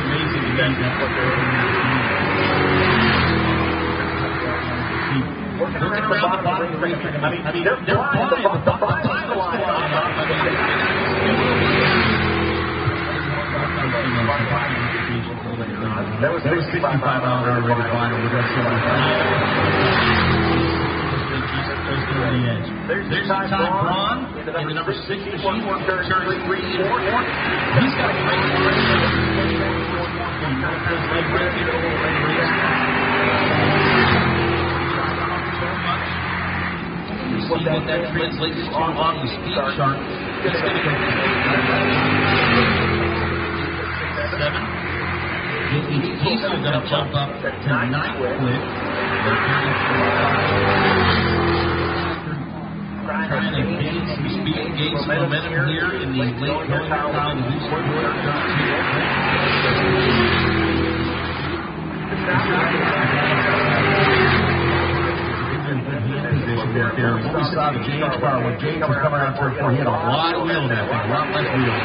amazing to me that looking around the bottom of the race, I mean, they're flying, the pilot's flying up. That was 65 mile an hour rated final. We're going to There's Ty Braun in the number 6 machine, working for turn 3 and 4. He's got a great You see what that translates to on the speed chart. He's going to go 7. He's going to jump up to 9th quick. Trying to gain some speed, gain some momentum here in the late going round. We saw the James car when James was coming around turn 4. He had a lot of wheel in that thing, a lot less wheel.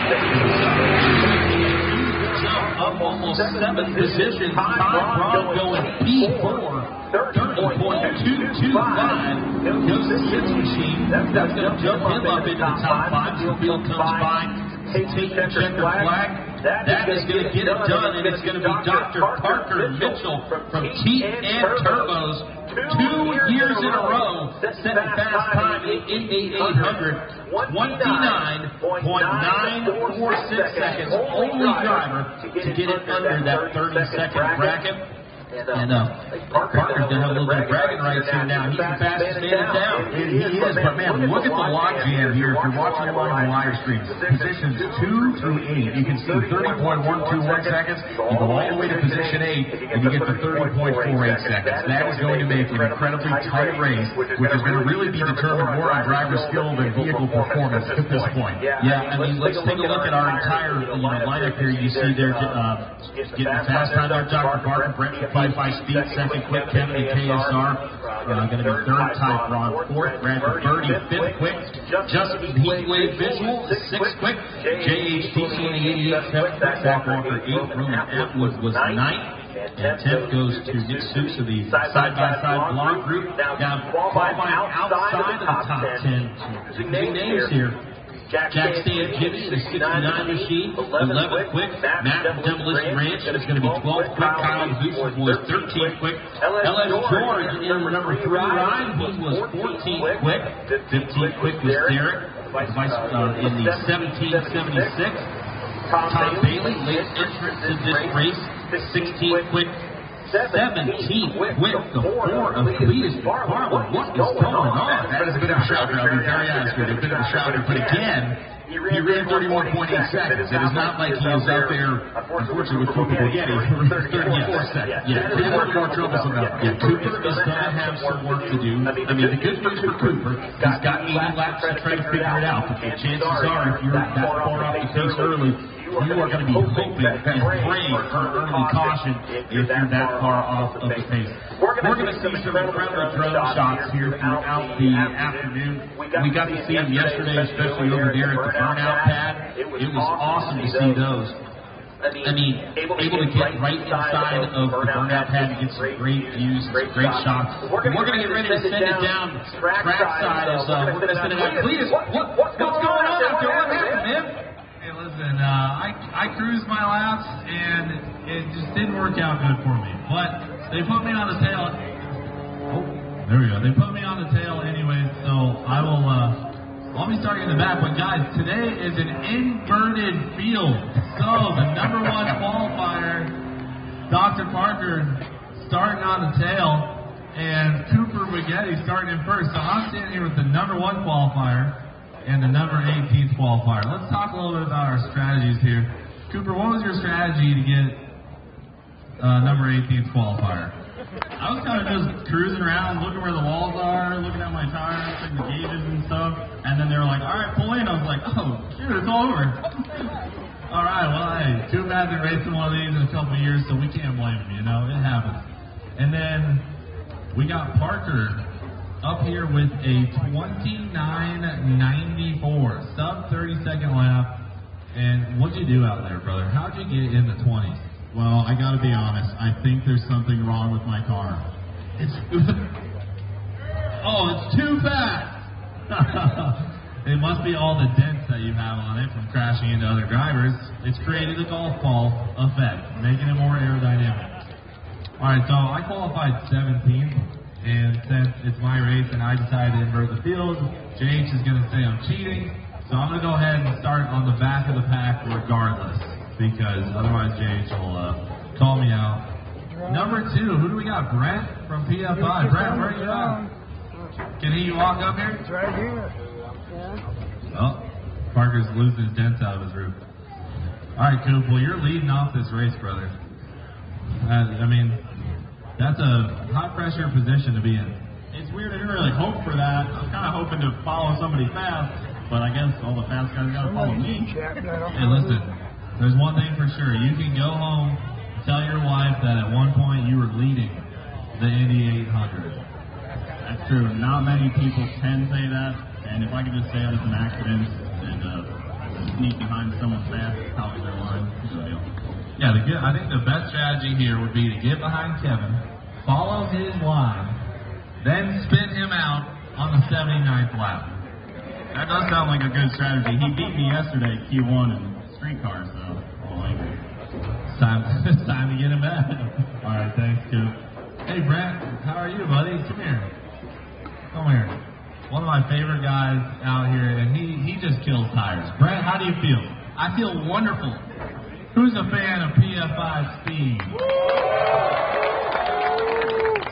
Up almost 7th position. Ty Braun going P4, 30.225. Goes to 6th machine. That's going to jump him up into the top 5. So field comes by, take the checker flag. That is going to get it done, and it's going to be Dr. Parker Mitchell from Teat and Turbos. 2 years in a row, setting fast time in Indy 800. 29.946 seconds. Only driver to get it under that 30-second bracket. And Parker's going to have a little bit of bragging rights here now. He's the fastest man in town. He is, but man, look at the log jam here. If you're watching along the live stream, positions 2 through 8, you can see 30.121 seconds. You go all the way to position 8, and you get to 30.48 seconds. That is going to make an incredibly tight race, which is going to really be determined more on driver skill than vehicle performance at this point. Yeah, I mean, let's take a look at our entire lineup here. You see there, getting the fast time there, Dr. Parker, Brent P5 speed, 2nd quick, Kennedy KSR, going to be 3rd, Ty Braun 4th, Brandon Birdie 5th quick, Justin Heatwave Visual 6th quick, JHTC in the 88 7th quick, Zach Walker 8th, Roman Atwood was 9th. And 10th goes to Nick Seuss of the side-by-side blog group. Down qualifying outside of the top 10. Big names here. Jack Stan Jimmy, the 69 machine, 11th quick. Matt from Demolition Ranch is going to be 12th quick. Kyle Zuch was 13th quick. LS George in the number 3 ride, he was 14th quick. 15th quick was Derek in the 1776. Tom Bailey, late entrance in this race, 16th quick. 17th quick, the 4 of Cleetus McFarland. What is going on? That is a bit of a shouter. I'll be very honest with you. A bit of a shouter. But again, he ran 31.8 seconds. It is not like he is out there, unfortunately, with Cooper Bugatti. He ran 34 seconds. Yeah, he worked more troublesome now. Yeah, Cooper is going to have some work to do. I mean, the good news for Cooper, he's got 80 laps to try to figure it out. But the chances are, if you're that far off the pace early, you are going to be hoping and praying for early caution if you're that far off of the pace. We're going to see some incredible drone shots here throughout the afternoon. We got to see them yesterday, especially over there at the burnout pad. It was awesome to see those. I mean, able to get right inside of the burnout pad and get some great views, some great shots. We're going to get ready to send it down track side. We're going to send it out. Cleetus, what's going on out there? What happened, man? Listen, I cruised my laps, and it just didn't work out good for me. But they put me on the tail. Oh, there we go. They put me on the tail anyway, so I'll be starting in the back. But guys, today is an inverted field. So the number 1 qualifier, Dr. Parker, starting on the tail, and Cooper Bugatti starting in first. So I'm standing here with the number 1 qualifier and the number 18th qualifier. Let's talk a little bit about our strategies here. Cooper, what was your strategy to get number 18th qualifier? I was kind of just cruising around, looking where the walls are, looking at my tires and the gauges and stuff, and then they were like, all right, pull in. I was like, oh, shoot, it's all over. All right, well, hey, too bad they're racing one of these in a couple of years, so we can't blame them, you know, it happens. And then we got Parker up here with a 29.94, sub 30-second lap. And what'd you do out there, brother? How'd you get in the 20s? Well, I gotta be honest. I think there's something wrong with my car. It's too fast. It must be all the dents that you have on it from crashing into other drivers. It's created a golf ball effect, making it more aerodynamic. All right, so I qualified 17th, and since it's my race and I decided to invert the field, JH is going to say I'm cheating. So I'm going to go ahead and start on the back of the pack regardless, because otherwise JH will call me out. Number 2, who do we got? Brent from PFI. Brent, where are you at? Can he walk up here? It's right here. Oh, Parker's losing his dents out of his roof. All right, Coop, well, you're leading off this race, brother. I mean, that's a high-pressure position to be in. It's weird. I didn't really hope for that. I was kind of hoping to follow somebody fast, but I guess all the fast guys got to follow me. Hey, listen, there's one thing for sure. You can go home and tell your wife that at one point you were leading the Indy 800. That's true. Not many people can say that, and if I could just say it as an accident and sneak behind someone fast, probably their line. Yeah, I think the best strategy here would be to get behind Kevin, follow his line, then spin him out on the 79th lap. That does sound like a good strategy. He beat me yesterday at Q1 in streetcar, so I'm angry. It's time to get him back. All right, thanks, Coop. Hey, Brent, how are you, buddy? Come here. Come here. One of my favorite guys out here, and he just kills tires. Brent, how do you feel? I feel wonderful. Who's a fan of PFI speed?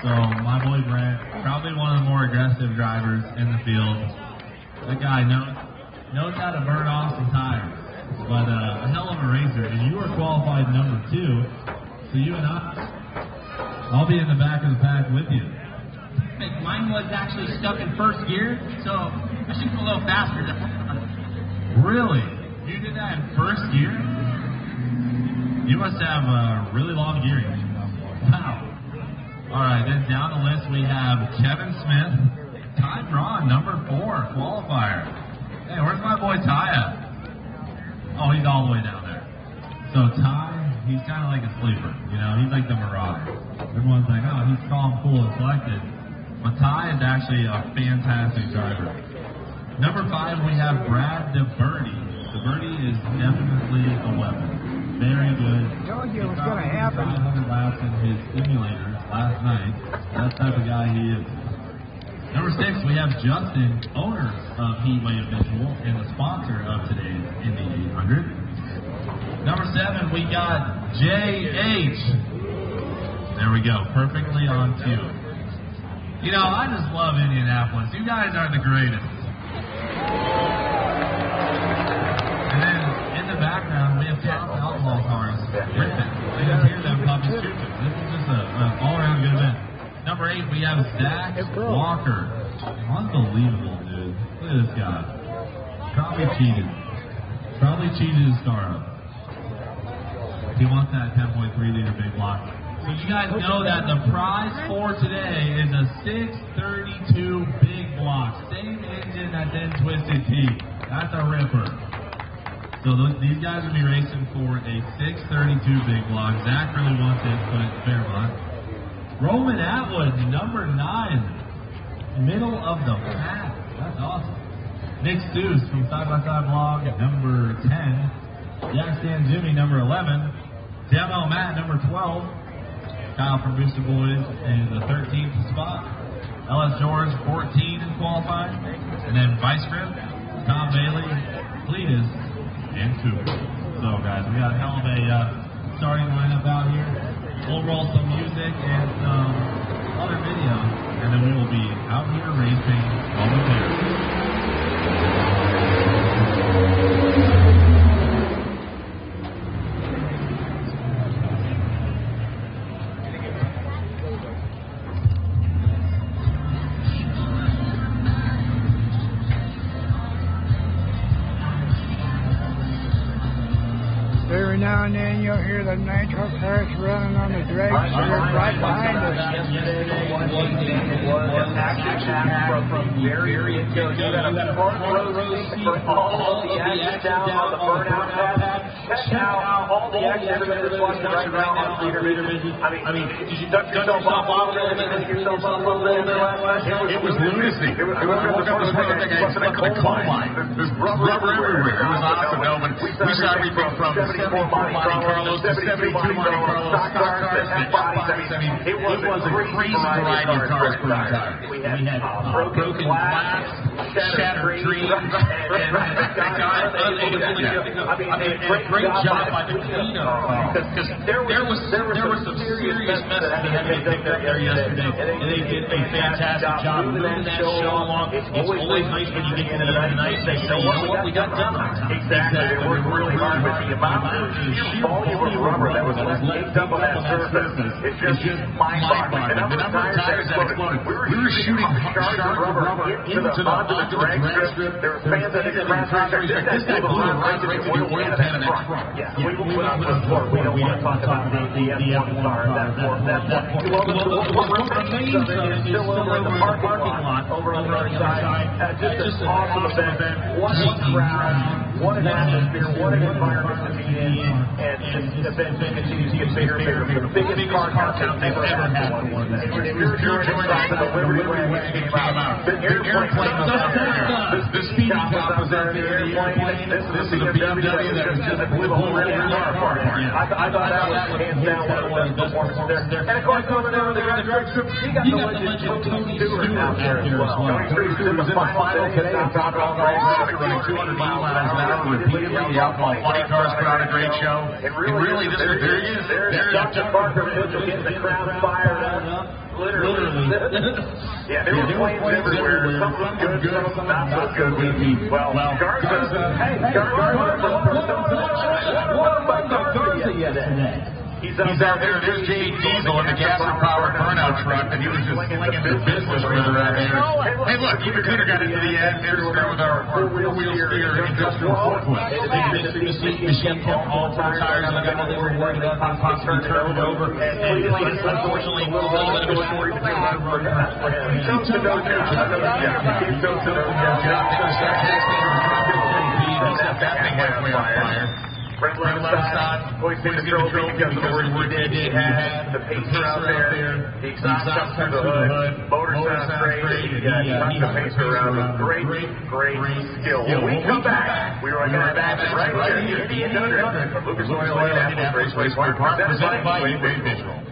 So, my boy Brent, probably one of the more aggressive drivers in the field. The guy knows how to burn off some tires, but a hell of a racer. And you are qualified number 2, so you and I'll be in the back of the pack with you. Mine was actually stuck in first gear, so I should go a little faster. Really? You did that in first gear? You must have really long gearing. Wow. All right, then down the list we have Kevin Smith, Ty Braun, number 4, qualifier. Hey, where's my boy Ty at? Oh, he's all the way down there. So Ty, he's kind of like a sleeper, you know, he's like the marauder. Everyone's like, oh, he's calm, cool, and collected. But Ty is actually a fantastic driver. Number 5, we have Brad DeBerti. DeBerti is definitely a weapon. Very good. I told you it was going to happen. 500 laps in his simulator last night. That's the type of guy he is. Number 6, we have Justin, owner of Heatwave Visual and the sponsor of today's Indy 800. Number 7, we got JH. There we go. Perfectly on cue. You know, I just love Indianapolis. You guys are the greatest. And then in the background, we have top alcohol cars. Ripping. I can hear them pumping stupid. This is just an all-around good event. Number 8, we have Zach Walker. Unbelievable, dude. Look at this guy. Probably cheated his car up. He wants that 10.3 liter big block. So you guys know that the prize for today is a 632 big block. Same engine that's in Twisted Tea. That's a ripper. So these guys will be racing for a 632 big block. Zach really wants it, but it's Fairmont. Roman Atwood, number 9. Middle of the pack. That's awesome. Nick Seuss from Side by Side Vlog, number 10. Jack Stan Jimmy, number 11. Demo Matt, number 12. Kyle from Booster Boys in the 13th spot. LS George, 14 in qualifying. And then Vice Grip, Tom Bailey, Cleetus, and Cooper. So, guys, we got a hell of a starting lineup out here. We'll roll some music and some other videos, and then we will be out here racing momentarily. Every now and then you'll hear the nitro cars running on the drag strip right behind us. From various you got a front row seat for all the action down on the burnout path. check out all the action everybody that's watching right now on Cleeter Vision. I mean, did you duck yourself off a little bit? It was lunacy. It was like a coal mine. There's rubber everywhere. It was awesome. No, when we saw everything from 74 Monte Carlos to 72 Monte Carlos, stock cars, F-bodies. I mean, it was a crazy variety of cars per tire. We had broken glass, shattered trees, and the guy unable to lift. I mean, a great job by the cleanup, because there was some serious mess that had to be picked up there yesterday, and they did a fantastic job moving that show along. It's always nice when you get into the night and say, you know what, we got done on time. Exactly. They worked really hard, but the amount of volume of rubber that was left up on that surface is just mind-boggling. The number of tires that exploded. We were shooting shards of rubber into the drag strip. There were fans that didn't crash right there. This guy blew a right into the oil pan in that front. Yeah, we went on to the floor. We don't want to talk about the F1 car at that point. What remains of it is still over in the parking lot over on the other side. Just an awesome event. What a crowd. What an atmosphere. What an environment to be in. And this event continues to get bigger and bigger. The biggest car countdown they've ever had. If you're joining inside the Liberty Wagon came out. The airplane was out there. The speed top was out there. The airplane. This is a BMW that was just blew the whole car apart. I thought that was hands down one of the best performances there. And of course, over there on the drag strip, you got the legend Tony Stewart out there as well. Tony Stewart was in the final today on top of all the running 200 miles an hour repeatedly. The outlaw funny cars put on a great show. And really, there he is. There's Dr. Parker Mitchell getting the crowd fired up. Literally. Yeah, there were flames everywhere. Some looked good, some not so good. Well, Garza, what about Garza yesterday? He's out there. There's Jay Diesel in the gas-powered burnout truck, and he was just slinging his business with her out there. Hey, look, you could have got into the end there with our four-wheel steer industrial forklift. The machine kept all four tires on it. They were worried about possibly turning it over. And unfortunately, a little bit of a story to tell for him. He chose to know job. He chose to know job. That thing halfway on fire. Brent Levenstein, hoisting the trophy because of the work he did. He had the pacer out there, the exhaust comes through the hood, motor sounds great, he tucked the pacer around with great skill. When we come back, we are going to back right here, Indy 800 from Lucas Oil Indianapolis Raceway Park, presented by Wade Visual.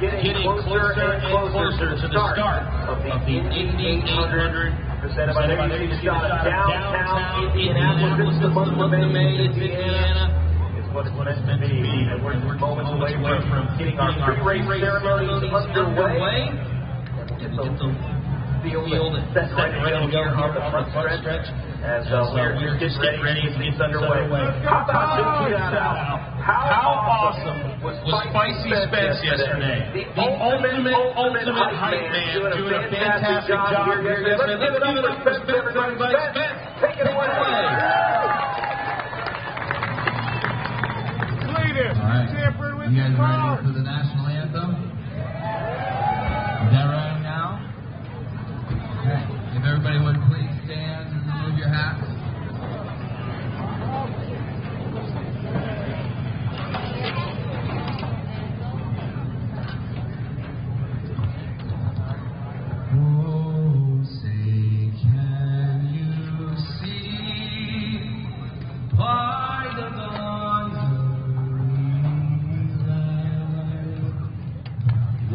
Getting closer and closer to the start of the Indy 800 presented by downtown Indianapolis. This is the month of May in Indiana. It's what it's meant to be. And we're moments away from getting our pre-race ceremonies underway. Get the field set ready to go here on the front stretch as we're just getting ready to get underway. How about this shout-out? How awesome was Spicy Spence yesterday? The ultimate hype man doing a fantastic job here yesterday. Let's give it up for Spence, everybody. Spence, take it away. All right, you guys ready for the national anthem? Is that right now? Okay, if everybody would please stand and remove your hats.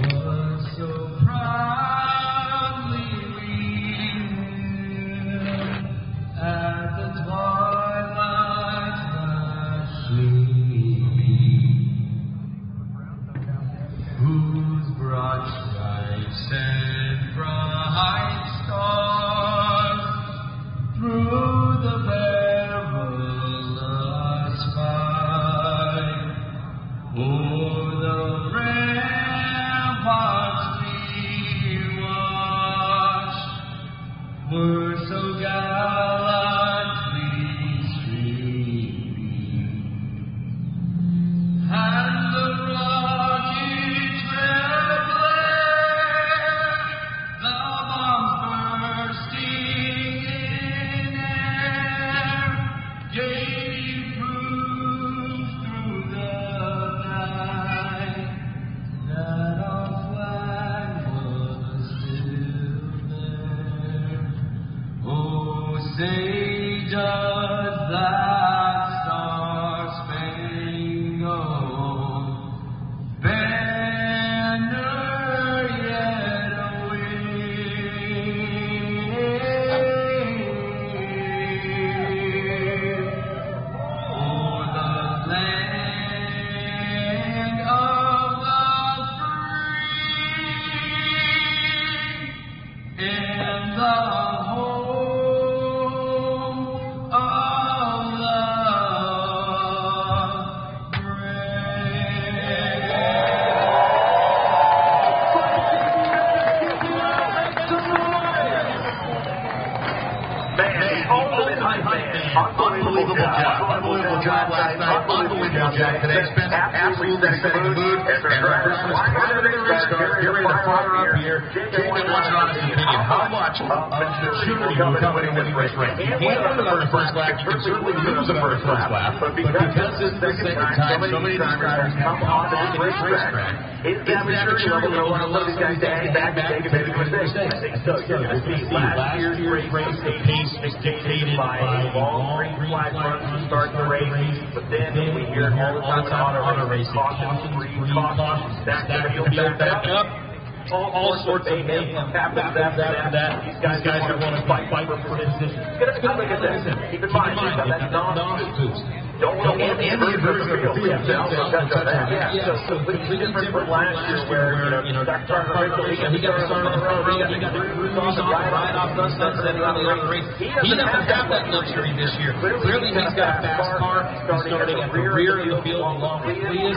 Was send bright stars through the perilous fight. O'er the ramparts we watched were so gallantly streaming, and the rockets red glare, the bombs bursting in air, gave proof through the night that our flag was still there. Oh, say does that star-spangled banner yet wave o'er the land of the free and the home of the Unbelievable job last night. Unbelievable job today. Spence absolutely setting the mood. And our Christmas prior to the race car, get ready to fire up here. Jacob, what's your honest opinion? How much of maturity will come in this race? You can't win the first lap. You can certainly lose the first lap. But because this is the second time so many drivers have come on to this racetrack, is that maturity level going to allow some of these guys to hang back and take a bit of mistakes? I think so. You're going to see last year's race, the pace was dictated by long green flag runs to start the race, but then we hear all the time auto racing, caution, stack the field back up. All sorts of mayhem happens after that. These guys are going to fight for position. It's going to be like I said. Keep in mind, that dominant boost. Don't and the inversion of the field. Yeah, so completely different from last year where, he got to start on the front row, he got to cruise on the ride off the sunset on the race. He doesn't have that luxury this year. Clearly, he's got a fast car. He's starting at the rear of the field along with Cleetus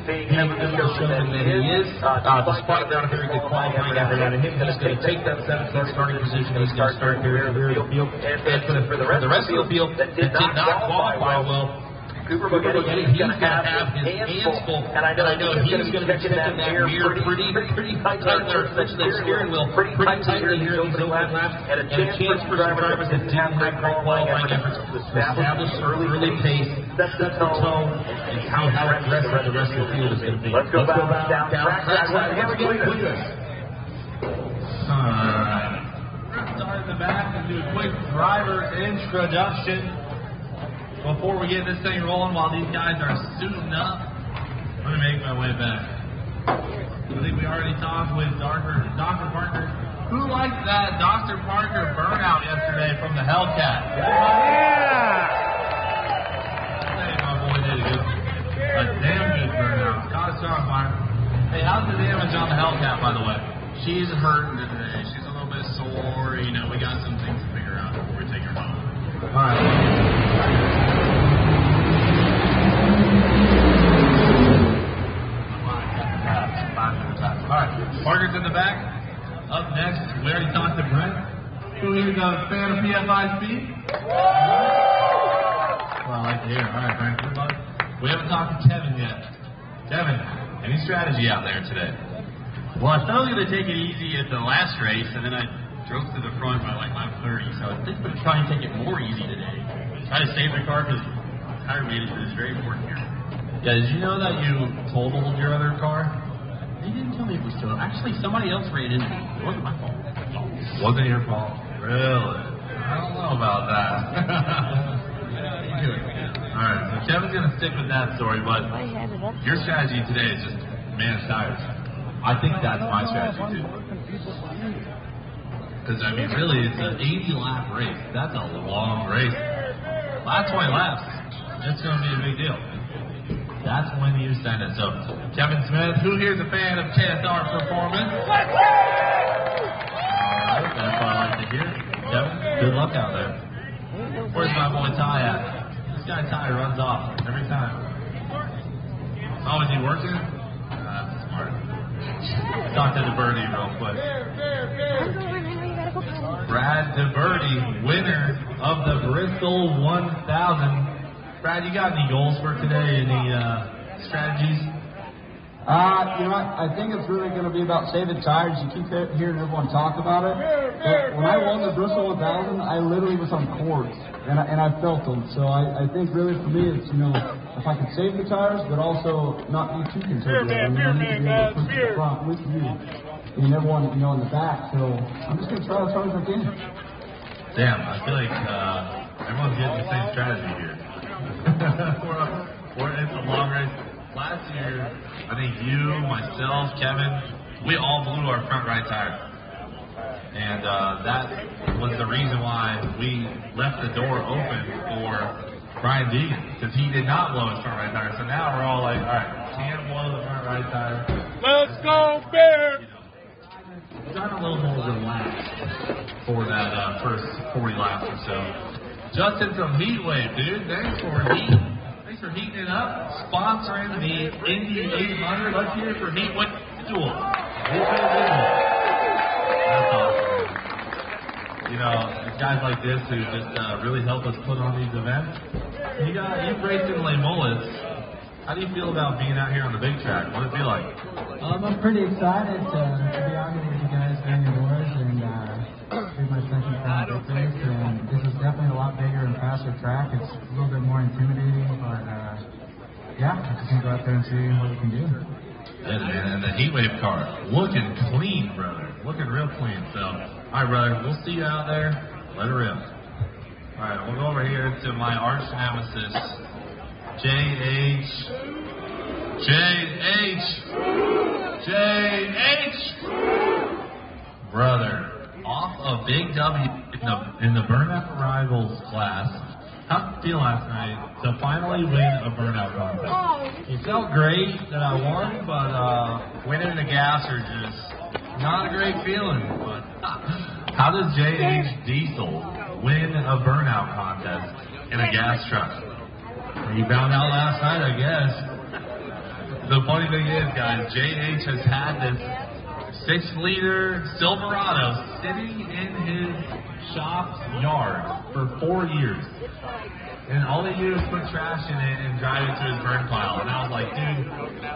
being able to show that he is, despite not a very good qualifying effort out of him. He's going to take that 7th starting position. He's going to start here at the rear of the field. And for the rest of the field that did not qualify well, Cooper Buchanan, he's going to have his hands full, and I know he's going to be checking that rear pretty tight there, especially that steering wheel pretty tightly here in these open laps, and a chance for drivers that didn't have great qualifying efforts to establish early pace, set the tone, and how aggressive the rest of the field is going to be. Let's go back down track. All right. Start in the back and do a quick driver introduction before we get this thing rolling while these guys are suiting up. I'm going to make my way back. I think we already talked with Dr. Parker. Who liked that Dr. Parker burnout yesterday from the Hellcat? Hey, my boy did a damn good burnout. Caught a strong fire. Hey, how's the damage on the Hellcat, by the way? She's hurting today. She's a little bit sore. We got some things to figure out before we take her home. All right. Alright, Parker's in the back. Up next, we already talked to Brent. Who here's a fan of PFI speed? Well, I like to hear. Alright, Brent, good luck. We haven't talked to Kevin yet. Kevin, any strategy out there today? Well, I thought I was going to take it easy at the last race, and then I drove to the front by like lap 30, so I think I'm going to try and take it more easy today. Try to save the car because tire management is very important here. Yeah, did you know that you totaled your other car? They didn't tell me it was total. Actually, somebody else ran into me. It wasn't my fault. Wasn't your fault? Really? I don't know about that. Alright, so Kevin's going to stick with that story, but your strategy today is just manage tires. I think that's my strategy too. Because, I mean, really, it's an 80-lap race. That's a long race. Last 20 laps, it's going to be a big deal. that's when you send it. So, Kevin Smith, who here's a fan of KSR performance? All right, that's what I like to hear. Kevin, good luck out there. Where's my boy Ty at? This guy Ty runs off every time. Oh, is he working? That's smart. Talk to DeBerti real quick. Brad DeBerti, winner of the Bristol 1000. Brad, you got any goals for today? Any strategies? I think it's really going to be about saving tires. You keep hearing everyone talk about it. But when I won the Bristol 1000, I literally was on cords, and I felt them. So I think really for me, it's, if I can save the tires, but also not be too conservative. I need to be able to push the front with you and everyone, in the back. So I'm just going to try as hard as I can. Damn, I feel like everyone's getting the same strategy here. we're in the long race. Last year, I think you, myself, Kevin, we all blew our front right tire. And that was the reason why we left the door open for Brian Deegan, because he did not blow his front right tire. So now we're all like, all right, can't blow the front right tire. Let's go, Bear! We got a little more relaxed for that first 40 laps or so. Justin from Heatwave, dude. Thanks for heating it up. Sponsoring the Indy 800. Let's hear it for Heatwave Visual. That's awesome. It's guys like this who just really help us put on these events. You've raced in Les Mollets. How do you feel about being out here on the big track? What does it feel like? I'm pretty excited to be out here with you guys during the doors and do my second time at this race. And this is definitely a lot bigger and faster track. It's a little bit more intimidating, but I'm just going to go out there and see what we can do. And the Heatwave car, looking clean, brother. Looking real clean. So, all right, brother, we'll see you out there. Let her rip. All right, we'll go over here to my arch nemesis, JH. Brother, off a big W in the Burnout Rivals class. How did it feel last night to finally win a burnout contest? It felt great that I won, but winning the gas are just not a great feeling. But how does JH Diesel win a burnout contest in a gas truck? You found out last night, I guess. The funny thing is, guys, JH has had this 6-liter Silverado sitting in his shop's yard for 4 years. And all they do is put trash in it and drive it to his burn pile. And I was like, dude,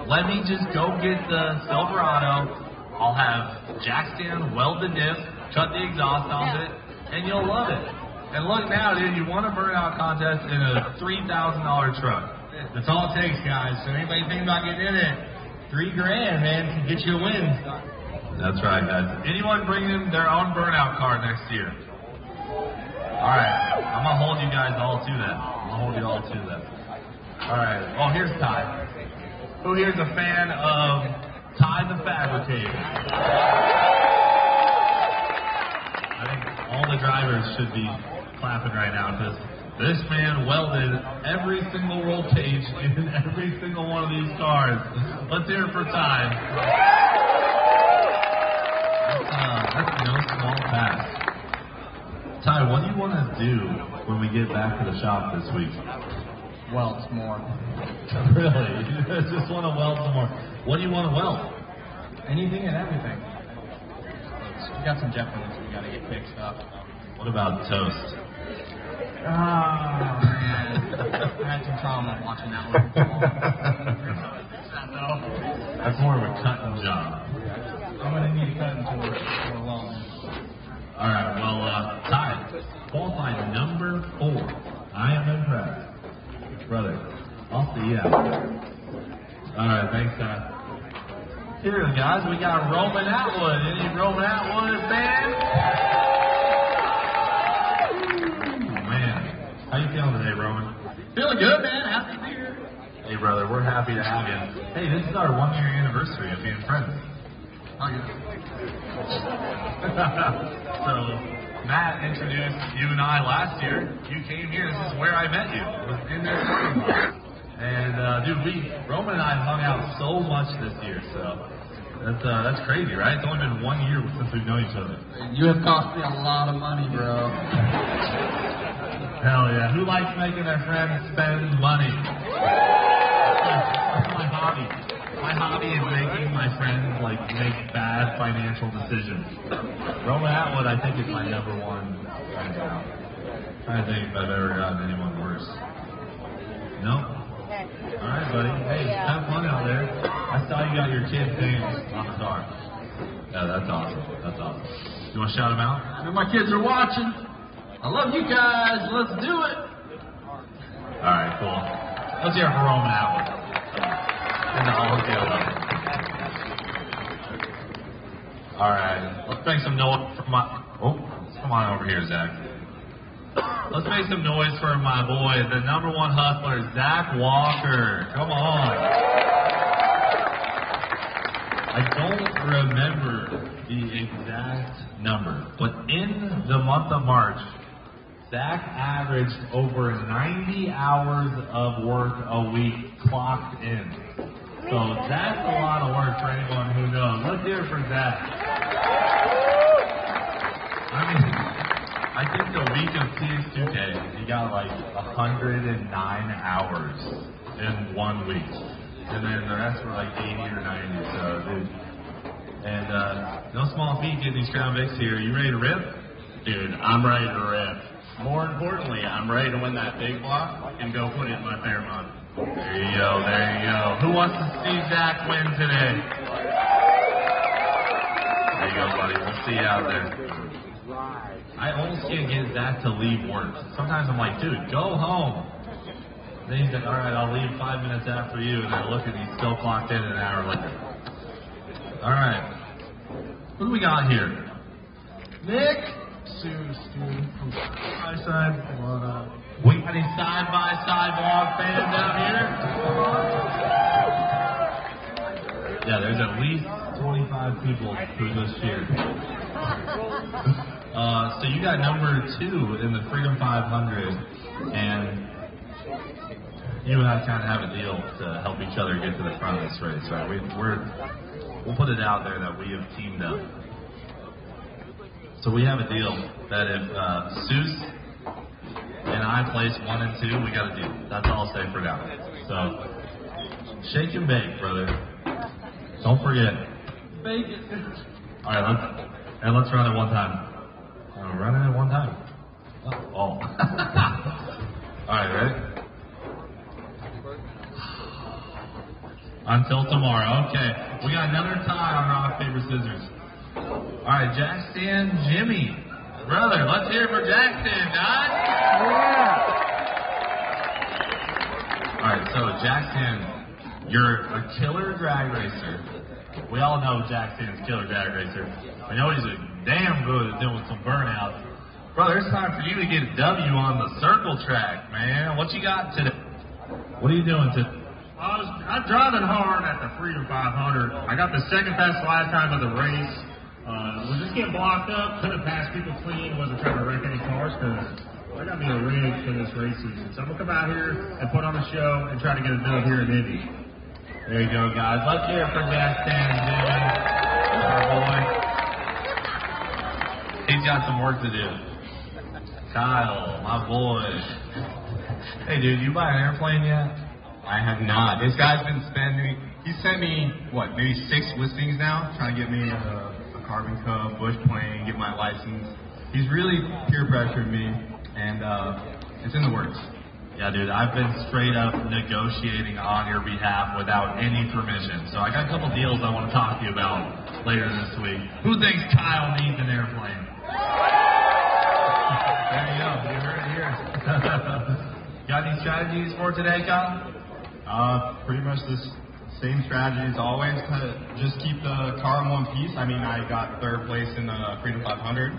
let me just go get the Silverado. I'll have jack stand, weld the diff, cut the exhaust off it, and you'll love it. And look now, dude, you won a burnout contest in a $3,000 truck. That's all it takes, guys. So anybody thinking about getting in it, $3,000, man, can get you a win. That's right, guys. Anyone bringing their own burnout car next year? All right, I'm gonna hold you guys all to that. All right. Oh, here's Ty. Who here's a fan of Ty the Fabricator? I think all the drivers should be clapping right now because this man welded every single roll cage in every single one of these cars. Let's hear it for Ty. That's no small task. Ty, what do you want to do when we get back to the shop this week? Weld some more. Really? You just want to weld some more. What do you want to weld? Anything and everything. We got some jet pins we got to get fixed up. What about toast? Oh, man. I had some trauma watching that one. That's more of a cutting job. I'm going to need a cutting tool for a long. All right, well, Ty, qualified number 4. I am impressed. Brother, I'll see you out there. All right, thanks, Ty. Here, guys, we got Roman Atwood. Any Roman Atwood fans? Oh, man. How you feeling today, Roman? Feeling good, man. Happy to be here. Hey, brother, we're happy to have you. Hey, this is our 1-year anniversary of being friends. Oh, yeah. So, Matt introduced you and I last year. You came here. This is where I met you. It was in this parking lot. And dude, Roman and I have hung out so much this year, so that's crazy, right? It's only been 1 year since we've known each other. You have cost me a lot of money, bro. Hell yeah. Who likes making their friends spend money? That's my hobby. My hobby is making my friends make bad financial decisions. Roman Atwood, I think, is my number one friend now. I'm trying to think if I've ever gotten anyone worse. No? All right, buddy. Hey, have fun out there. I saw you got your kids' names on the car. Yeah, that's awesome. That's awesome. You want to shout them out? I know my kids are watching. I love you guys. Let's do it. All right, cool. Let's hear it for Roman Atwood. And the whole deal. All right, let's make some noise for my. Oh, come on over here, Zach. Let's make some noise for my boy, the number one hustler, Zach Walker. Come on. I don't remember the exact number, but in the month of March, Zach averaged over 90 hours of work a week clocked in. So that's a lot of work for anyone who knows. Let's hear it for Zach. I think the week of CS2K, he got 109 hours in 1 week. And then the rest were 80 or 90, so dude. And no small feat getting these Crown Vics here. You ready to rip? Dude, I'm ready to rip. More importantly, I'm ready to win that big block and go put it in my Fairmont. There you go, there you go. Who wants to see Zach win today? There you go, buddy. We'll see you out there. I almost can't get Zach to leave work. Sometimes I'm like, dude, go home. Then he's like, all right, I'll leave 5 minutes after you. And I look and he's still clocked in an hour later. All right. What do we got here? Nick? Side. We got any side-by-side vlog fans out here? Yeah, there's at least 25 people through this year. So you got number 2 in the Freedom 500, and you and I kind of have a deal to help each other get to the front of this race, right? We'll put it out there that we have teamed up. So we have a deal that if Seuss and I place 1 and 2, we got a deal. That's all I'll say for now. So shake and bake, brother. Don't forget. Bake it. All right, let's run it one time. Run it one time. Oh. All right, ready? Until tomorrow. Okay. We got another tie on rock, paper, scissors. All right, Jackson Jimmy. Brother, let's hear it for Jackson, guys. Yeah. All right, so Jackson, you're a killer drag racer. We all know Jackson's killer drag racer. I know he's damn good at doing some burnouts. Brother, it's time for you to get a W on the circle track, man. What you got today? What are you doing today? I'm driving hard at the Freedom 500. I got the second fastest last time of the race. Was just getting blocked up. Couldn't pass people clean. Wasn't trying to wreck any cars because I got me a rig for this race season. So I'm going to come out here and put on a show and try to get a dub here in Indy. There you go, guys. Let's hear it for Jackson Jimmy. Our boy. He's got some work to do. Kyle, my boy. Hey, dude, you buy an airplane yet? I have not. This guy's been spending. He sent me maybe 6 listings now, trying to get me a carbon cup, bush plane, get my license. He's really peer pressured me, and it's in the works. Yeah, dude, I've been straight up negotiating on your behalf without any permission. So I got a couple deals I want to talk to you about later this week. Who thinks Kyle needs an airplane? There you go. You heard it here. Got any strategies for today, Kyle? Pretty much the same strategy as always. Just keep the car in one piece. I mean, I got 3rd place in the Freedom 500.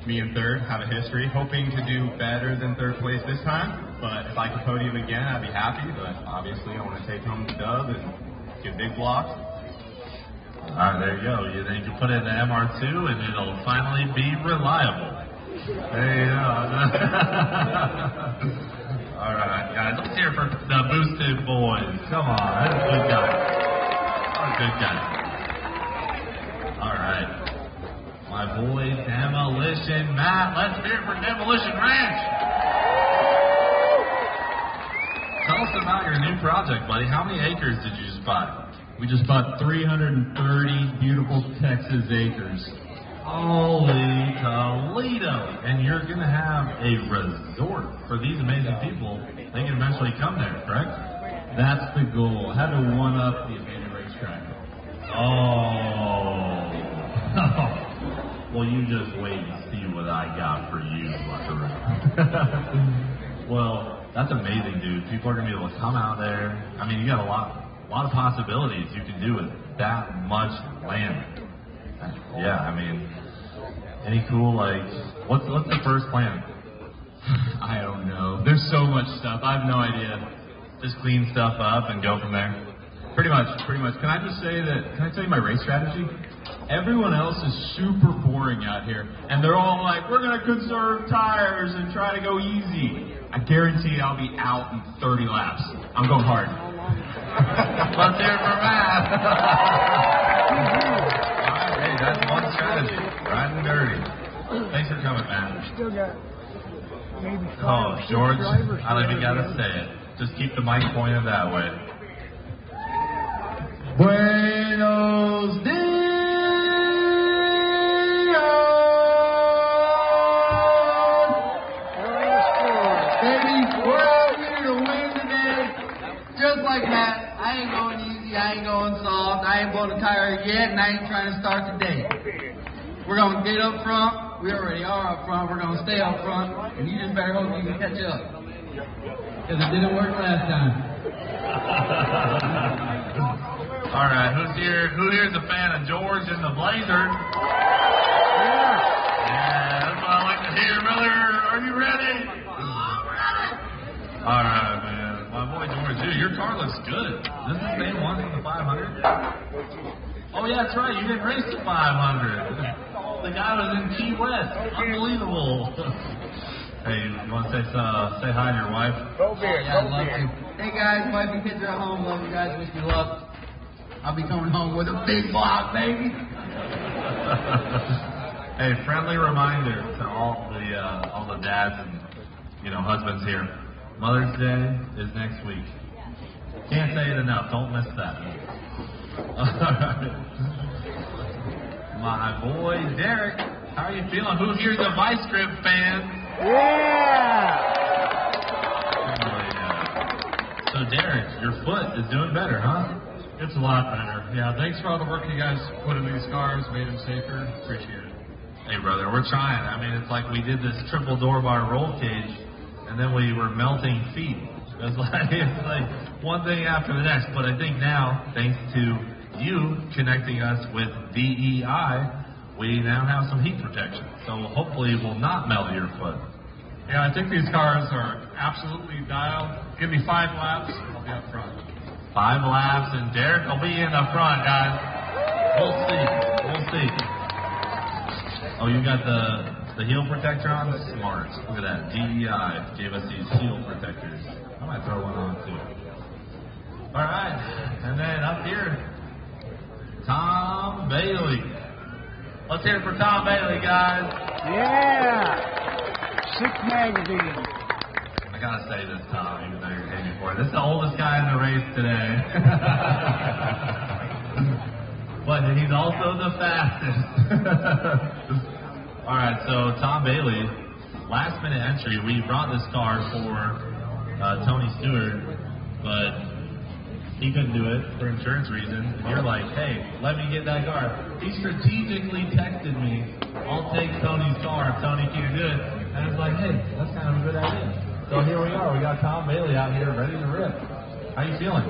Me in 3rd, have a history. Hoping to do better than 3rd place this time. But if I could podium again, I'd be happy. But obviously, I want to take home the dub and get big blocks. All right, there you go. Then you can put it in the MR2, and it'll finally be reliable. There you go. All right, guys, let's hear for the Boosted Boys. Come on, that's a good guy. What a good guy. All right. My boy, Demolition Matt. Let's hear it for Demolition Ranch. Tell us about your new project, buddy. How many acres did you just buy? We just bought 330 beautiful Texas acres. Holy Toledo. And you're going to have a resort for these amazing people. They can eventually come there, correct? That's the goal. How to one-up the Indy racetrack. Oh. Well, you just wait and see what I got for you, Buckaroo. Well, that's amazing, dude. People are going to be able to come out there. I mean, you got a lot of possibilities you can do with that much land. Yeah, I mean, any cool, like, what's the first plan? I don't know. There's so much stuff. I have no idea. Just clean stuff up and go from there? Pretty much. Can I just say that, can I tell you my race strategy? Everyone else is super boring out here, and they're all like, we're going to conserve tires and try to go easy. I guarantee I'll be out in 30 laps. I'm going hard. Let's hear it for Matt. Hey, that's one strategy. Riding dirty. Thanks for coming, Matt. Still got maybe Oh, George, I don't even got to say it. Just keep the mic pointed that way. Buenos dias! Baby, we're out here to win today. Just like that, I ain't going easy, I ain't going soft, I ain't blowing a tire yet, and I ain't trying to start today. We're going to get up front. We already are up front. We're going to stay up front. And you just better hope you can catch up. Because it didn't work last time. All right, who here's a fan of George and the Blazer? Yeah, that's what I like to hear, brother. Are you ready? I'm ready. All right, man. My boy George, dude, your car looks good. This is the same one from the 500? Oh, yeah, that's right. You didn't race the 500. The guy was in Key West. Unbelievable. Hey, you want to say hi to your wife? Yeah, I'd love to. Hey, guys, wife and kids are at home. Love you guys. Wish you luck. I'll be coming home with a big block, baby. Hey, friendly reminder to all the dads and husbands here. Mother's Day is next week. Can't say it enough. Don't miss that. My boy Derek, how are you feeling? Who here's a Vice Grip fan? Yeah. So Derek, your foot is doing better, huh? It's a lot better. Yeah, thanks for all the work you guys put in these cars, made them safer. Appreciate it. Hey, brother, we're trying. I mean, it's like we did this triple door bar roll cage, and then we were melting feet. It's like one thing after the next. But I think now, thanks to you connecting us with DEI, we now have some heat protection. So hopefully it will not melt your foot. Yeah, I think these cars are absolutely dialed. Give me 5 laps, I'll be up front. 5 laps, and Derek will be in the front, guys. We'll see. Oh, you got the heel protector on? Smart. Look at that. DEI gave us these heel protectors. I might throw one on, too. All right. And then up here, Tom Bailey. Let's hear it for Tom Bailey, guys. Yeah. Sick magazine. I gotta say this, Tom, even though you're hating for it. This is the oldest guy in the race today. But he's also the fastest. All right, so Tom Bailey, last minute entry. We brought this car for Tony Stewart, but he couldn't do it for insurance reasons. And you're like, hey, let me get that car. He strategically texted me, I'll take Tony's car if Tony can't do it. And I was like, hey, that's kind of a good idea. So here we are. We got Tom Bailey out here ready to rip. How you feeling?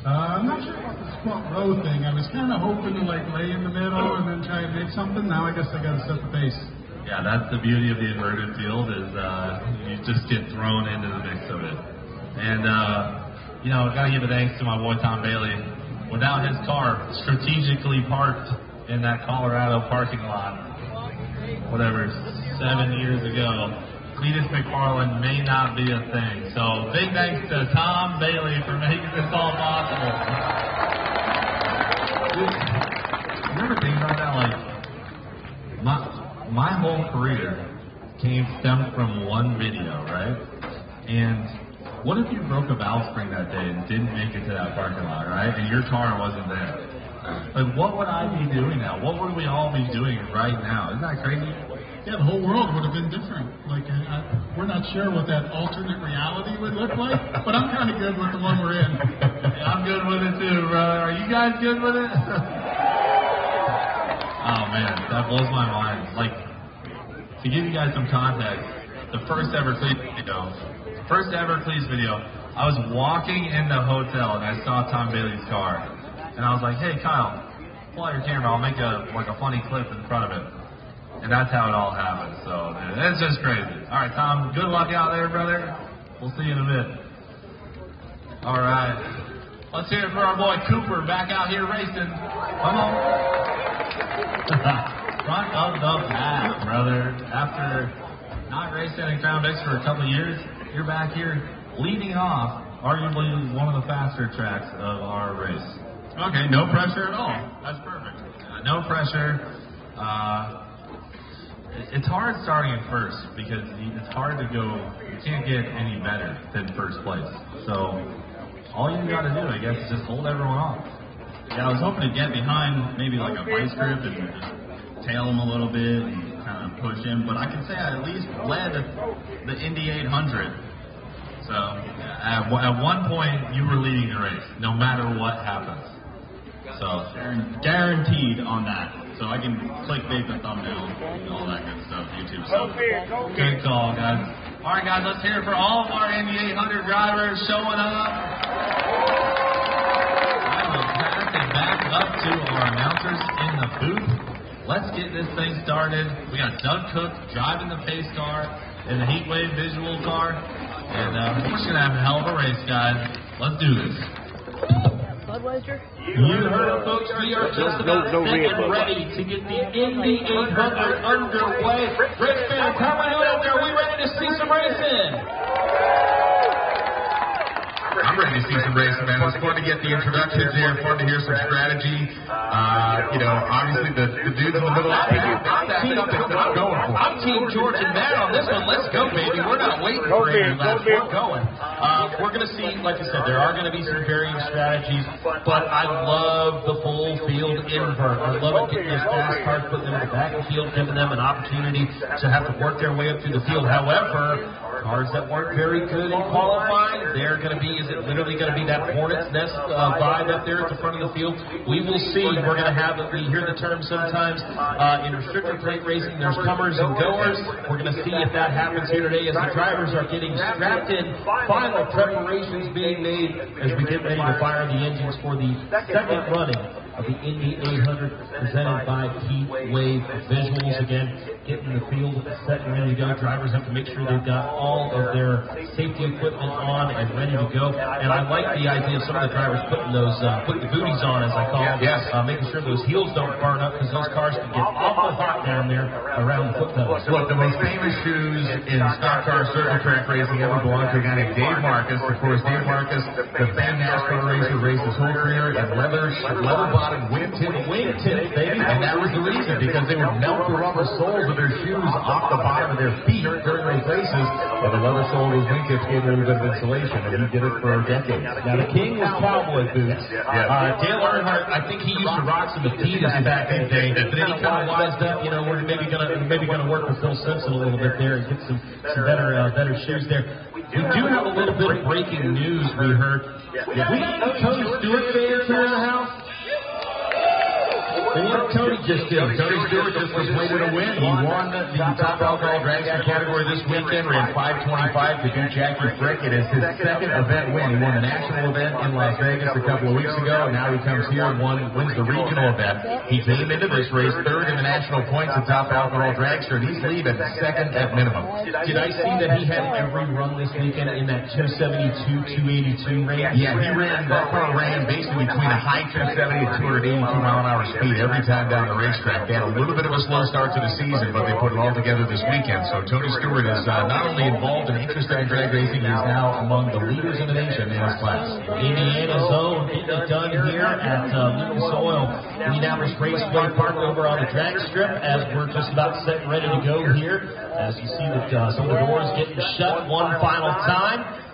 I'm not sure about this front row thing. I was kind of hoping to lay in the middle and then try and make something. Now I guess I got to set the pace. Yeah, that's the beauty of the inverted field is you just get thrown into the mix of it. And got to give a thanks to my boy Tom Bailey. Without his car strategically parked in that Colorado parking lot, whatever, 7 years ago, Cleetus McFarland may not be a thing. So big thanks to Tom Bailey for making this all possible. You ever think about that? Like, my whole career stemmed from one video, right? And what if you broke a valve spring that day and didn't make it to that parking lot, right? And your car wasn't there? Like, what would I be doing now? What would we all be doing right now? Isn't that crazy? Yeah, the whole world would have been different. Like, we're not sure what that alternate reality would look like, but I'm kind of good with the one we're in. I'm good with it too, brother. Are you guys good with it? Oh man, that blows my mind. Like, to give you guys some context, the first ever Cleetus video, I was walking in the hotel and I saw Tom Bailey's car, and I was like, "Hey Kyle, pull out your camera. I'll make a funny clip in front of it." And that's how it all happened. So it's just crazy. All right, Tom, good luck out there, brother. We'll see you in a bit. All right, let's hear it for our boy Cooper back out here racing. Come on. Front of the pack, brother. After not racing in Crown Vics for a couple of years, you're back here leading off arguably one of the faster tracks of our race. Okay, no pressure at all. That's perfect. No pressure. It's hard starting in first because it's hard to go. You can't get any better than first place. So all you got to do, I guess, is just hold everyone off. Yeah, I was hoping to get behind maybe like a vice grip and just tail him a little bit and kind of push him. But I can say I at least led the Indy 800. So at one point, you were leading the race, no matter what happens. So guaranteed on that. So I can clickbait the thumbnail and all that good stuff, YouTube stuff. Good call, guys. All right, guys, let's hear it for all of our Indy 800 drivers showing up. I will pass it back up to our announcers in the booth. Let's get this thing started. We got Doug Cook driving the pace car in the Heatwave visual car. And we're just going to have a hell of a race, guys. Let's do this. Budweiser? You heard it, folks. We are just about set and ready to get the Indy 800 underway. Rick Finn, coming out there. We ready to see some racing? I'm ready to see some racing, man. It's fun to get the introductions here, fun to hear some strategy. Obviously the dudes in the middle of the pack, I'm Team George and Matt on this one. Let's go, baby. We're not waiting for any laps. We're going. We're going to see, like I said, there are going to be some varying strategies, but I love the full field invert. I love it getting those fast cars, putting them in the back of the field, giving them an opportunity to have to work their way up through the field. However, cars that weren't very good in qualifying, they're going to be, is it literally going to be that hornet's nest vibe up there at the front of the field? We will see. We're going to have, we hear the term sometimes in restricted plate racing, there's comers and goers. We're going to see if that happens here today as the drivers are getting strapped in. Final preparations being made as we get ready to fire the engines for the second running of the Indy 800 presented by Heatwave Visuals. Again, getting the field set and ready to go. Drivers have to make sure they've got all of their safety equipment on and ready to go. And I like the idea of some of the drivers putting those, putting the booties on, as I call them, making sure those heels don't burn up because those cars can get awful hot down there around the foot pedals. Look, the most famous shoes in stock car circle track racing ever belonged to a guy named Dave Marcus. Of course, Dave Marcus, the famed NASCAR racer, raced his whole career in leather-bottom wingtips, baby. And that was the reason, because they would melt the rubber soles of their shoes off the bottom of their feet during those races, and the leather sole of those wingtips gave a little bit of insulation, and he did it for decades. Now, the king was cowboy boots. Dale Earnhardt, I think he used to rock some Adidas back in the day, but then he kind of wised up, we're maybe gonna work with Phil Simpson a little bit there and get some better shoes there. We do have a little bit of breaking news we heard. We got Tony Stewart fans here in the house. And what Tony just did, Tony Stewart just was waiting to win. He won the top alcohol dragster category this weekend, ran 5:25 to beat Jackie Frick. It is his second event win. He won the national event in Las Vegas a couple of weeks ago, and now he comes here and wins the regional event. He came into this race third in the national points in top alcohol dragster, and he's leaving second at minimum. Did I see that he had every run this weekend in that 272, 282 range? Yeah, that car ran basically between a high 270 and 282 mile an hour speed every time down the racetrack. They had a little bit of a slow start to the season, but they put it all together this weekend. So Tony Stewart is not only involved and interested in drag racing, he is now among the leaders in the nation in his class. Indiana's own getting it done here at Lucas Oil Indianapolis Raceway Park over on the drag strip as we're just about set and ready to go here. As you see that some of the doors getting shut one final time.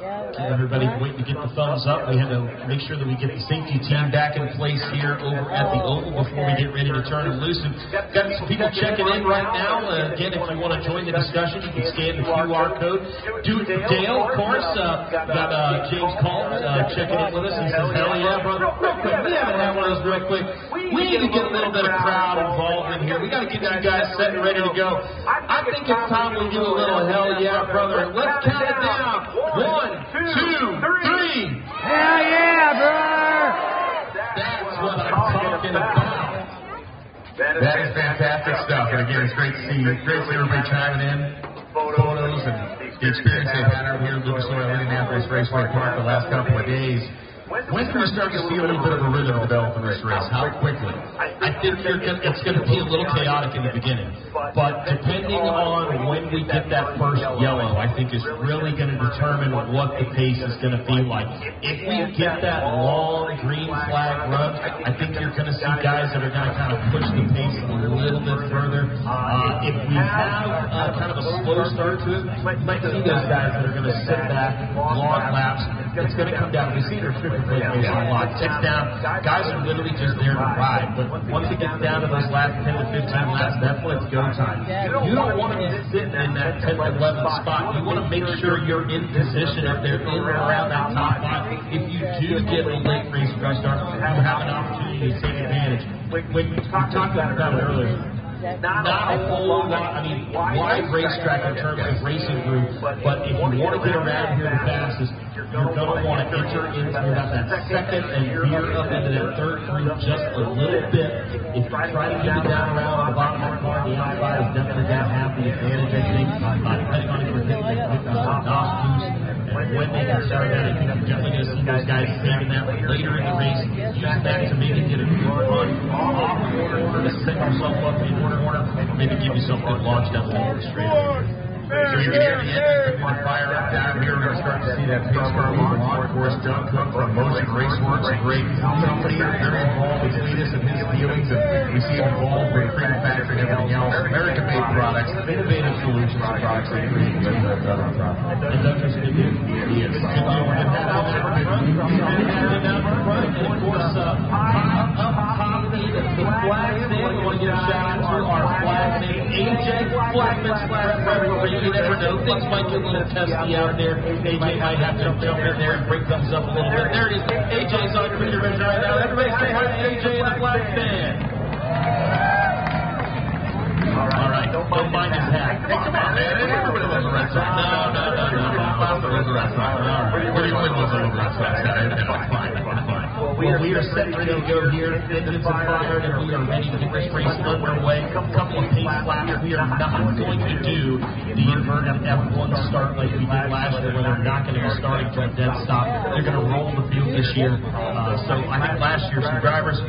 Everybody waiting to get the thumbs up. We had to make sure that we get the safety team back in place here over at the Oval before we get ready to turn it loose. And got some people checking in right now. Again, if you want to join the discussion, you can scan the QR code. Do it for Dale, of course. Got James Coleman checking in with us. He says, hell yeah, brother. Real quick, we haven't had one of those real quick. We need to get a little bit of crowd involved in here. We got to get you guys set and ready to go. I think it's time we do a little hell yeah, brother. Let's count it down. 1, 2, 3. Hell yeah, brother! That's what I'm talking about. That is fantastic stuff. And again, it's great to see everybody chiming in, photos, and the experience they've had out here at Lucas Oil Indianapolis Raceway Park the last couple of days. When can we start to see a little bit of a rhythm develop in this race? How quickly? I think it's going to be a little chaotic in the beginning. But depending on when we get that first yellow, I think is really going to determine what the pace is going to be like. If we get that long green flag run, I think you're going to see guys that are going to kind of push the pace a little bit further. If we have kind of a slow start to it, you might see those guys that are going to sit back, long laps. It's going to come down. We see their stripper plate a lot. Six down. Guys are literally just there to ride. But once it gets down to those last 10 to 15 laps, that's when it's go time. You don't want to be sitting in that 10 to 11 spot. You want to make sure you're in position up there, in and around that top 5. If you do get a late race restart, you have an opportunity to take advantage. When we talked about it earlier, not a whole lot, I mean, wide racetrack in terms of racing group, but if you want to get around here the fastest, you're going to want to enter into about that second and veer up into that third group just a little bit. If you try to get it down around the bottom of the car, the outside is definitely going to have the advantage, I think, depending on if you're hitting the NOS boost. And when they can start that, I think you're definitely going to see those guys taking that later in the race, use that to maybe get a good run off the corner to set yourself up in the corner, maybe give yourself a good launch down the middle of the straight. So you can hear the engines before fire up down here. We're going to start to see that pace car move on. Of course, Doug Cook from Motion Raceworks, a great company, very involved with Cleetus and his dealings, and we see him involved with Freedom Factory and everything else. American-made products, innovative solutions and products that create good products. And Doug is good news. He is. Good deal. We're going to have that down front. And of course, up top, the flag stand. We want to give a shout out to our flag name, AJ Flagman/Referee. You never know. Things might get a little testy out there. AJ might have to jump in there and break things up a little bit. There it is. AJ's on Twitter right now. Everybody say hi to AJ and the Flag Stand. All right. Don't mind his hat. Hey, come on, man. Everybody loves a Red Sox. No. Lots of Red Sox. We're the only ones that love Red Sox. Fine. Well, we are set ready to go here. Engines are fired, and we are ready to get this race underway. A couple of pace laps. We are not going to do the inverted F1 start like we did last year, where they're not going to be starting to a dead stop. They're going to roll the field this year. So I think last year some drivers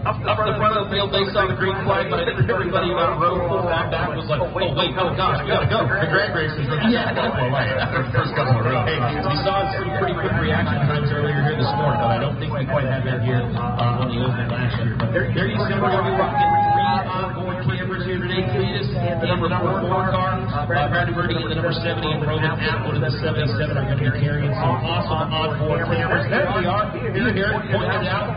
up the front of the field, they saw the green flag, but I think everybody on row 4 on back was like, oh gosh, we gotta go. The drag races are after the first couple of rows. Hey, we saw some pretty quick reaction times earlier here this morning, but I don't think we quite had that here on the Oval last year. But there you see, we're going to be rocking 3 onboard cameras here today. Cleetus, the number 4 car, Brad Birdie, and the number 70, and Roman Atwood, and the 77 are going to be carrying some awesome onboard cameras. There we are. You hear it pointed out.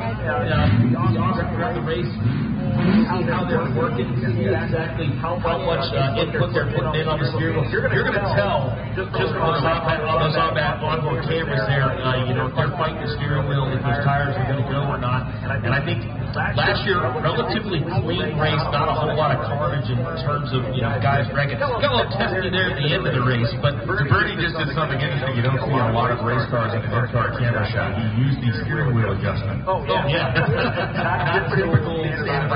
Throughout the race, see how they're working, see exactly how much input they're putting in on the steering wheel. You're going to tell just from those onboard cameras there, if they're fighting the steering wheel, if those tires are going to go or not. And I think last year, relatively clean race, not a whole lot of carnage in terms of guys wrecking. Got a little testy there at the end of the race, but Bernie just did something interesting you don't see in a lot of race cars in an in-car camera shot. He used the steering wheel adjustment. Yeah. Not typical standard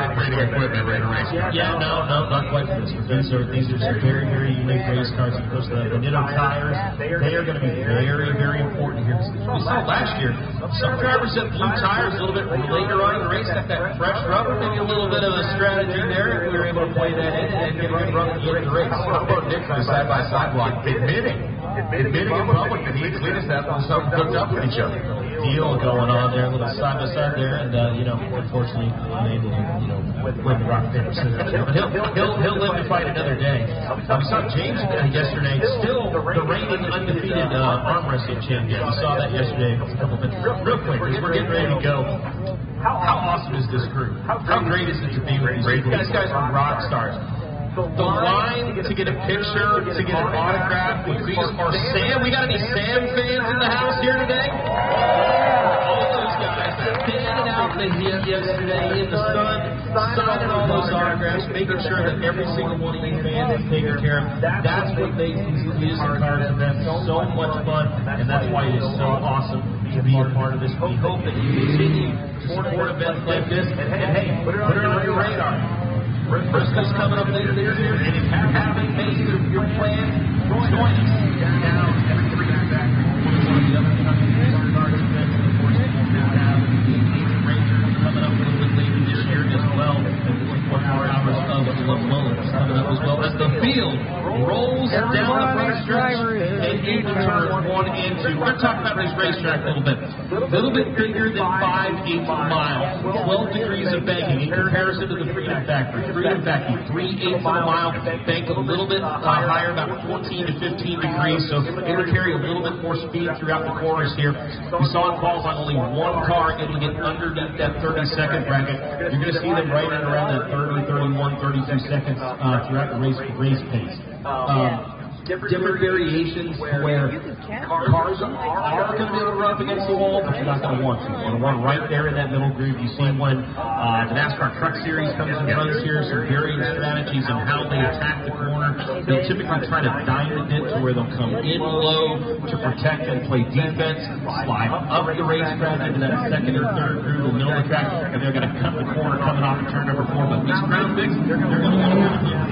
equipment ready to race cars. Yeah, no, not quite for this. These are some very, very unique race cars. Of course, the Nitto tires, they are going to be very, very important here. We saw last year, some drivers that blew tires a little bit later on in the race, got that fresh rubber, maybe a little bit of a strategy there. We were able to play that in and get a good run at the end of the race. How about Nick from the side-by-side block admitting in public that he and Cleetus have something hooked up with each other? Deal going on there, a little side by side there, and unfortunately unable to win the rock paper scissors. But he'll live to fight another day. We saw James yesterday, still the reigning undefeated arm wrestling champion. We saw that yesterday. A couple minutes. Real quick, as we're getting ready to go. How awesome is this crew? How great is it to be with these people? These guys are rock stars. The line to get a picture, to get an autograph with these are Sam. We got any Sam fans in the house here today? All those guys standing out in the heat yesterday in the sun, signing all those autographs, making sure that every single one of you fans is taken care of. That's what makes these Cleetus and Cars events so much fun, and that's why it is so awesome to be a part of this. We hope that you continue to support events like this, and hey, put it on your radar. Bristol's coming up later this year, and if you haven't made your plan, join us. Now, everybody back one of the other cars events, of course, we now have the Rangers coming up a little bit later this year as well, and 24 hours of Lomo's coming up as well as the field rolls down the front stretch and into turn 1 and 2. We're going to talk about this racetrack a little bit. A little bit bigger than 5/8 miles, 12 degrees of banking in comparison to the Freedom Factory. Freedom Factory, 3/8 mile bank, a little bit higher, about 14 to 15 degrees, so it will carry a little bit more speed throughout the corners here. We saw in qualifying only one car able to get underneath that 30-second bracket. You're going to see them right in around that 30, 31, 32 seconds throughout the race pace. Different variations where cars are going to be able to run up against the wall, but you're not going to want to. You're going to run right there in that middle groove. You've seen when the NASCAR Truck Series comes and runs here, some varying strategies on how they attack the corner. They'll typically try to diamond it to where they'll come in low to protect and play defense, slide up the racetrack into that second or third groove in the middle of the track, and they're going to cut the corner coming off of turn number 4. But these ground bigs, they're going to want to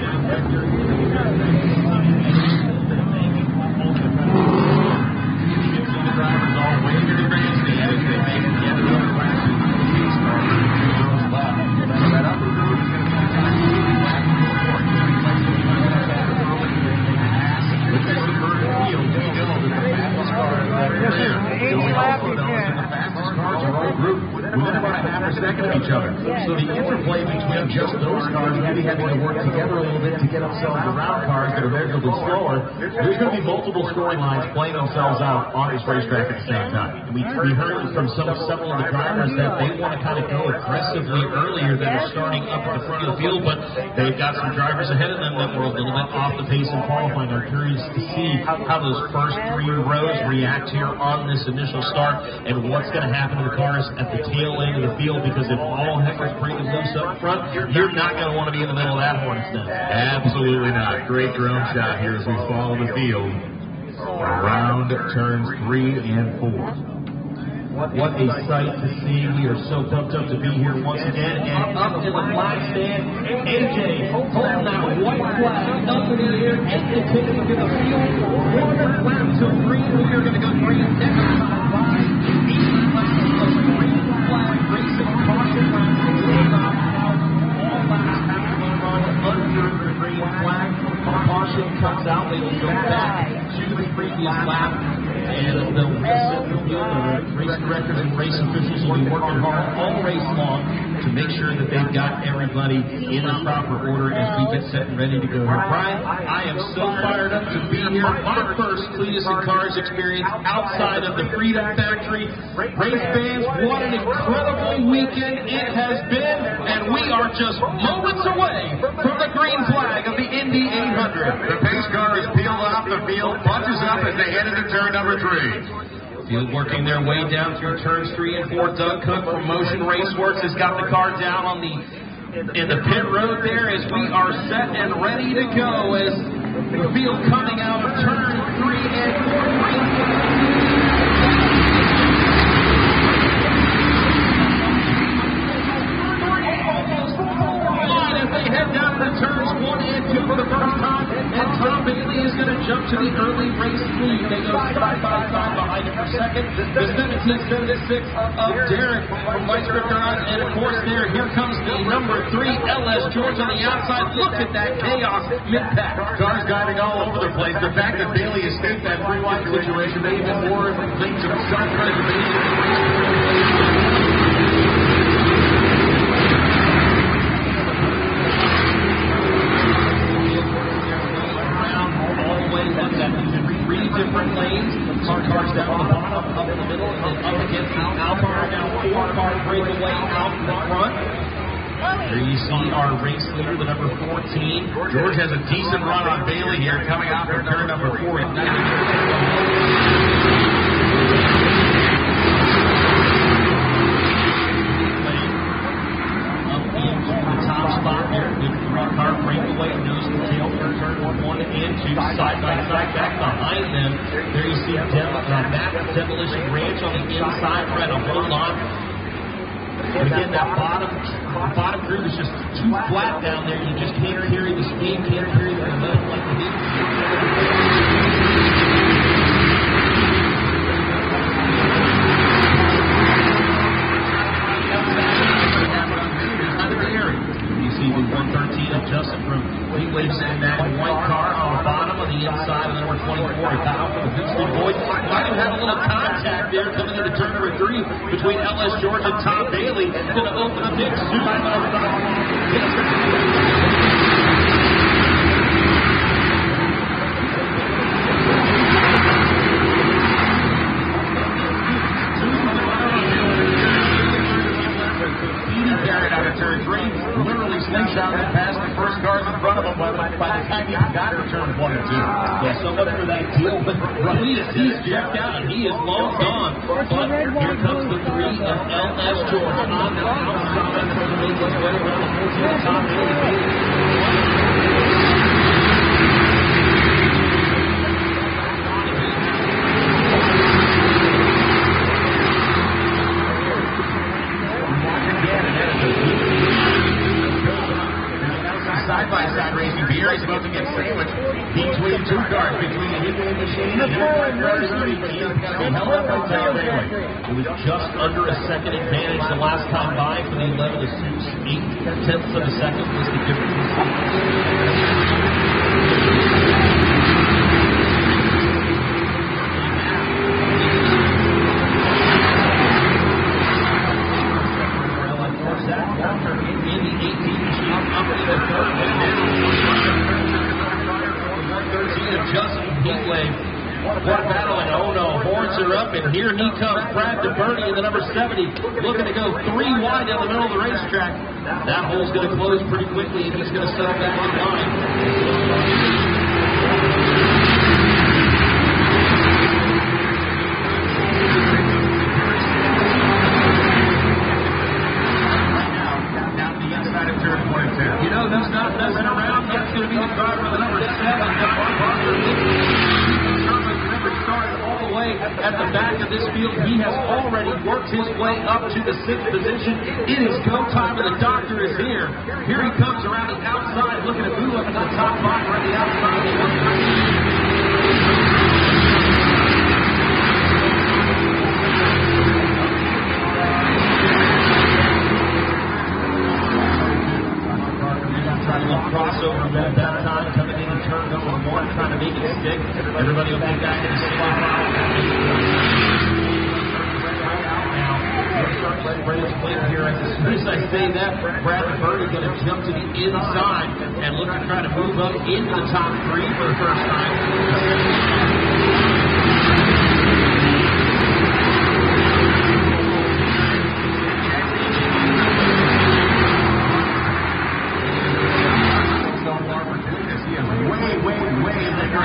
the drivers all waving their grandstand as they make it the other class. Within about a half a second of each other. So the interplay between just those cars really having to work together a little bit to get themselves around cars that are relatively slower, there's going to be multiple storylines playing themselves out on this racetrack at the same time. And we heard from several of the drivers that they want to kind of go aggressively earlier than they're starting up at the front of the field, but they've got some drivers ahead of them that were a little bit off the pace in qualifying. I'm curious to see how those first 3 rows react here on this initial start and what's going to happen to the cars at the tail end of the field, because if all heck is breaking loose up front, you're not going to want to be in the middle of that hornet's nest. Absolutely not. Great drone shot here as we follow the field around turns 3 and 4. What a sight to see. We are so pumped up to be here once again. And up in the flag stand, AJ holding that white flag up in the air, educated to the field. Quarter lap to green. We are going to go green next time by 8 laps of green flag racing. Caution laps will not out. All laps have to run under the green flag. Caution comes out. They will go back to the previous lap. And they'll reset the field. The race directors and race officials will be working hard all race long to make sure that they've got everybody in the proper order as we get set and ready to go here. Brian, I am so fired up to be here. My first Cleetus and Cars experience outside of the Freedom Factory. Race fans, what an incredible weekend it has been, and we are just moments away from the green flag of the Indy 800. The pace car is peeled off the field, punches up as they head into turn number 3. Field working their way down through turns 3 and 4. Doug Cook from Motion Raceworks has got the car down on in the pit road there as we are set and ready to go as the field coming out of turn 3 and 4. for the first time, and Tom Bailey is going to jump to the early race lead. They go side by side behind him for second. The 1776 of Derek from Vice Grip Garage, and of course here comes the number 3 LS George on the outside. Look at that chaos mid-pack. Cars diving all over the place. The fact that Bailey escaped that free wide situation may have been more things of self-preservation. Different lanes, cars down the bottom, up in the middle, and up against the Alpine. Now 4-car breakaway out front. Here you see our race leader, the number 14. George has a decent run on Bailey here, coming out from turn number 4 at 90. Car breakaway, nose to tail for turn 1 and 2, side by side. Back behind them, there you see Matt Demolition Ranch on the inside, trying to hold on. And again, that bottom groove is just too flat down there. You just can't carry the speed, can't carry the momentum like the heat. The 113 of Justin from Wheatwave and that white car on the bottom on the inside of number 24 Kyle for the Boosted Boys. Might have had a little contact there coming into turn number 3 between LS George and Tom Bailey. Going to open a big suit. Literally slingshot and past the first cars in front of him by the time he got to turn 1 and 2. Yeah, so much for that deal. But he's checked out and he is long gone. But here comes the 3 of LS George on the outside. Making his way around the top. Side-by-side racing. Beer is about to get sandwiched between 2 cars, between the Indy machine and the It was just under a second advantage the last time by for the 11 of Suits. 8/10 of a second was the difference. What battle, and oh no, horns are up, and here he comes, Brad DeBerti in the number 70, looking to go 3 wide down the middle of the racetrack. That hole's going to close pretty quickly, and he's going to settle back in line. You know, who's not messing around? That's going to be the driver of the number 7, Dr. Parker. Started all the way at the back of this field. He has already worked his way up to the 6th position. It is go time, and the doctor is here. Here he comes around the outside, looking to move up to the top 5 around the outside. Crossover at that time, coming in and turn number 1, trying to make it stick. Everybody will be back in the single file. Here, as soon as I say that, Brad DeBerti is going to jump to the inside and look to try to move up into the top 3 for the first time.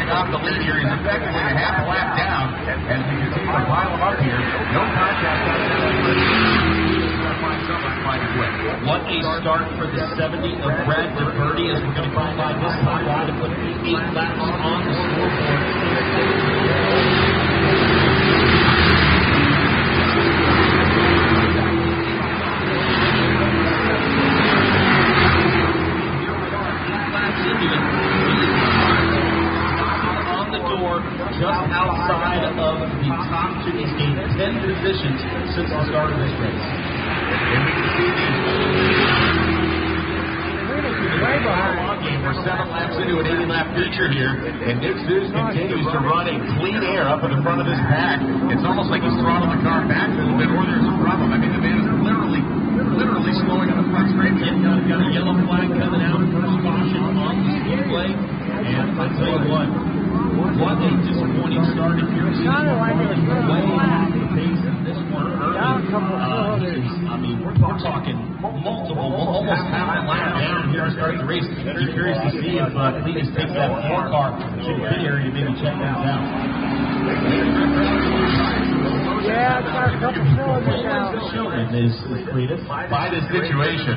Off the lead here, he's effectively a half lap down as we continue to pile him up here. No contact. What a start for the 70 of Brad DeBerti as we're going to come by this time to put the 8 laps on the scoreboard. outside of the top two. He's gained 10 positions since the start of this race. And we can see we're 7 laps into an 80-lap feature here, and Nick Zeus continues to run in clean air up in the front of this pack. It's almost like he's throttling the car back a little bit, or there's a problem. I mean, the man is literally slowing on the front straight. Got a yellow flag coming out, first caution on the speedway, and I tell you what a disappointing start if you're way off the pace of this one early. I mean, we're talking multiple, almost half a lap down here to start the race. Be curious to see if Cleetus takes that 4 car to the pit area to maybe check things out. Yeah, it's got a couple cylinders now. Cleetus. By this situation,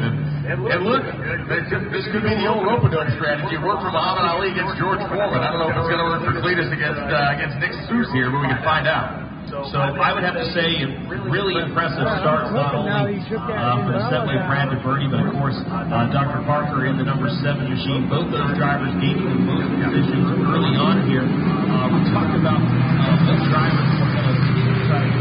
and look, this could be the old rope-a-dope strategy. It worked for Muhammad Ali against George Foreman. I don't know if it's going to work for Cleetus against Nick Zeus here, but we can find out. So I would have to say really impressive starts, not only for the Chevrolet Brad DeVerde, but of course Dr. Parker in the number 7 machine. Both those drivers gaining the most positions early on here. We talked about what drivers were going to try to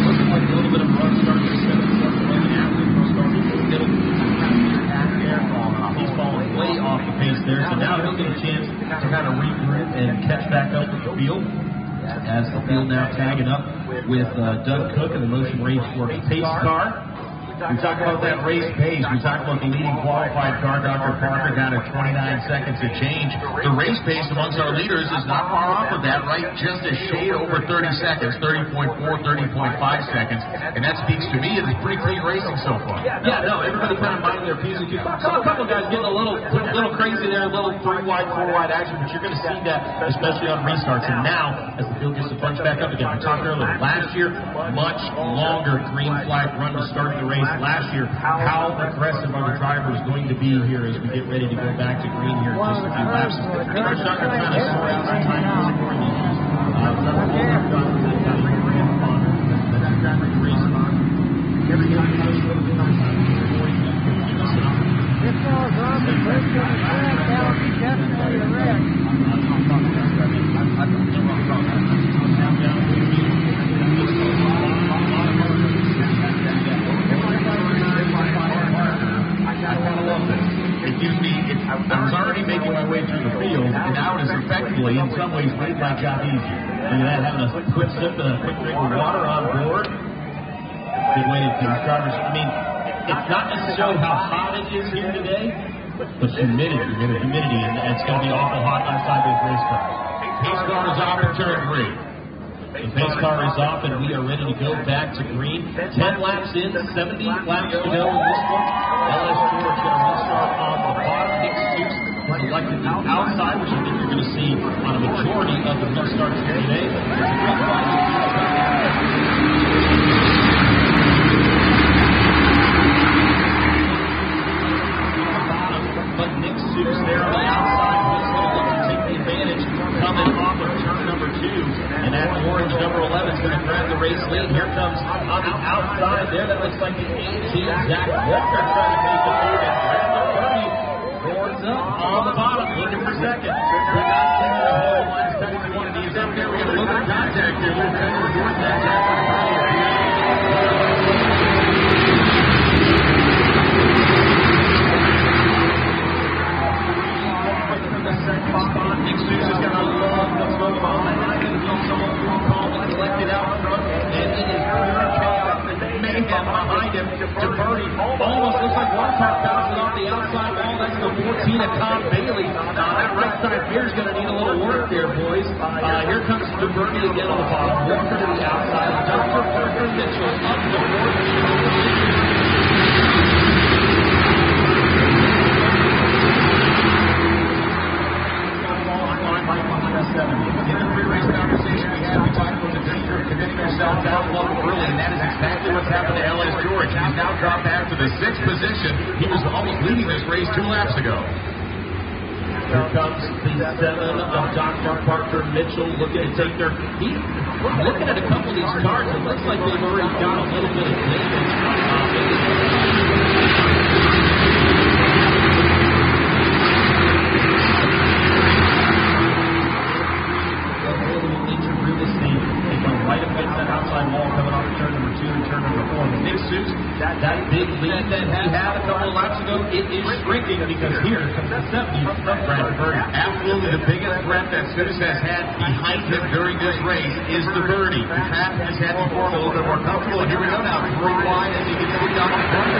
looking like a little bit of a run start to set up for running after the start in the middle. He's falling way off the pace there, so now he'll get a chance to kind of regroup and catch back up with the field. As the field now tagging up with Doug Cook in the Motion Raceworks pace car. We talked about that race pace. We talked about the leading qualified car, Dr. Parker, down at 29 seconds to change. The race pace amongst our leaders is not far off of that, right? Just a shade over 30 seconds, 30.4, 30.5 seconds. And that speaks to me as pretty clean racing so far. Yeah, no, everybody kind of minding their P's and Q's. A couple guys getting a little crazy there, a little 3-wide, 4-wide action, but you're going to see that, especially on restarts. And now, as the field gets to bunch back up again, I talked earlier, last year, much longer green flag run to start the race. Last year, how aggressive are the drivers going to be here as we get ready to go back to green here in just a few laps? I think we're starting to kind of sort out some time scoring issues. Several older drivers that got ran on that race on. Every time you have to give us an opportunity. If I was on the first of the track, that would be definitely a wreck. I was already making my way through the field, and now it is effectively, in some ways, made my job easier. Look at that, having a quick sip and a quick drink of water on board. Good way to do drivers. I mean, it's not necessarily how hot it is here today, but humidity, and it's going to be awful hot inside those race cars. Pace car is off for turn 3. The pace car is off, and we are ready to go back to green. 10 laps in, 70 laps to go in this one. LS George going to restart on the bottom. Nick Zeus was elected to the outside, which I think you're going to see on a majority of the restarts here today. But Nick Zeus there on the outside, he's going to look to take the advantage coming off of turn number 2. And that orange number 11 is going to grab the race lead. Here comes on the outside there. That looks like the 18, Zach Walker trying to make the move. And grab the 30. Horns up on the bottom, looking for second. We're not seeing the whole line. Texas one of these up there. We got a little bit of contact here. Little bit of contact. Nick Zeus has got a long that's going behind. I think it's someone who called and collected out front, and it is pure chaos and mayhem behind him. DeVerde almost looks like one car bouncing off the outside wall. That's the 14 of Tom Bailey. That right side rear is going to need a little work there, boys. Here comes DeVerde again on the bottom. Walker to the outside. Dr. Parker Mitchell up the board. In the pre-race conversation we had, we talked about the danger of committing ourselves out a little early, and that is exactly what's happened to LS George. He's now dropped back to the 6th position. He was almost leading this race 2 laps ago. Here comes the 7 of Dr. Parker Mitchell looking to take their heat. Looking at a couple of these cars, it looks like they've already got a little bit of damage. a couple of laps ago, it is shrinking because here comes the 70 from Brad Birdie. Absolutely the biggest threat that Cleetus has had behind him during this race is the birdie. The path has had before a little bit more comfortable. And here we go now, 3 wide as he gets moved down the front.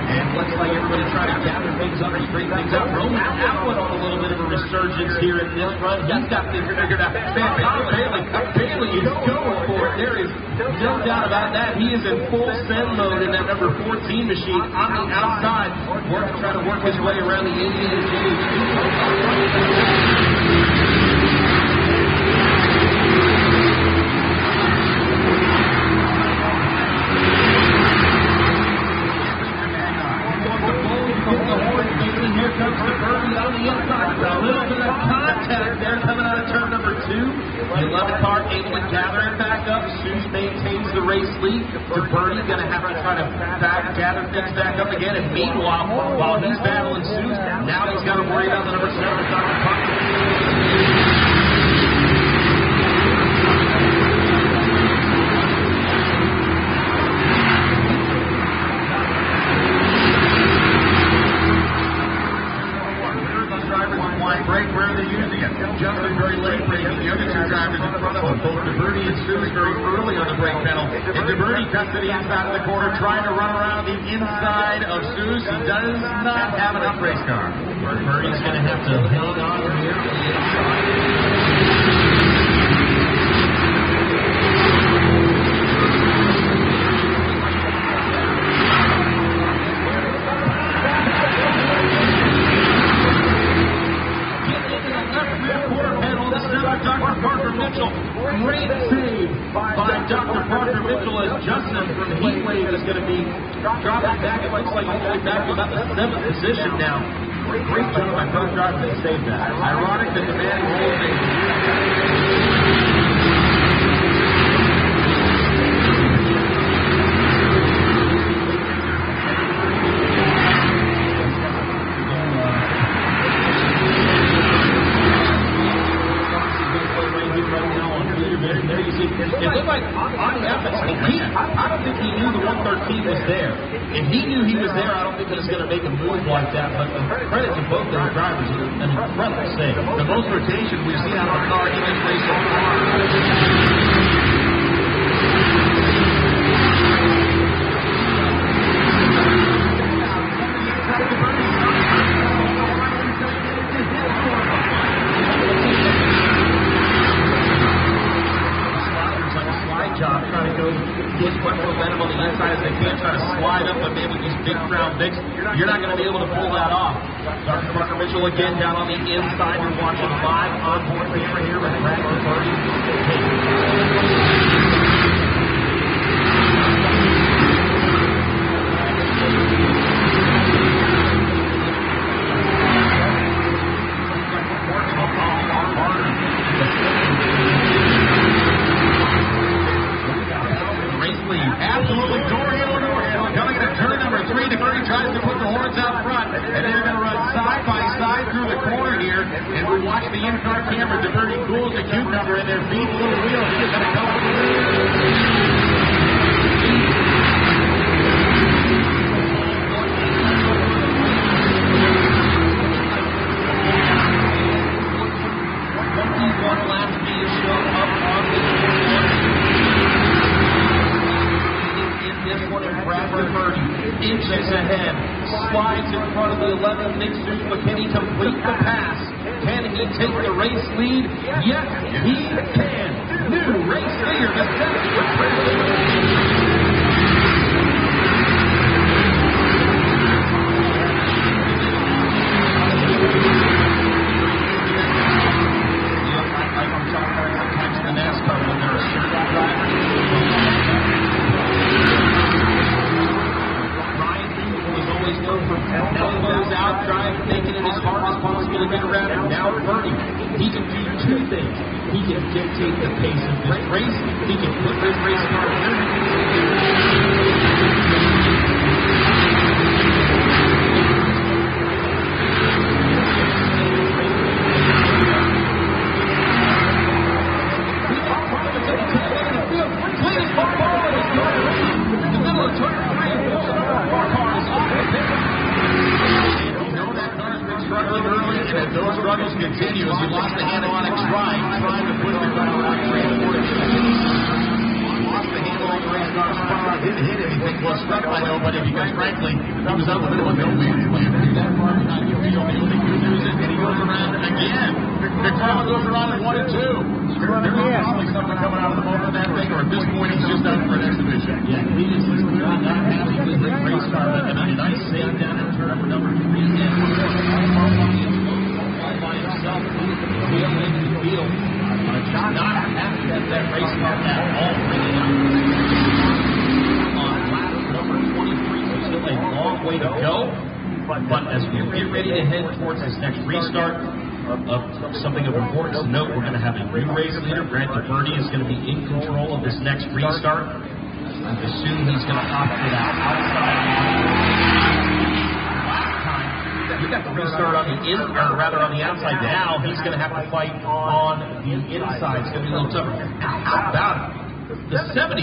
And looks like everybody trying to gather things up and straighten things out. Roman Allen on a little bit of a resurgence here in this run. He's got things figured out. Bailey is going for it. There is no doubt about that. He is in full send mode in that number 14 machine on the outside, trying to work his way around the Indy and here comes the birdie on the inside. A little bit of contact there coming out of turn number 2. The 11 car able to gather it back up. Seuss maintains the race lead. The birdie going to have to try to gather things back up again. And meanwhile, while he's battling Seuss, now he's got to worry about the number 7 car. Brake where they're using it. Justin very late braking. The other 2 drivers in front of him, both DeBerti and Seuss, very early on the brake pedal. And DeBerti cuts to the inside of the corner, trying to run around the inside of Seuss. He does not have enough race car. DeBerti's going to have to hang on here to the inside. Great save by Dr. Parker Mitchell as Justin from Heatwave is going to be dropping back. It looks like he's going back to about the 7th position now. Great job by both drivers to save that. Ironic that the man it looked like on the efforts, I don't think he knew the 113 was there. If he knew he was there, I don't think he was going to make a move like that. But credit to both their drivers, an incredible save. The most rotation we've seen out of a car in this race so far. job trying to go get as much momentum on the inside as they can, try to slide up, but man, with these big crown Vics, you're not going to be able to pull that off. Dr. Parker Mitchell again down on the inside. You're watching live onboard camera here with Brad Absolutely downhill. Coming into turn number 3, DeBerti tries to put the horns out front, and they're going to run side by side through the corner here, and we watch the in-car camera. DeBerti cools the cucumber in their feet, little wheel. He is going to come inches ahead, slides in front of the 11 Nick Seuss, but can he complete the pass? Can he take the race lead? Yes, he can. New race leader, the 7th. Elbows out, driving, making it as hard as possible to get around it. Now Birdie, he can do 2 things. He can dictate the pace of this race. He can put this race car And if those struggles continue, as he lost the handle on it trying to push the car around lost the handle on the race car, spun around, didn't hit anything, was struck by nobody because, frankly, he was out in the middle of no man's land. That part is not your field. The only good news is that he goes around again. McFarland goes around in 1 and 2. There's probably something coming out of the motor of that thing, or at this point, he's just out for an exhibition. Yeah, Cleetus is not happy with the race car, but a nice save down in turn number 3. All by himself, wheel into the field. Just not happy with that race car at all. On lap number 23, so still a long way to go. But as we get ready to head towards this next restart, something of importance to note, we're going to have a new race leader. Grant DeVerde is going to be in control of this next restart. I assume he's going to opt for that outside. Last time, he got the restart on the on the outside. Now he's going to have to fight on the inside. It's going to be a little tougher. How about it? The 77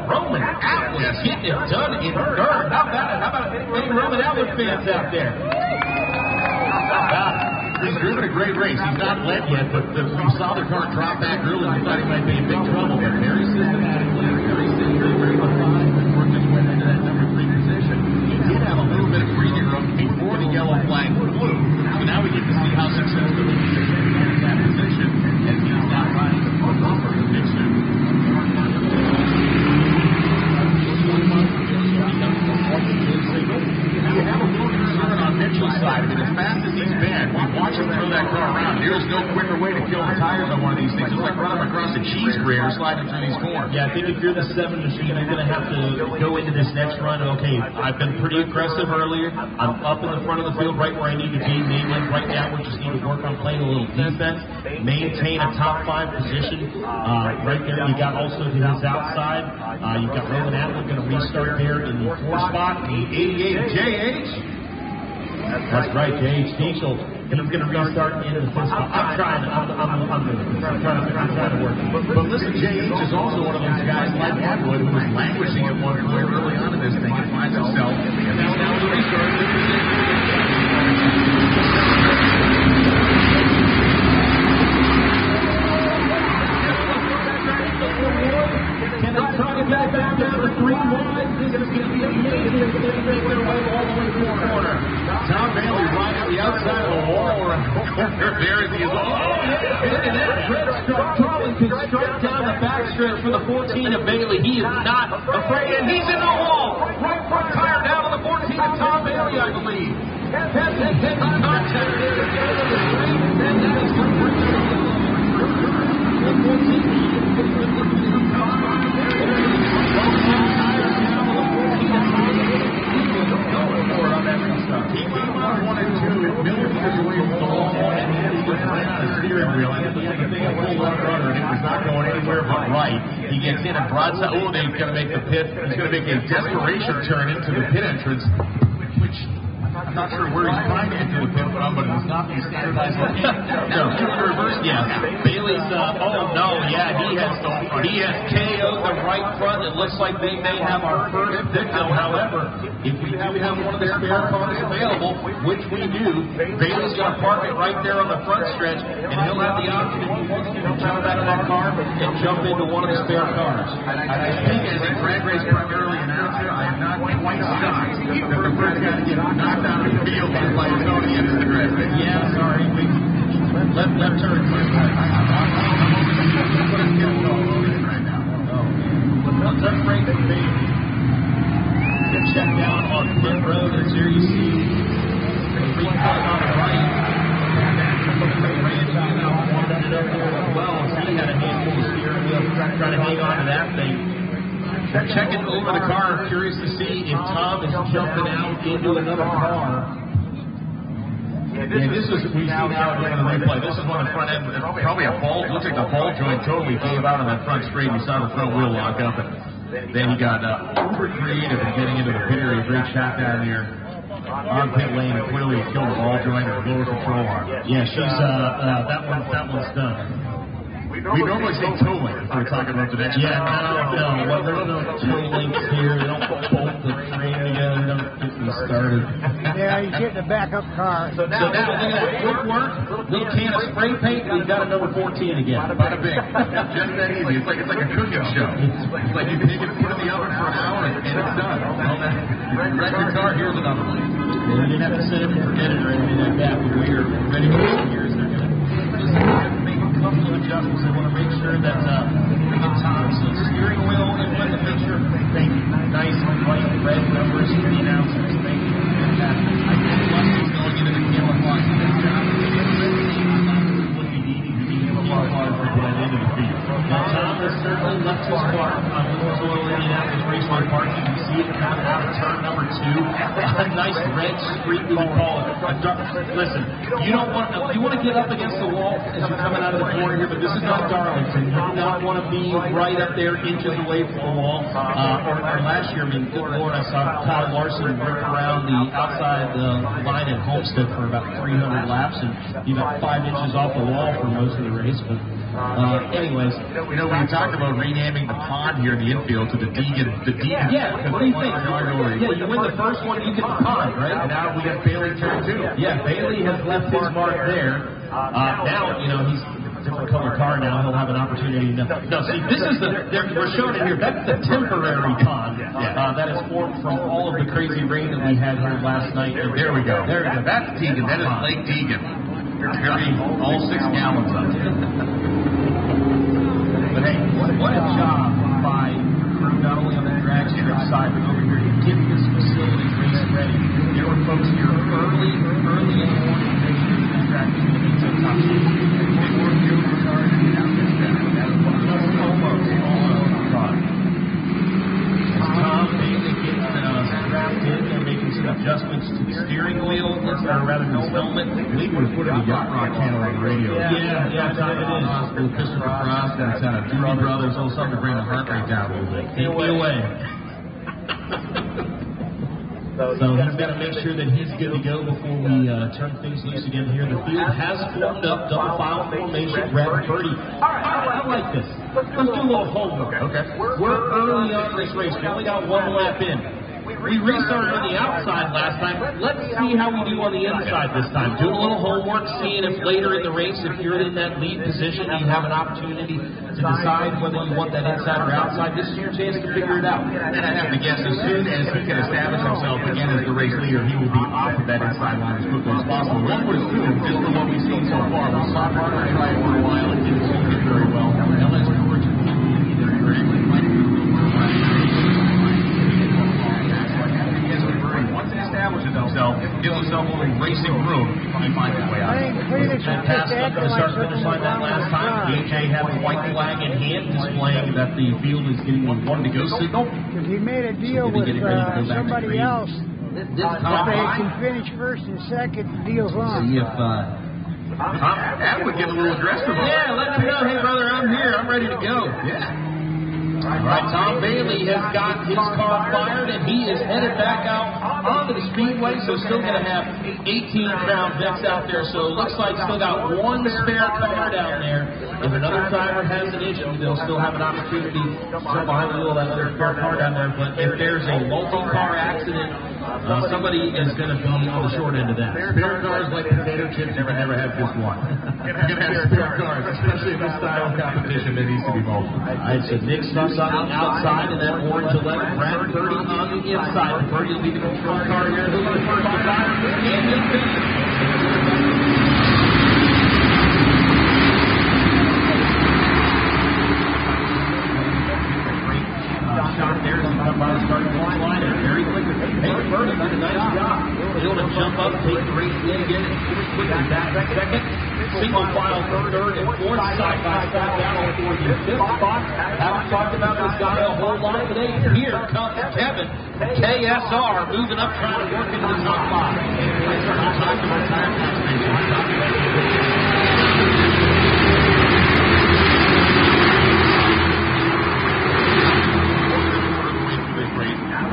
Roman Atwood getting it done in third. How about any Roman Atwood fans out there? How about it? He's driven a great race. He's not led yet, but we saw the car drop back early. We thought he might be in big trouble, but very systematically, very methodical, worked his way into that number 3 position. He did have a little bit of breathing room before the yellow flag flew. So now we get to see how successful he is in that position as he's not riding for a bumper position. You have a little concern on Mitchell's side. I mean, as fast as he's been, we've watched him throw that car around. There's no quicker way to kill the tires on one of these things. It's like running across a cheese grater sliding through these corners. Yeah, I think if you're the 7 machine, you're going to have to go into this next run. Okay, I've been pretty aggressive earlier. I'm up in the front of the field right where I need to be. Mainly right now, we just need to work on playing a little defense, maintain a top 5 position. Right there, you got also to his outside. You've got Roman Atwood going to restart there in the 4th spot. The 88 JH. That's right, J.H. Diesel. He's going to restart into the 5th spot. I'm trying to work. But listen, J.H. is also one of those guys like Atwood who was languishing at one point early on in this thing and finds himself. And now he restarted. Can they try to get back down to 3 wide? This is going to be amazing. It's going to make their way all the way to the corner. Tom Bailey right on the outside of the wall. There he is. Oh, yeah. Look at that. Carlin can strike down the backstretch for the 14 of Bailey. He is not afraid, and he's in the wall. Right front tire down on the 14 of Tom Bailey, I believe. That's a heavy contact there to get into the street, and that is coming He came out 1 and 2, millimeters away from the wall, and he was right on the steering wheel. And it was like a thing of full rudder, and it was not going anywhere but right. He gets in and broadside. Oh, they're going to make the pit. He's going to make a desperation turn into the pit entrance, which I'm not sure where he's trying to enter the pit from, but it's not the standardized location. No, reverse. Yeah, Bailey's. He has KO'd the right front. It looks like they may have our first victim. However, if we do have one of the spare cars available, which we do, Bailey's going to park it right there on the front stretch, and he'll have the option if he wants to jump out of that car and jump into one of the spare cars. I think as a drag race primarily announcer, I am not quite shocked that the first guy to get knocked out of the field by Tony into the drag race. Yeah, sorry. Left turn. Let's break the speed. Check down on pit road, and here you see the free cut on the right. Randy wanted it up there as well, so he had a handful of steering wheel trying to hang on to that thing. They're checking over the car, curious to see if Tom is jumping out into another car. Yeah, this is we see now in the replay. This is one in front end, probably a ball. Looks like the ball joint totally gave out on that front straight. You saw the front wheel lock up, and then he got uber creative in getting into the pit area. Great shot down here on pit lane, and clearly killed the ball joint and blower control arm. Yeah, she's that one's done. We normally say toe length if we're talking about the next Yeah, no. Well, there's no toe links here. They don't bolt the frame together. Don't get me started. Yeah, he's getting a backup car. So now, look at that quick work. Little can of spray paint. We've got a number 14 again. Bada bing. Just that easy. It's like a cooking show. It's like you take it and put it in the oven for an hour and it's done. Well, wreck your car. Here's another one. Well, we didn't have to set it and forget it or anything like that. But we are ready to go here. They're going to just make a couple of adjustments. They want to make sure that we get Tom's steering wheel in the picture. Nice white red numbers for the announcers. Thank you. Fantastic. I think Leslie's going into the camouflage. Into the field. Now, Tom has certainly left his mark on Williams Oil Indianapolis Raceway Park. You can see it coming out of turn number 2. A nice red streak, we call it. Listen, you want to get up against the wall as you're coming out of the corner here, but this is not Darlington. You do not want to be right up there, inches away from the wall. Or last year, I mean, good Lord, I saw Todd Larson rip around the outside line at Homestead for about 300 laps, and you got 5 inches off the wall for most of the race. But anyways, we talked about renaming the pond here in the infield to the Deegan. Yeah, what do you think? Yeah, you win the first one, you get the pond, right? And now we got Bailey turn 2. Yeah, Bailey has left his mark there. Now, he's a different color car now. He'll have an opportunity. No, see, this is we're showing it here. That's the temporary pond that is formed from all of the crazy rain that we had here last night. And there we go. That's Deegan. That is Lake Deegan. Carrying all 6 gallons of it. But hey, what a job by crew, not only on the drag strip side, but over here to get this facility race ready. There were folks here early in the morning to make sure that the track was going to be top shape. They weren't here with cars and out this track. That was almost the car. As Tom Bailey gets strapped in, they're making some adjustments to the steering wheel, or rather his helmet. I believe we were putting the Yacht Rock channel on the radio. Yeah, Tom, it is. With Christopher Frost and Doobie Brothers, all something to bring the heart rate down a little bit. Take me away. So he's got to make sure that he's good to go before we turn things loose again here. The field has formed up, double file formation. Brad Purdy. I like this. Let's do a little homework. Okay. We're early on this race. We only got 1 lap in. We restarted on the outside last time. Let's see how we do on the inside this time. Do a little homework, seeing if later in the race, if you're in that lead position, you have an opportunity to decide whether you want that inside or outside. This is your chance to figure it out. And I have to guess, as soon as he can establish himself again as the race leader, he will be off of that inside line as quickly as possible. One would assume, just from what we've seen so far, we saw Parker try it for a while. It didn't seem to get very well. Now let's George either directly like himself, gives himself a little racing room to find his way out. Passed up the start-finish line that last time. DJ had the white flag in hand, displaying that the field is getting a one-to-go signal. Because he made a deal with somebody else. If they can finish first and second, the deal's on. See if that would get a little aggressive. Yeah, let him know, hey brother, I'm here, I'm ready to go. Yeah. All right, Tom Bailey has got his car fired, and he is headed back out onto the speedway, so still going to have 18-pound decks out there. So it looks like still got 1 spare car down there. If another driver has an issue, they'll still have an opportunity to jump behind the wheel of that other spare car down there. But if there's a multi-car accident, somebody is going to be on the short end of that. Spare cars like potato chips, never have just one. You're going to have spare cars, especially in this style of competition that needs to be multiple. It's a Nick Stubbs on the outside, and that orange 11, Brad Purdy on the inside. Purdy will be the control car here. Who's the first to fire? And he'll finish. Shot there as he come by the starting line. Very quickly. Hey, Purdy did a nice job. Able to jump up, take the race lead again, quickly back second. Single file third and fourth side by side down for the 5th spot. Haven't talked about this guy a whole lot today. Here comes Kevin KSR moving up, trying to work into the top 5.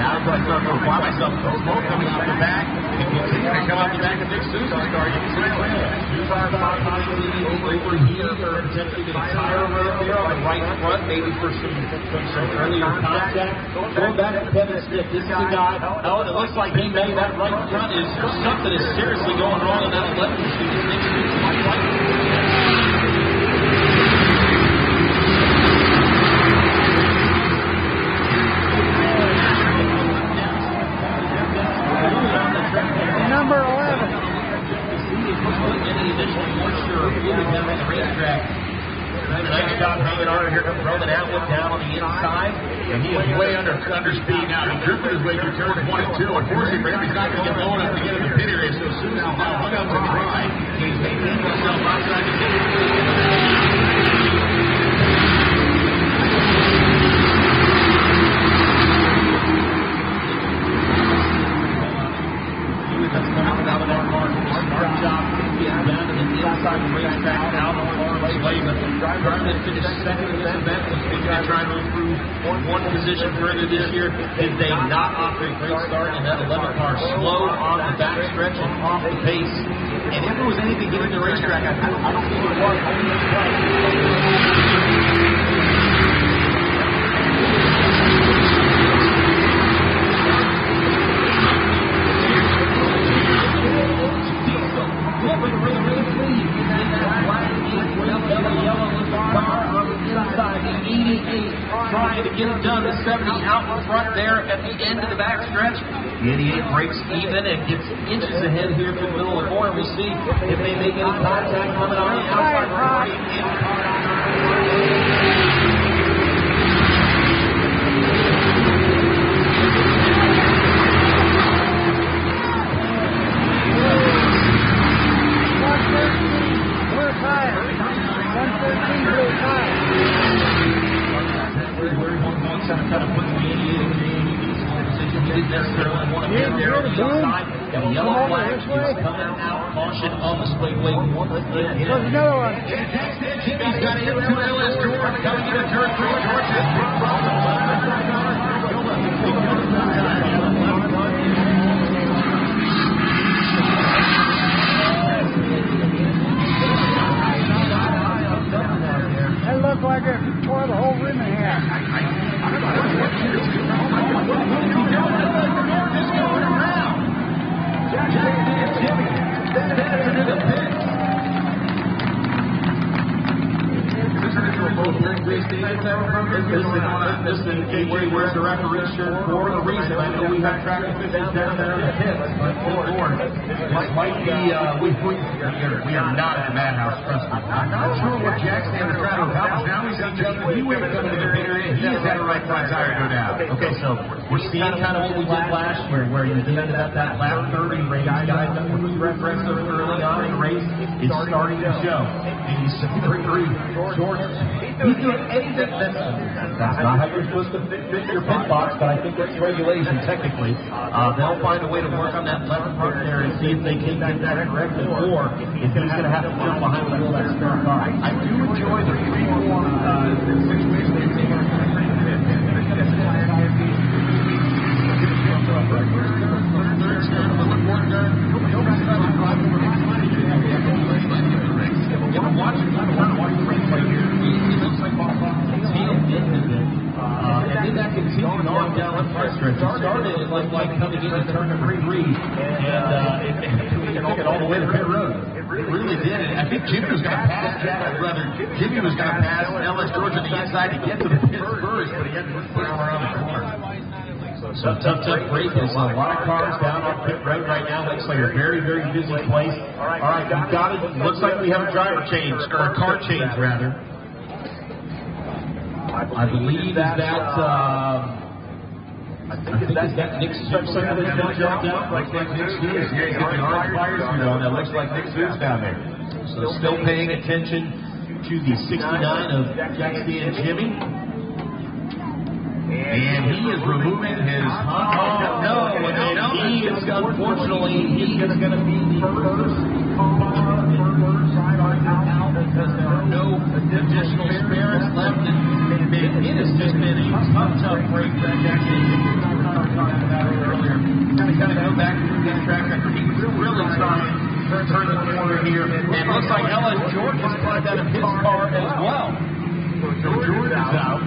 Now I start to apply myself to smoke coming out the back. And continue to come out the back of Nick Sousa's car. You can see the trailer. 2 cars possibly overheating or potentially getting tire right front, maybe for some earlier contact. Going back to Kevin Smith, this is a guy, oh, it looks like he made that right front. Is something is seriously going wrong in that 11 machine. Number 11. Any additional moisture or fluid down on the racetrack. Nice job hanging on. Here comes Roman Atwood down on the inside. And he is way under speed now. He drifted his way through turns 1 and 2. Unfortunately for him, he's not going to get low enough to get in the pit area. So as soon as he's now hung up to the right, he's making himself outside the pit area. Inside the racetrack, out on the way, but trying to finish second in this event was trying to improve one position further this year. Did they not offer a great start in that 11 car? Slowed on the backstretch and off the pace. And if there was anything getting the racetrack, I don't think it was. Trying to get it done. The 70 out in front there at the end of the backstretch. The 88 breaks even and gets inches ahead here through the middle of the corner. We'll see if they make any contact coming on the outside. Kind of put the 88 in the position. He didn't necessarily want to get there on the outside. Got a yellow flag. He's coming out. Caution on the straightaway. There's another one. Jimmy's got it into Ellis. George coming into turn 3. George is That looked like it tore the whole rim in half. This is an gateway where the referee shirt for a reason. I know we have track officials down there in the pits, but this might be, we are not at the madhouse, trust me. I'm not sure what Jackson and the crowd are about. Now we see Justin, he went coming to the pit area, he has had a right front tire go down. Okay, so we're seeing kind of what we did last year, where you did that lap 30 race, guys that were referenced early on in the race, is starting to show. And you see George, he's doing anything that's not how you're supposed to fit your pit box, but I think that's regulation technically. They'll find a way to work on that left front there and see if they can get that corrected, or if he's going to have to jump behind the wheel of that spare car. I do enjoy the 3-4 situation they take on the pit. And then that continued on down the front stretch. It started like coming into turn number 3, and it took it all the way to pit road. It really did. I think Jimmy was going to pass Jimmy was going to pass Ellis George on the inside to get to the pit first, but he had to push him around the corner. So tough break. There's a lot of cars down on pit road right now. Looks like a very, very busy place. All right, we've got it. Looks like we have a driver change, or a car change rather. I believe that Nick Suits down there. Looks like Nick Suits. Yeah, he's got the orange fire suit on. That looks like Nick Suits down there. So still paying attention to the 69 of Jackson and Jimmy. And he is removing his he is unfortunately going to be the first out because there are no additional spares left. And it has just been a tough break for Jackson. Earlier, kind of go back to the track record. He was really trying to turn the corner here, and it looks like Ellis George has climbed out of his car as well. So George is out.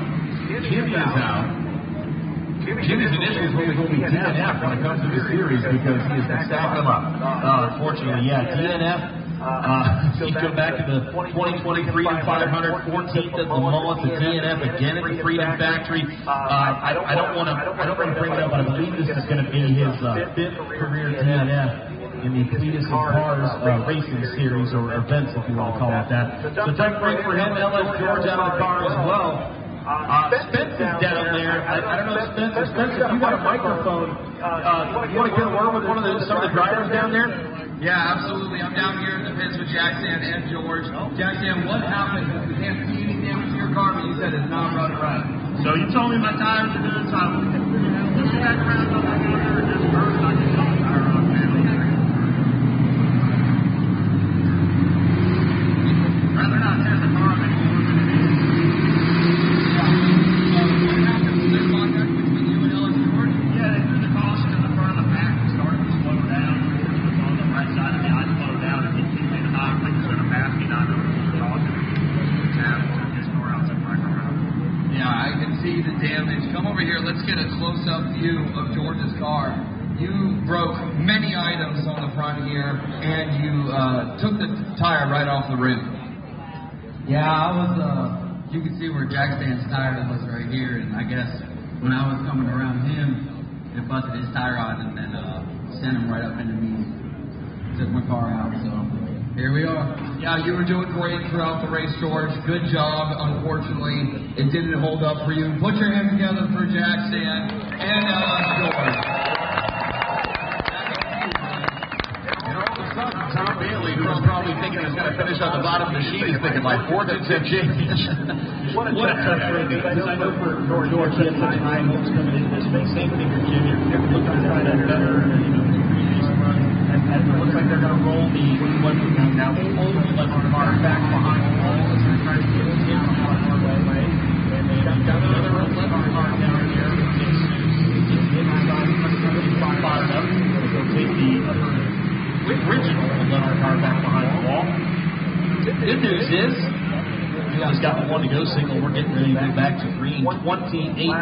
Jimmy is out. Jimmy's initials will be DNF when it comes to the series because he has been stacking them up. Unfortunately, yeah, DNF. He'd go back to the 2023 500, 14th at the Mullet, the DNF again at the Freedom Factory. I don't want to bring it up, but I believe this is going to be his fifth career DNF in the Cleetus McFarland racing series or events, if you want to call it that. So tough break for him. LS George out of the car as well. Spence is down there. I don't know, Spence, if you got a microphone, you want to get a word with some of the drivers down there? Yeah, absolutely. I'm down here in the pits with Jackson and George. Jackson, what happened? We can't see any damage to your car, but you said it's not running right. So you told me my tires are good, so I was looking back around on my motor and just first I can see the tire on panel. Rather not tear the car up anymore than it is. What happened? Was there contact between you and LS George? Yeah, they threw the caution in the front of the pack and started to slow down. Right side of me, I slowed down and he made a knock like he's going to pass me, not knowing what he's talking. And his car out to my car. Yeah, I can see the damage. Come over here. Let's get a close-up view of George's car. You broke many items on the front here, and you took the tire right off the rim. Yeah, I was, you can see where Jack Stan's tire was right here, and I guess when I was coming around him, it busted his tire out and then sent him right up into me. Took my car out, so here we are. Yeah, you were doing great throughout the race, George. Good job. Unfortunately, it didn't hold up for you. Put your hands together for Jack Stan and George. Tom Bailey, who's probably thinking he's going to finish on the bottom of the sheet, is thinking my fortunes have changed. What a tough race. I know for George, he had such high hopes coming into this race. Same thing for Jimmy. They're looking to try that better, previous run. And it looks like they're going to roll the one now. Only let the car back behind the wall as they're trying to get it down on our way. And they got another left car down here. It's fired up. They'll take the original and let our car back behind the wall. Good news is, we just got the one to go signal. We're getting ready to go back to green. 28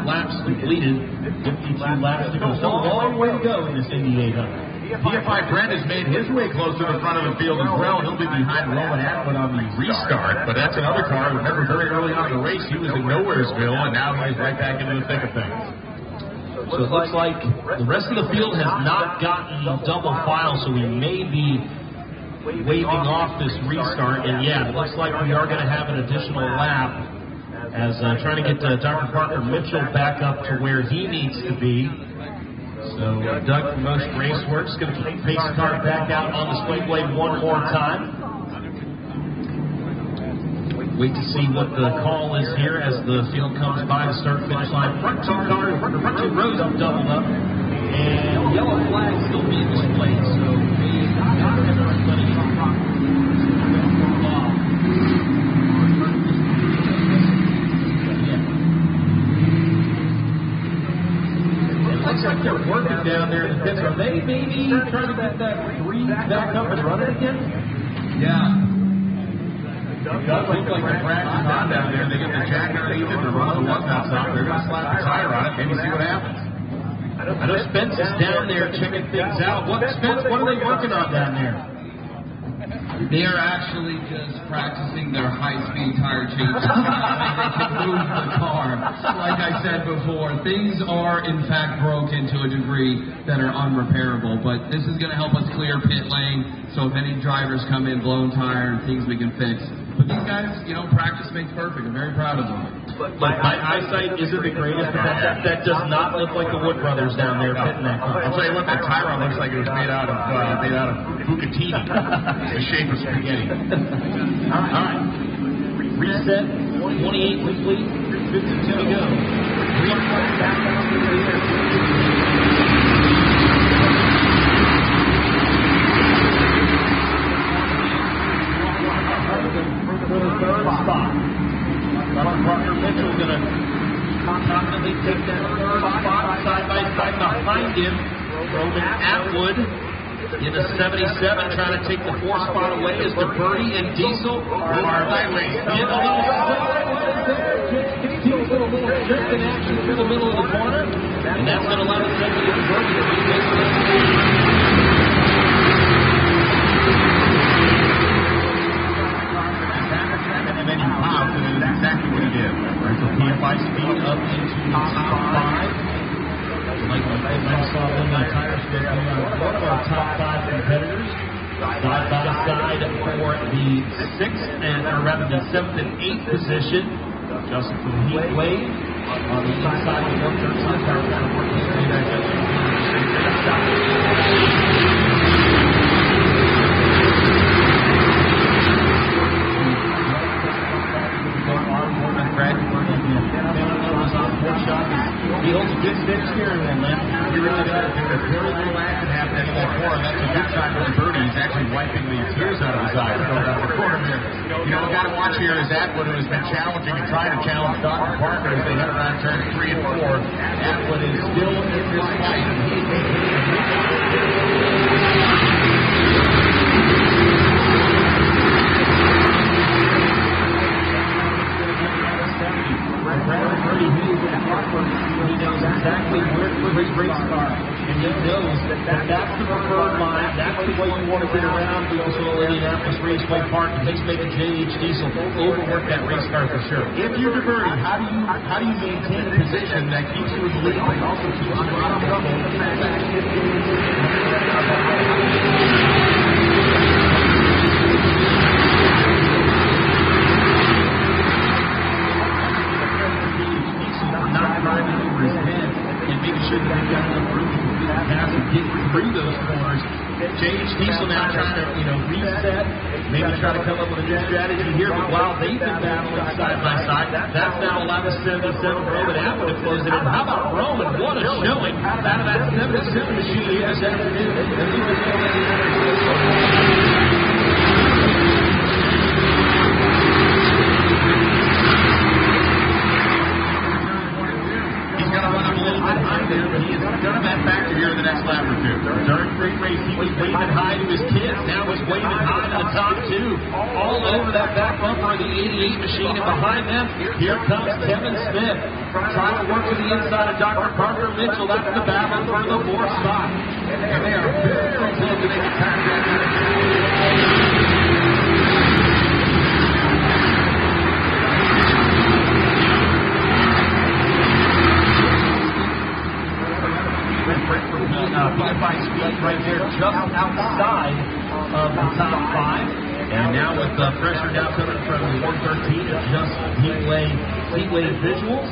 laps completed, 52 laps to go. So a long way to go in this Indy 800. PFI Brent has made his way close to the front of the field as well. He'll be behind Roman Atwood on the restart, but that's another car. Remember, very early on in the race, he was in Nowheresville, and now he's right back into the thick of things. So it looks like the rest of the field has not gotten double file, so we may be waving off this restart. And yeah, it looks like we are going to have an additional lap as trying to get Dr. Parker Mitchell back up to where he needs to be. So Doug from Motion Raceworks is going to pace the car back out on the speedway one more time. Wait to see what the call is here as the field comes by the start-finish line. Front two cars, front two rows have doubled up, and yellow flag still being displayed. So we got everybody looks like they're working down there in the pits. Are they maybe trying to get that green back up and running again? Yeah. It does look like they're practicing on down there. They get the jack underneath it, they're running the one outside. They're going to slap the tire on it, maybe see what happens. I know Spence is down there checking things out. Spence, what are they working on down there? They are actually just practicing their high-speed tire changes. They can move the car. Like I said before, things are in fact broken to a degree that are unrepairable. But this is going to help us clear pit lane. So if any drivers come in blown tire and things we can fix. But these guys, practice makes perfect. I'm very proud of them. But my eyesight isn't the greatest. That does not look like the Wood brothers down there pitting that car. I'll tell you what, that Tyron looks like it was made out of bucatini, the shape of spaghetti. All right. Reset. 28 complete. 52 to go. For the third spot. Parker Mitchell's going to confidently take that third spot side by side behind him. Roman Atwood in the 77 trying to take the fourth spot away as DeBerti and Diesel are lightweight. trick in action through the middle of the corner, and that's going to allow the second to work. And then he popped, and it is exactly what he did. Right, so PFI speed up into the top 5. Like I saw in the tire split one of our top 5 competitors, side by side for the 6th and, or rather the 7th and 8th position. Justin from Heat Wave on the inside of the 113 car, kind of working his way back up. He holds a good stick steering wheel, man. He really does. There's very little action happening in that corner. That's a good sign for the birdie. He's actually wiping the tears out of his eyes going down the corner there. You know, we got to watch here is Atwood, who has been challenging and trying to challenge Dr. Parker as they head around turn 3 and 4. Atwood is still in this fight. He knows exactly where to put his race car, and he knows that that's the preferred line, that's the way you want to get around the Indianapolis Raceway Park, and he's making J.H. Diesel overwork that race car for sure. If you're diverting, how do you maintain a position that keeps you in the lead, but also keeps you out of trouble? Making sure that they've got enough room to complete the pass and get through those corners. J.H. Diesel now trying to, reset, maybe try to come up with a new strategy here, but while they've been battling side by side, that's now allowed the 77 Roman Atwood to close it in. How about Roman? What a showing out of that 77 machine here this afternoon. But he is going to have factor here in the next lap or two. During great race, he was waving high to his kids. Now he's waving high to the top 2. All over that back bumper of the 88 machine. And behind them, here comes Kevin Smith. Trying to work to the inside of Dr. Parker Mitchell. That's the battle for the 4th spot. And they are very close to making time. PFI speed right there just outside of the top 5. And now with pressure now coming from the 113, it's just heat-wave visuals.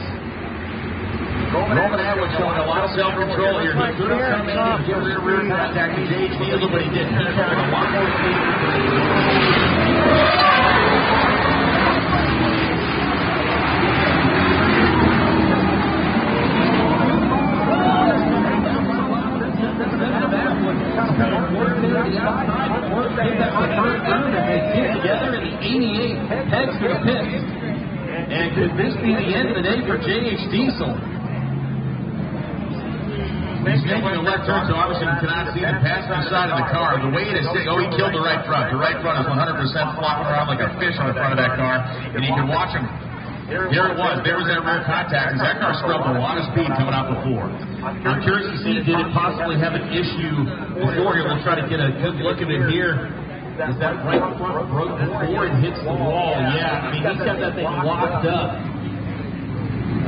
Roman Atwood showing a lot of self-control here. He could have come in and given a rear contact to J.H. Diesel, but he didn't. He carried a lot more speed. Together in the 88 heads to the pit. And could this be the end of the day for J.H. Diesel? He's making a left turn, so obviously you cannot see the passenger side of the car. The way it is sitting, he killed the right front. The right front is 100% flopping around like a fish in the front of that car. And you can watch him. There it was. There was that rear contact. And that car scrubbed a lot of speed coming out before. I'm curious to see, did it possibly have an issue before here? We'll try to get a good look at it here. Is that right front broke before it hits the wall? Yeah, I mean, he's got that thing locked up.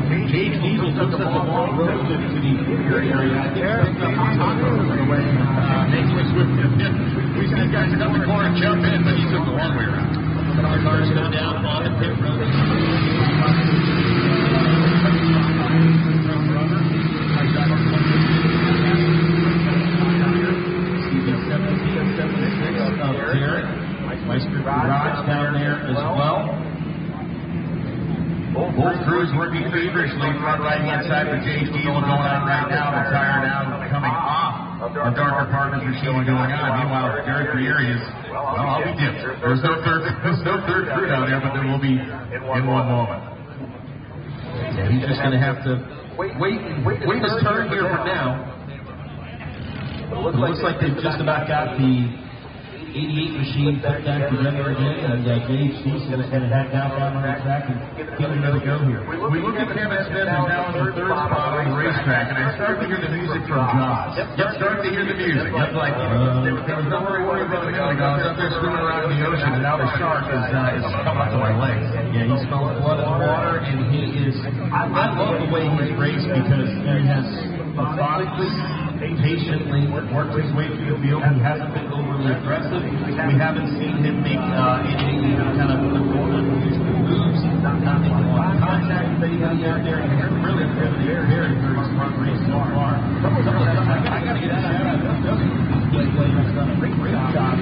J.H. Diesel took the long road to the interior area. I think he picked up the top road on the way. Making a swift pit. We see these guys come the corner and jump in, but he took the long way around. Our cars go down on the pit road. Meister Garage down there as well. Both crews working feverishly front right hand side for J.H. Diesel going on right now. The tire now coming off of Dr. Parker's machine going on. Meanwhile, Derek Rieri is, well, I'll be dipped. There's no third crew down there, but there will be in one moment. Yeah, he's just going to have to wait his turn here for now. It looks like they've just about got the 88 machine put back together again, and Gage Diesel is going to head down on the track and give it another go here. We look at Kevin Smith, who's now in the third spot on the racetrack, and I start to hear the music from Josh. Start to hear the music. Just like there was no worry about a minute ago. I was up there swimming around in the ocean, and now the shark is coming up to my legs. Yeah, he smells blood in the water, and he is. I love the way he's raced because he has methodically, patiently worked his way through the field. He hasn't been overly aggressive. We haven't seen him make any kind of unreasonable moves. Not making a lot of contact with anybody out there. And he's really driven the air here for his front race so far. I got to get a shout out to him. He's done a great job.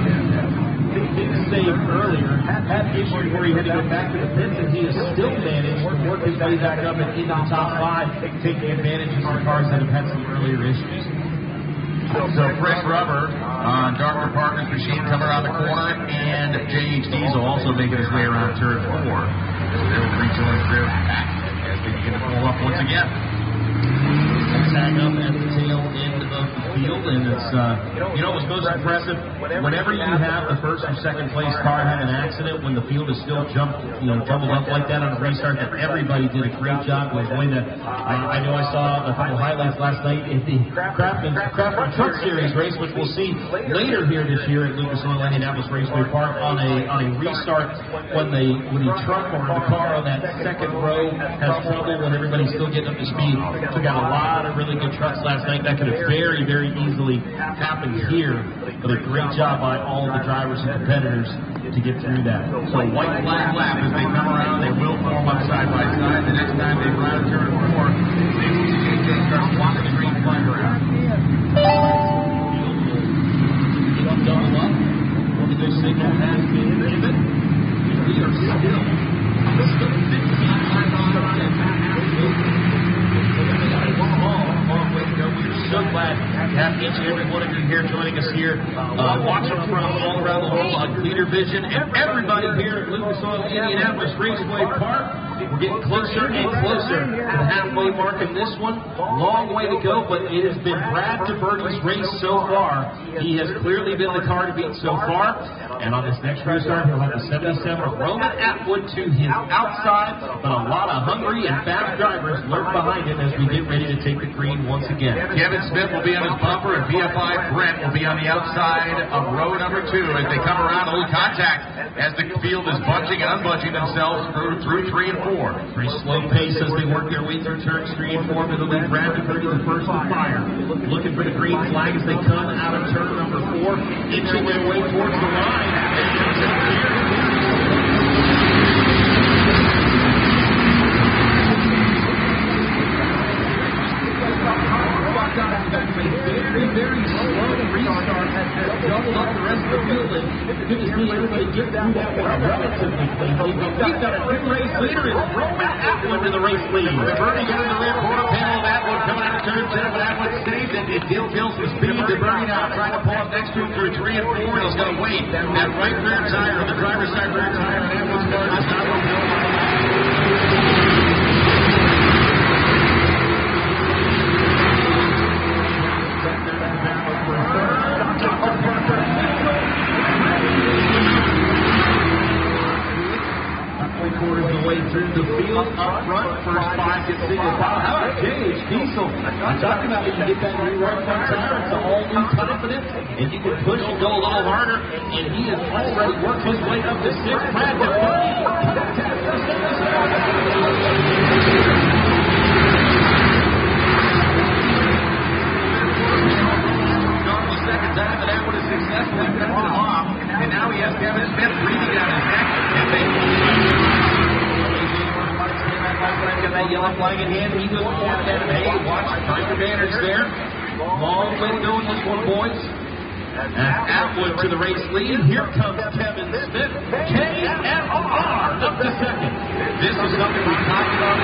Didn't save earlier, had issues where he had to go back to the pits, and he has still managed to work his way back up and into the top 5, taking advantage of some cars that have had some earlier issues. So fresh rubber on Darker Parker's machine coming around the corner, and J.H. Diesel also making his way around turn 4. So they'll rejoin their back as they begin to pull up once again. Tag up at the tail end of the field, and it's, it was most impressive. Whenever you have the first or second place car had an accident, when the field is still jumbled up like that on a restart, that everybody did a great job with doing that. I know I saw a couple highlights last night in the Craftsman Truck Series race, which we'll see later here this year at Lucas Oil Indianapolis Raceway Park on a restart when the truck or the car on that second row has trouble when everybody's still getting up to speed. Took out a lot of really good trucks last night. That could have very, very easily happened here, but a great job by all of the drivers and competitors to get through that. So white flag lap as they come around, they will form up side by side. The next time they run turn 4, they will start walking the green flag around. Double up. One of those signals has been given. We are still 15 laps on the long way to go. We are so glad to have each and every one of you here joining us here, watching from all around the world on Cleaner Vision, and everybody here at Lucas Oil Indianapolis Raceway Park. We're getting closer and closer to the halfway mark in this one. Long way to go, but it has been Brad DeBerti's race so far. He has clearly been the car to beat so far. And on this next restart, he'll have the 77 of Roman Atwood to his outside, but a lot of hungry and fast drivers lurk behind him as we get ready to take the green once again. Kevin Smith will be on his bumper, and BFI Brent will be on the outside of row number 2 as they come around, hold contact as the field is bunching and unbunching themselves through 3 and 4. Pretty slow pace as they work their way through turns 3 and 4. It'll be Brad DeBerti the first to fire. Looking for the green flag as they come out of turn number 4, inching their way towards the line. Very, very slow restart has doubled up the rest of the field, and good to see everybody get through that one relatively cleanly. But we've got a new race leader, and Roman Atwood to the race lead. DeBerti got in the rear quarter panel of Atwood coming out of turn 10, but Atwood saved it. It builds some speed. DeBerti now trying to pull up next to him through 3 and 4, and he's going to wait. That right rear tire on the driver's side rear tire, and Atwood's car does not work. Quarters of the way through the field up front. First 5 get single file. How about J.H. Diesel? I'm talking about you can get that new right front tire. It's a all new confidence, and you can push and go a little harder. And he has already worked his way up to 6th. Brad DeBerti. Second time, and that one is successfully picked him off. And now he has Kevin Smith breathing down his neck. And they got that yellow flag in hand. He goes forward and hey, watch, find your advantage there. Long way to go in this one, boys. And Atwood to the race lead. Here comes Kevin Smith. KMR up to second. This is something we talked about.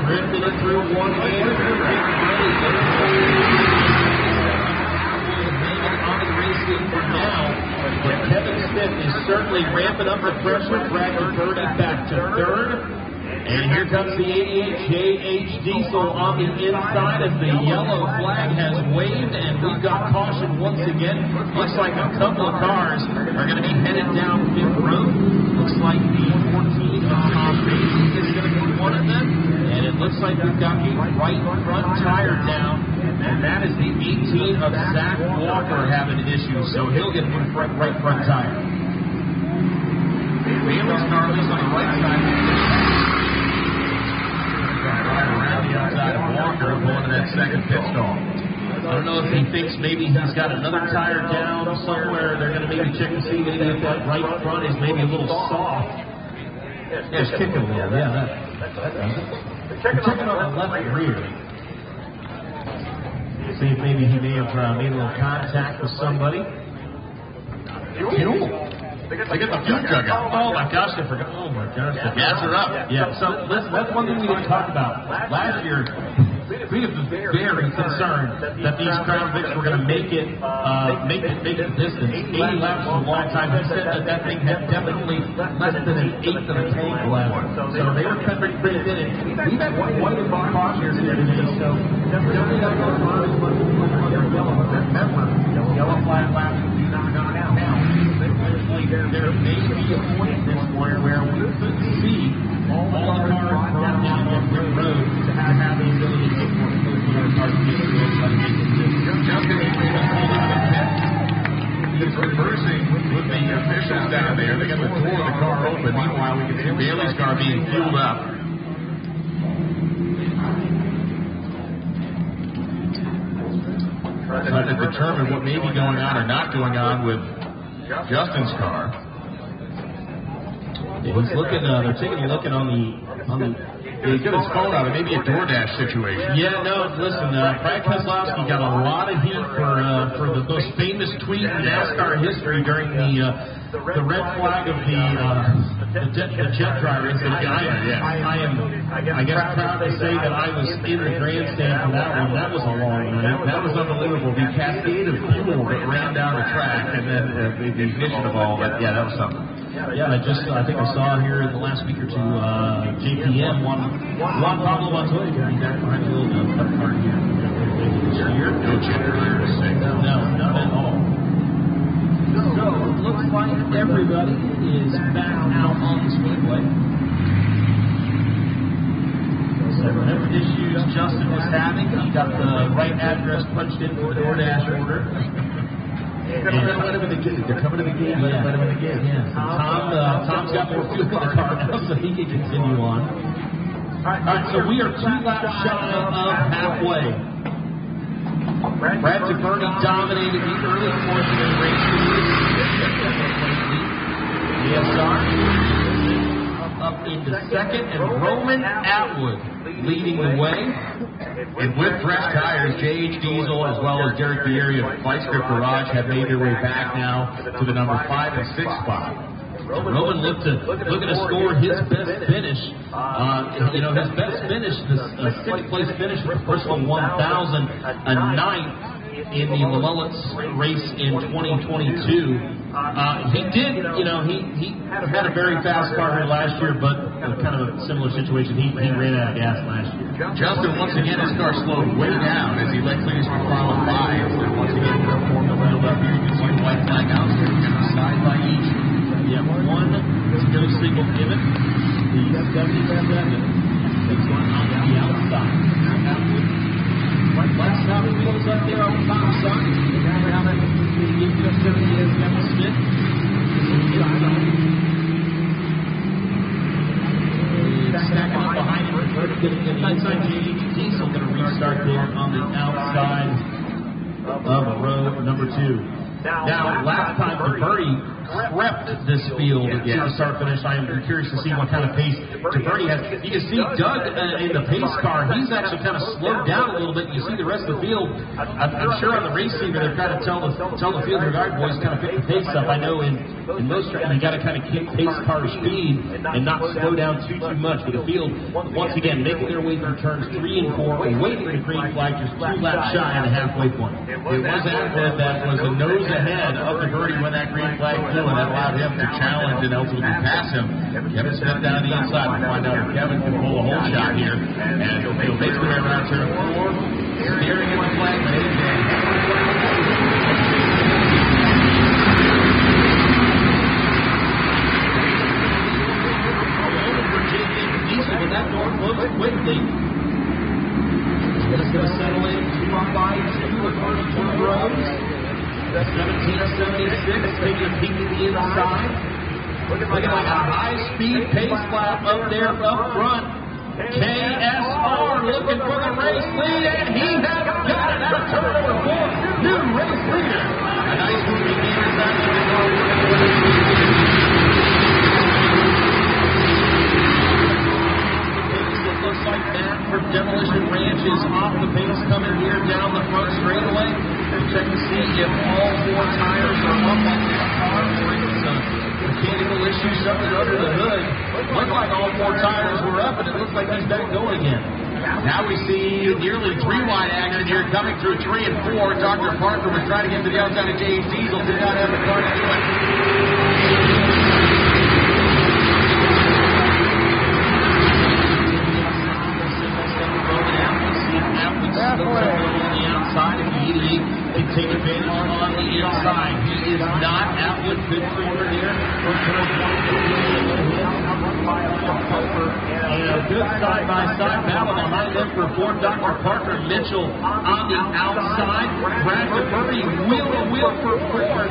Drifting it through one hand. On the race lead for now. But Kevin Smith is certainly ramping up the pressure. Brad DeBerti back to 3rd. And here comes the 88 JH Diesel on the inside as the yellow flag has waved, and we've got caution once again. Looks like a couple of cars are going to be headed down pit road. Looks like the 14 Tom Racing is going to be one of them, and it looks like we've got a right front tire down, and that is the 18 of Zach Walker having issues, so he'll get one right front tire. Bailey's car is on the right side. Right around the outside of Walker going to that second pit stall. I don't know if he thinks maybe he's got another tire down somewhere. They're going to maybe check to see maybe if that right front is maybe a little soft. Yeah, it's kicking a little. Yeah, that does it. Checking on the left rear. See if maybe he may have made a little contact with somebody. They get the fuel jug out. Oh my gosh, I forgot. Oh my gosh. The gas are up. Yeah, so listen, that's one thing we didn't talk about. Last year, we were very concerned that these Crown Vics were going to make it the distance. 80 laps was a long time. He said that thing had definitely less than an eighth of a tank left. So they were pretty thin. We've had quite a few cautions here today, so definitely not going to run as much as remember, yellow flag laps do not count. There may be a point in this morning where we could see all the cars brought down on the road to have the ability to get more cars to get through and try to make it just He's reversing with the officials down there. They got the door of the car open. Meanwhile, we can see Bailey's car being fueled up. Trying to determine what may be going on or not going on with Justin's car. Yeah, he's looking. They're taking a look on the. He's got his phone out. It may be a DoorDash situation. Yeah, no. Listen, Brad Keselowski got a lot of heat for the most famous tweet in NASCAR history during the red flag of the jet driver. He said, I guess proud to say that I was in the grandstand for that one. That was a long night. That was unbelievable. The cascade of fuel that ran down the track, and then the ignition of all that. Yeah, that was something. Yeah, I think I saw here in the last week or two, JPM Juan Pablo Montoya carrying that behind the little car here. No generator to say. No, not at all. So, it looks like everybody is back out on the speedway. So, whatever issues Justin was having, he got the right address punched in for the DoorDash order. They're coming to the game. Let him in the game. Yeah. Tom's got more fuel in the car now, so he can continue on. All right, so we are 2 laps shy of halfway. Brad DeVerney dominated the early portion of the race. Up into second, and Roman Atwood leading the way. And with fresh tires, JH Diesel as well as Derek Bieri of Flight Script Garage have made their way back now to the number 5 and 6 spot. Roman looking to score his best finish. His best finish, the 6th place finish with the Bristol 1000, a 9th in the LaMullets race in 2022. He did, he had a very fast car here last year, but kind of a similar situation. He ran out of gas last year. Justin, once again, his car slowed way down as he let Cleetus McFarland by. And once again, the formula build up here. You can see the white flag out there, side by each. Yeah, one no signal given. The 77 takes one on the outside. Last time the wheels up there on the top side. Give us 70 years Kevin Smith. Stacking up behind him. The inside JH Diesel going to restart there on the outside of row number 2. Now, last time DeVerney crept this field to the start finish. I am curious to see what kind of pace DeVerney has. You can see Doug in the pace car. He's actually kind of slowed down a little bit. You see the rest of the field. I'm sure on the race team they're trying to tell the field guard boys kind of pick the pace up. I know in most tracks you got to kind of keep pace car speed and not slow down too much. But the field once again making their way through turns 3 and 4, waiting for the green flag, just 2 laps shy of the halfway point. It was Atwood that was the nose ahead of DeVerney when that green flag 2, and that allowed him to challenge and ultimately pass him. Kevin stepped down the inside. We'll find out if Kevin can pull a whole shot here. And he'll basically around turn 4, staring at the flag of AJ. But that door closed quickly. It's going to settle in 2 by 2 the first 2 rows. 1776 taking a peek at the inside. Looking like a high-speed pace lap up there up front. KSR looking for the race lead, and he has got it out of turn number 4. New race leader. A nice moving game inside the looks like that for Demolition Ranch is off the pace coming here down the front straightaway. Check to see if all 4 tires are up on that car or if it's a mechanical issue, something under the hood. Looked like all 4 tires were up, and it looks like he's back going again. Now we see nearly 3 wide action here coming through 3 and 4. Dr. Parker was trying to get to the outside of J.H. Diesel, did not have the car to do it. On the outside, if he can take advantage on the inside. He is not Atwood good corner here. And a good side-by-side battle behind them for 4. Dr. Parker Mitchell on the outside. Brad DeBurry wheel to wheel for 4.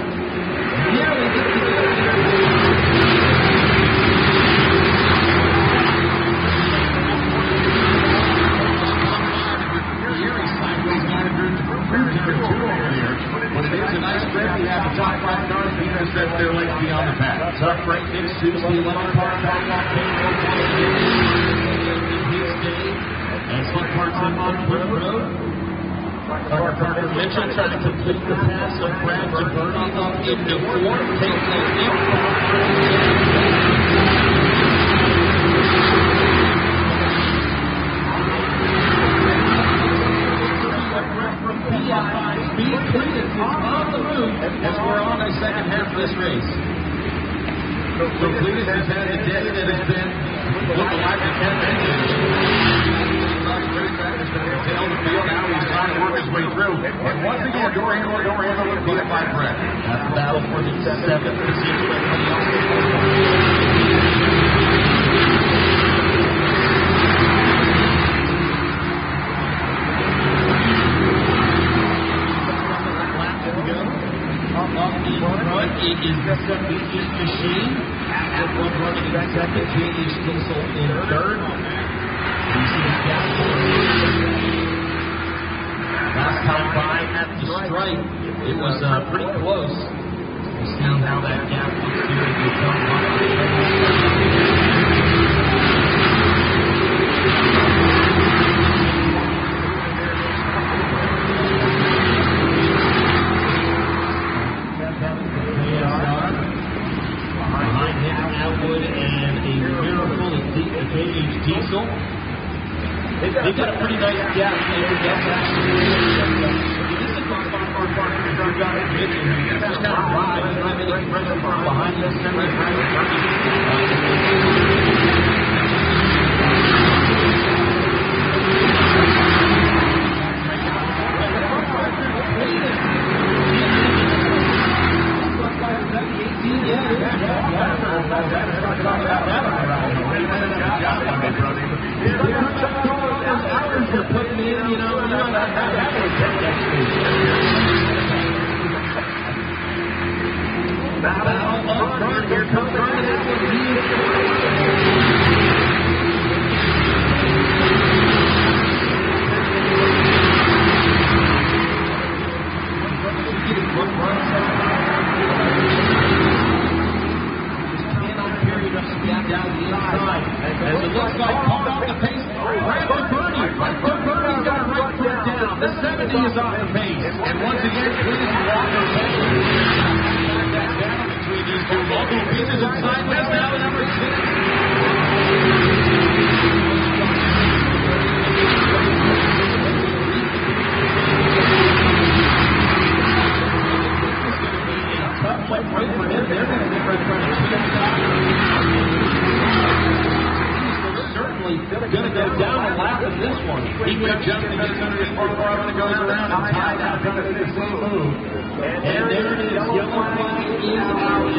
Nearly gets to the but it is a nice trip. We have the top 5 cars because they're late to be on the path. Tough break next Tuesday, 11 car walk in his day as he parks up on Plymouth Road. Dr. Parker Mitchell trying to complete the pass of Brad DeBurry up into 4th, taking a leap. Cleetus is on the move as we're on the second half of this race. So Cleetus has had a day that has been looking like a 10-minute tail the field. Now he's trying to work his way through. And once again, door handle with beat by Brett. That's the battle for the 7th position. It is the machine. Atwood running in 2nd, J.H. Diesel in 3rd. Last time by at the stripe, it was pretty close. We'll see how that gap looks here as we come Diesel. They've got a pretty nice gap there. That's actually this is about Parker Parker. You've got a Mitchell who just kind of drives, not any pressure from behind you. They're going to Farland goes around and ties out the same move. And there it is. Yellow flag is out.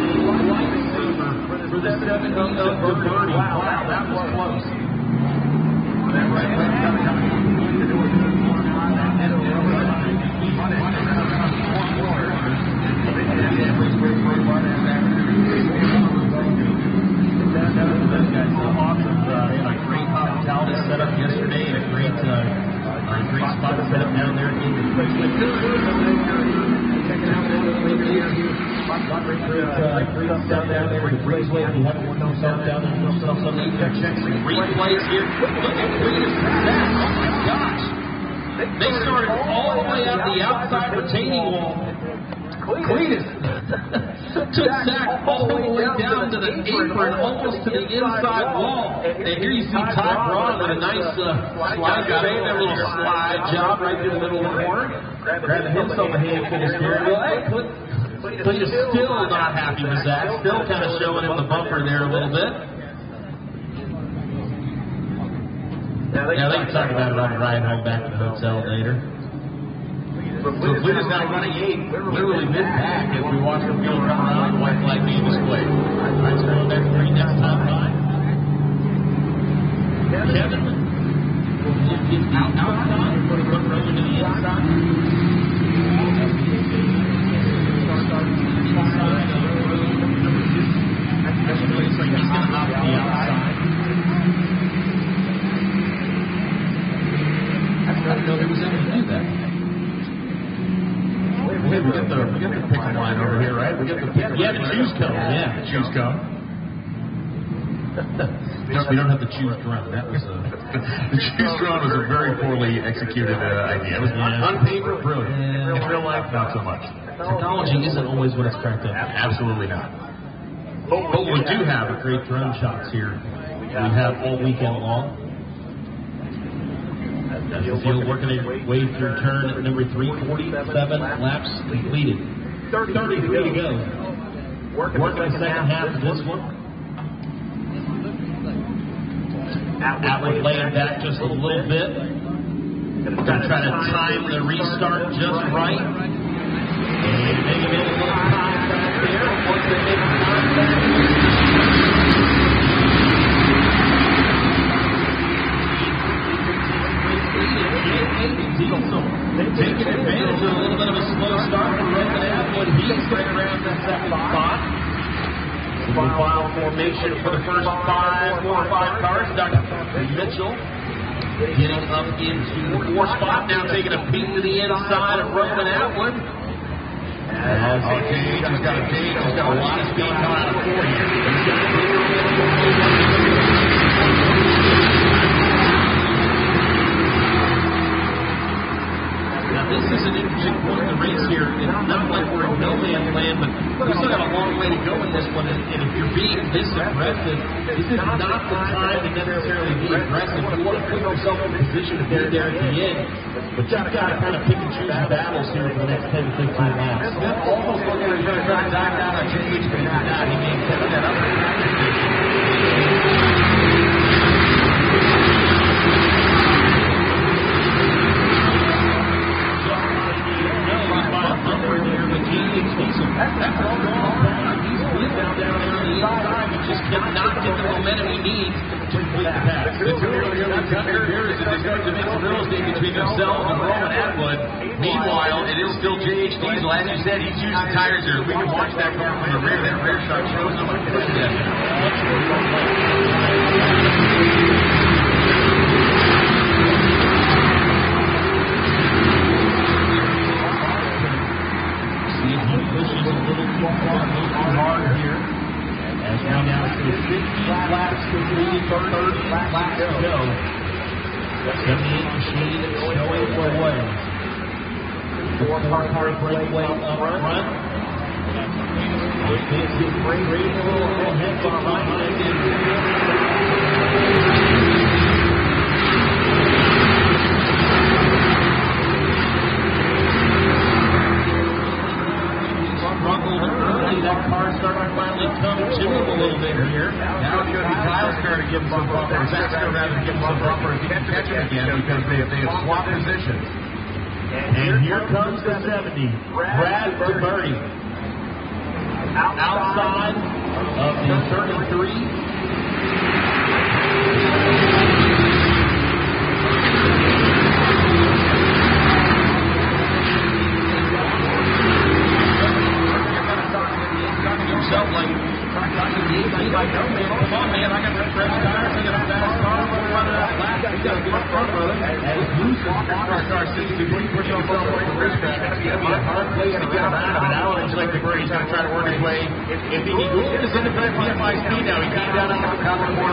Lightsaber for the 70 of the birdie. Wow, that was close. Set up yesterday and a great spot set up down there in the great down there in Breezeway. If you haven't worked yourself down there, yourself something, check some replays here. Look at Cleetus McFarland. Oh my gosh. They started all the way out the outside retaining wall. Cleetus took Zach all the way down to the apron, almost to the inside wall. And here you see Todd Braun with a nice slide, got a little slide job right through the middle of the corner. Grabbing himself a handful of steering wheel. Hey, Cleetus still not happy with Zach, still kind of showing him the bumper there a little bit. Now they can talk about it on the ride home back to the hotel later. So Cleetus now running 8, literally mid-pack as we watch the field come around, the white flag being displayed. Let's go next 3 next time by. Kevin is outside, put it right into the inside. Looks like he's going to hop to the outside. I didn't know there was anything to do that. We get the pick line over here, right? We get the choose cone. Yeah, the choose cone. We don't have the choose drum. That was the choose drum was a very poorly executed idea. It was on paper, brilliant. In real life, not so much. Technology isn't always what it's cracked up. Absolutely not. But we do have a great drone shots here. We have all weekend long. As the field working its way through turn at number 347, laps completed. 33 to go. Working the second half of this one. Atwood laying back just a little bit. Going to try to time the restart just right. And maybe a little time back there. Once they make the time back. Taking advantage of a little bit of a slow start for Roman Atwood. He's right around the second spot. File formation for the first 4 or 5 cars. Dr. Mitchell getting up into the 4th spot. Now taking a peek to the inside of Roman Atwood. He's got a lot of speed coming out of 4 here. This is an interesting point in the race here. It's not like we're in no man's land, but we still got a long way to go in this one. And if you're being this aggressive, this is not the time to necessarily be aggressive. You want to put yourself in a position to be there at the end. But you've got to kind of pick and choose your battles here for the next 10 to 15 laps. Almost looking like he's trying to dive down on change, but he's not. He may have that up. That's all wrong. He's good down there on the inside. He just cannot get the momentum he needs to complete the pass. It's really here is they're going to make some real estate between themselves and Roman Atwood. Meanwhile, it is still J.H. Diesel. As you said, he's using tires here. We can watch that car from the rear. That rear shot shows him like push that. Pushes a little too hard here. As now to 15 laps completed, 30 laps to go. 78 machine showing the way. The 4-car breakaway up front. It's his great little head behind that car starting to finally come to him a little bit here. Now it's going to be Kyle's car to give him some bumpers. That's going to rather give him some bumpers. He can catch him again because they have swapped positions. And here comes the 70. Brad Birdie. Outside of the 33. Himself like, no man, come on man, I got the fresh tires, I got a fast car, I'm running out lap, we got to get in front of it. As loose as car 63, put yourself away from risk track, it's going to be a hard place to get him out of it. Now it's like the Birdie's going to try to work his way. If he goes to his independent PFI speed now, he came down on the cover more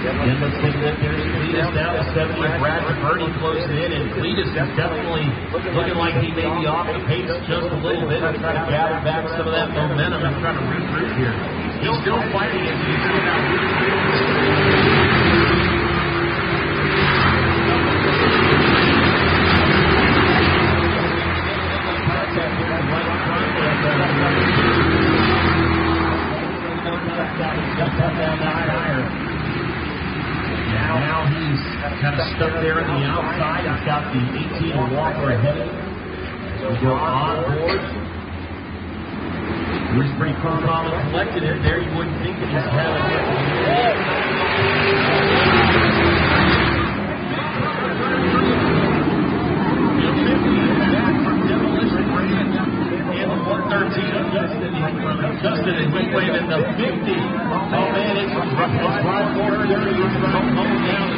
And let's take that there's Cleetus down to 70. Brad Birdie closing in, and Cleetus is definitely looking like he may be off the pace just a little bit and try to gather back some of that momentum and try to regroup here. He's still fighting it. He's still out. Now he's kind of stuck there on the outside. He's got the 18 Walker ahead of him. So we go on board. He's pretty calm and collected in there. You wouldn't think that he's having it. And the 113 Justin and heat wave in the 50. Oh man, it's right corner there. He's going down.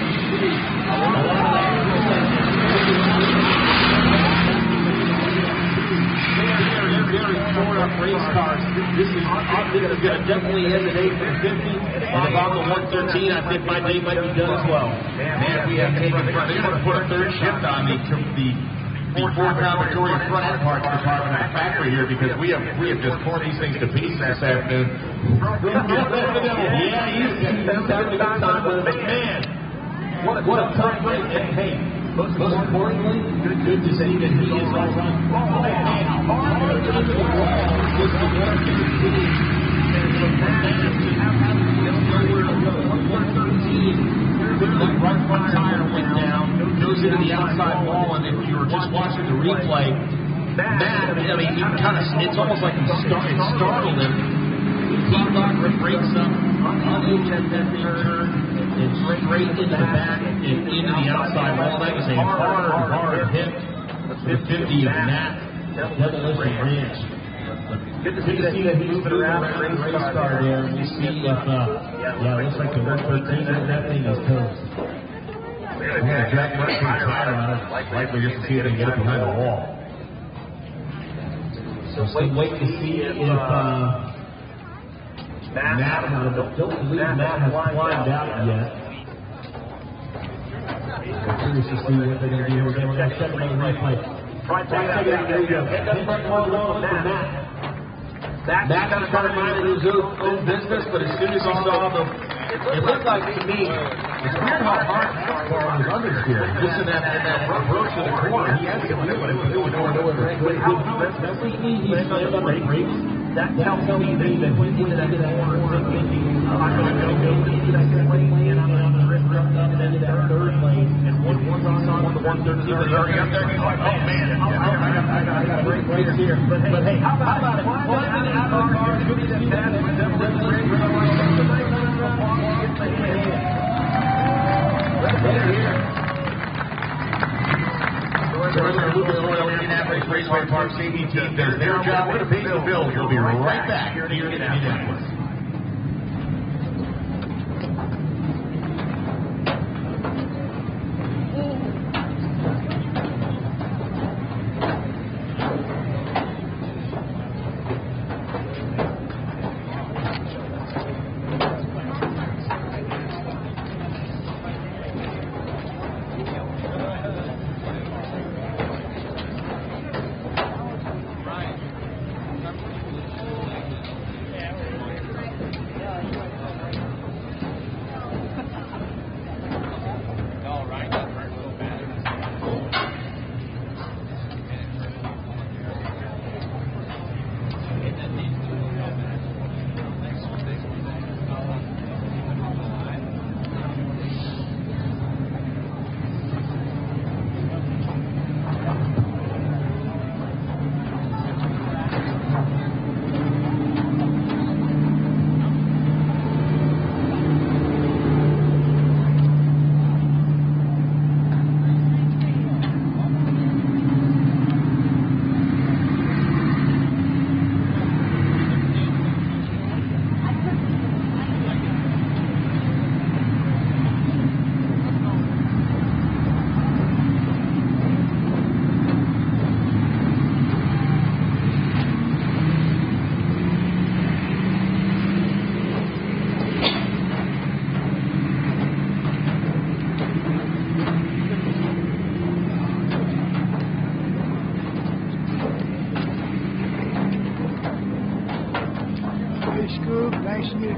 Very short up race cars. This is going to definitely end the day for the 50. And if I'm the 113, I think my day might be done as well. Man, we have taken they're going to put a third shift on the Ford Victoria front end parts department at the factory here because we have just torn these things to pieces this afternoon. Yeah, he's having a good time with it. Man, what a tough race. And hey, most importantly, good to see that he is all run. The right front tire went down, goes into the outside wall, and if you were just watching the replay, Matt, I mean, you kind of, it's almost like it startled him. He thought the brakes up, unable to that turn, and straight into the back and into the outside wall. That was a hard hit for the 50 of Matt, Demolition Ranch. Good to see that he moved around the race car there. And you see if, it looks like the 113, that thing is toast. I'm going to jack my tire on it, likely just to see if they can get it behind the wall. So still wait to see if Matt has climbed out yet. I'm curious to see what they're going to do. We're going to check another replay. There you go. Matt. Matt kind of minded his own business, but as soon as he saw them, it looked like to me, it's weird how hard the car was understeer. Just in that approach to the corner, he had to do it, but it was doing he slammed on the brakes. That tells me that he went into that corner thinking, I'm going to go into that second lane, and I'm going to rip up into that third lane, and once on the 113, but he already up there, he's like, oh man, I got a break right here. But hey, how about it? Climbing out of the car, good to see that, and then Indianapolis Raceway Park Safety Team does their job. We're going to pay the bills. We'll be right back here in Indianapolis.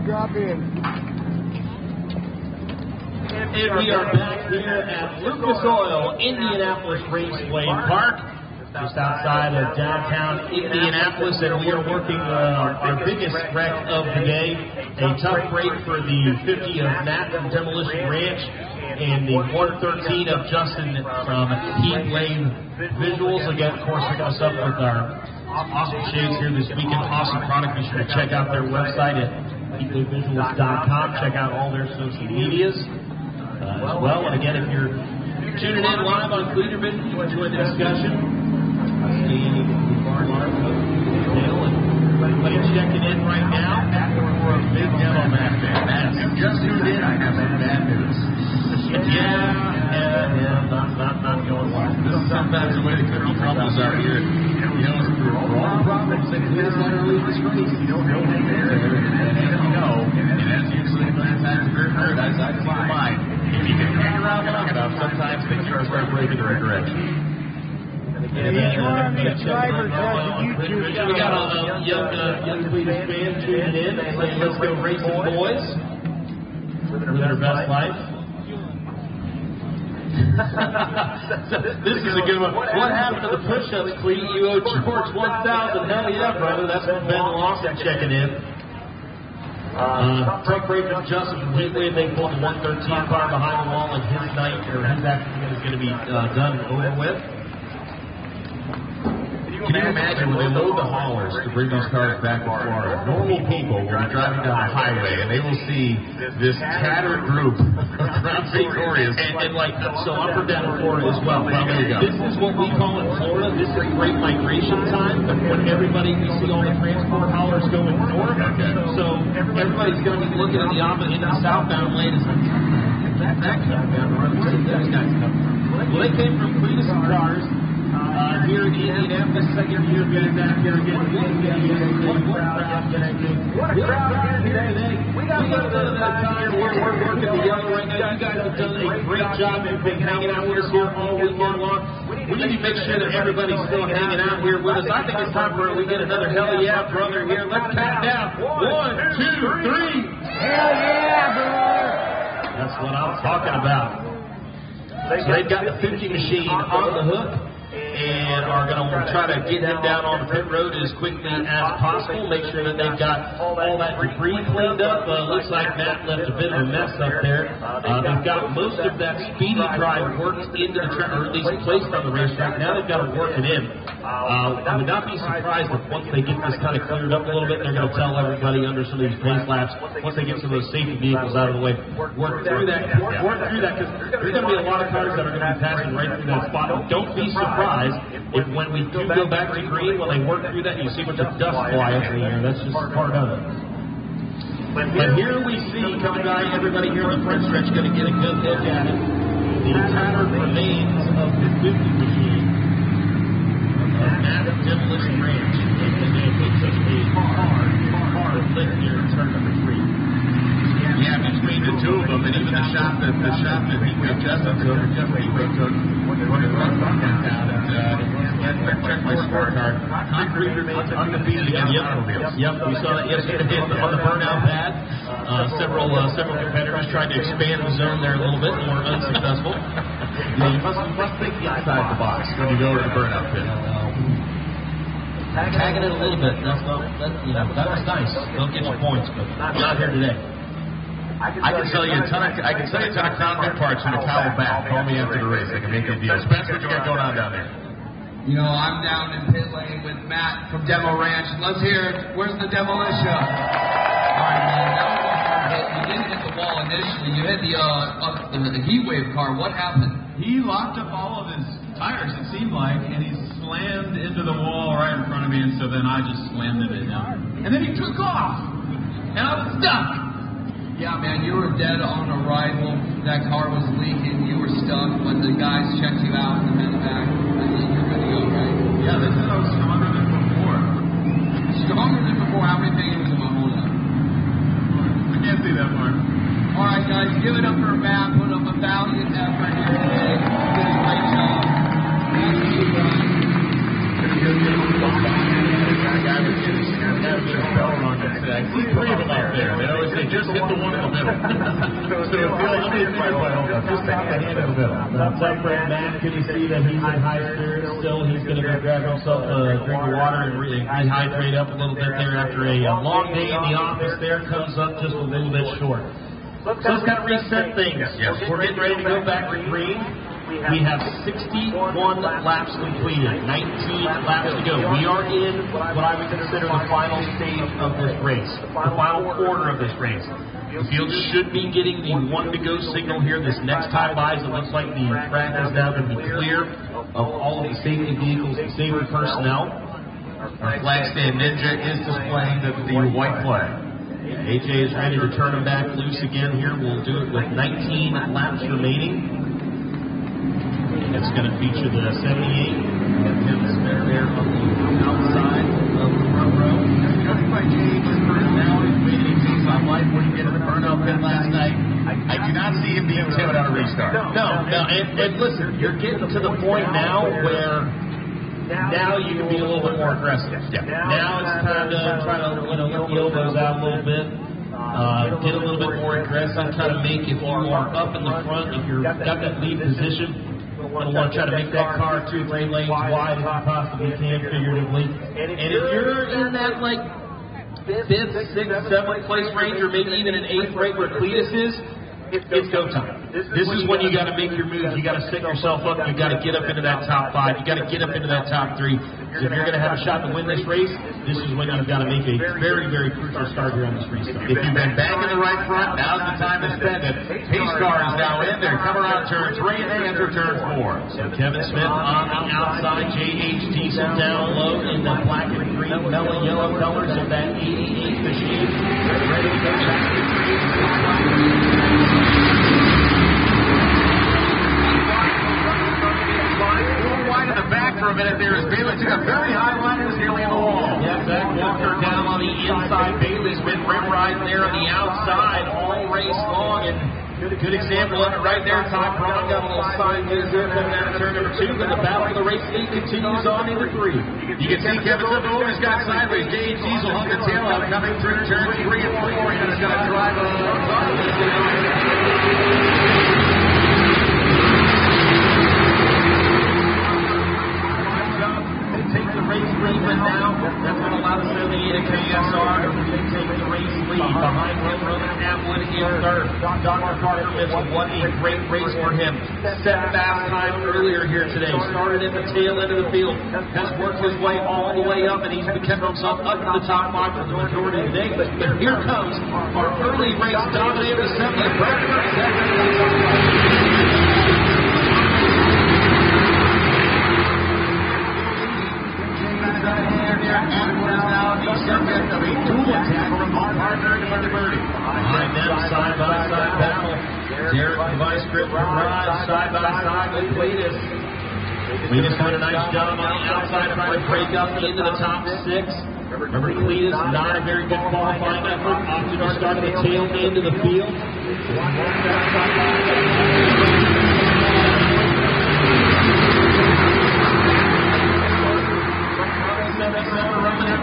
drop in. And we are back here at Lucas Oil, Indianapolis Raceway Park, just outside of downtown Indianapolis, and we are working our biggest wreck of the day, a tough break for the 50 of Matt from Demolition Ranch, and the 113 of Justin from Heat Wave Visuals. Again, of course, hook us up with our awesome shades here this weekend. Awesome product. Be sure to check out their website at heatwavevisuals.com. Check out all their social medias as well. And again, if you're tuning in live on Cleeter Vision, you enjoy the discussion. Everybody checking in right now. We're a big demo back there. Just tuned in. I have some bad news. Not going well. This is sometimes the way the cookie crumbles out here. You know, for all the problems that Cleetus had early in this race, you don't hang there. And as you know, and as usually sometimes very hard, as I see mine, if you can hang around long enough, sometimes things are start breaking in the right direction. Each one of these drivers has a YouTube channel. We got a young Cleetus fan tuning in saying, let's go racing, boys. Living their best life. This is a good one. What happened to the push-ups, Cleet? You owe George 1,000. Hell yeah, brother. That's from Ben Lawson checking in. Truck break from Justin from Heatwave. They pulled the 113 car behind the wall, and his night, or his afternoon is going to be done and over with. Can you imagine when they load the haulers to bring these cars back to Florida? Normal people will be driving down the highway and they will see this tattered group around St. Glorious. And like, so up or down in Florida as well. This is what we call in Florida. This is great migration time. When everybody, we see all the transport haulers going north. So everybody's going to be looking at the opposite in the southbound lane. It's like, that coming down the road. Where did those guys come from? Well, they came from Cleetus cars. Here in Indianapolis, second year being back here again. What a crowd today. We got the time. We're working together right now. You guys have done a great job. You've been hanging out with us here all weekend long. We need to make sure that everybody's still hanging out here with us. I think it's time for we get another hell yeah, brother here. Let's count down. 1, 2, 3. Hell yeah, brother. That's what I'm talking about. So they've got the 50 machine on the hook, and are going to try to get him down on the pit road as quickly as possible. Make sure that they've got all that debris cleaned up. Looks like Matt left a bit of a mess up there. They've got most of that speedy drive worked into the track, or at least placed on the racetrack. Now they've got to work it in. I would not be surprised if once they get this kind of cleared up a little bit, they're going to tell everybody under some of these pace laps, once they get some of those safety vehicles out of the way, work through that, because there's going to be a lot of cars that are going to be passing right through that spot. Don't be surprised if when we do go back to green, when they work through that, you see a bunch of dust fly up in the air. That's just part of it. But here we see, coming by, everybody here on the front stretch going to get a good look at it. The tattered remains of the 50 machine of Matt Demolition Ranch. And they put such a hard lift here in turn number 3. Yeah, between the two of them, and even the shot that Heatwave Justin took, or Jeff Heatwave took, when it runs downtown, and check my scorecard. Concrete remains undefeated against automobiles. Yep, we saw that yesterday on the burnout pad. Several competitors tried to expand the zone there a little bit and were unsuccessful. Yeah, you must think outside the box when you go to the burnout pit. Tagging it a little bit. That was nice. They'll get your points, but not here today. I can sell you a ton of Crown Vic parts from the towel back. Call me after the race. I can make you a deal. Spencer, what you got going on down there? You know, I'm down in pit lane with Matt from Demo Ranch. Let's hear it. Where's the demolition? All right, man. That was a hard hit. You didn't hit the wall initially. You hit the Heatwave car. What happened? He locked up all of his tires, it seemed like, and he slammed into the wall right in front of me, and so then I just slammed it down. And then he took off, and I was stuck. Yeah, man, you were dead on arrival. That car was leaking. You were stuck, but the guys checked you out and then back. I think you're good to go, right? Yeah, they said I was stronger than before. Stronger than before? How many fingers am I holding up? I can't see that far. All right, guys, give it up for Matt. Put up a valiant effort here today. Did a great job. Thank you, guys. I see 3 of them out there. They always say So just back the hand in the middle. Top friend Matt, can you see that he's in high spirits still? He's going to go grab himself a drink of water and rehydrate up a little bit there after a long day in the office there. Comes up just a little bit short. So let's kind of reset things. We're getting ready to go back to green. We have 61 laps completed, 19 laps to go. We are in what I would consider the final stage of this race, the final quarter of this race. The field should be getting the one-to-go signal here this next time by. It looks like the track is now going to be clear of all of the safety vehicles and safety personnel. Our flag stand ninja is displaying the white flag. AJ is ready to turn him back loose again here. We'll do it with 19 laps remaining. It's going to feature the 78 and Kevin Smith there on the outside of the front row. Covered by JH now is waiting to see my life when he did the burnout pit last night. I do not see him being timid on a restart. No. And listen, you're getting to the point now where now you can be a little bit more aggressive. Yeah. Now it's time to try to let the elbows out a little bit. Get a little bit more aggressive. Try to make, if you are up in the front, if you've got that lead position, you'll want to try to make that car 2 or 3 lanes wide if you possibly can, figuratively. And if you're in that, like, 5th, 6th, 7th place range, or maybe even an 8th right where Cleetus is, it's go time. This is when you got to make your moves. You got to set yourself up. You got to get up into that top 5. You got to get up into that top 3. If you're going to have a shot to win this race, this is when you've got to make a very, very crucial start here on this restart. If you've been back in the right front, now's the time to spend it. Pace car is now in there. Come around turn 3 and they enter turn 4. So Kevin Smith on the outside. JH Diesel down low in the black and green, mellow yellow colors of that 88 machine. Ready to go back to green. Wide in the back for a minute there as Bailey took a very high line and was nearly in the wall. Yeah, Zach Walker down on the inside. Bailey's been rim riding there on the outside all race long, and good example of it right there. Todd Braun got a little side there coming out of turn number 2, but the battle for the race lead continues on into 3. You can see Kevin Smith always got sideways. J.H. Diesel hung the tail out coming through turn 3 and 4, and is going to drive a race lead now. That's going to allow the 78 KSR to take the race lead behind Roman Atwood in third. Dr. Carter Mitchell, what a great race for him. Set fast time earlier here today. Started in the tail end of the field. Has worked his way all the way up, and he's kept himself up to the top 5 for the majority of the day. But here comes our early race dominator, the 70th. Atwood is now the subject of a dual attack from Parker and Birdie. Behind them, side-by-side battle. Derek, the vice grip from Rod, side-by-side with Cleetus. Cleetus doing a nice job on the outside trying to break up into the top 6. Remember, Cleetus, not a very good qualifying effort. Opted to start at the tail end of the field.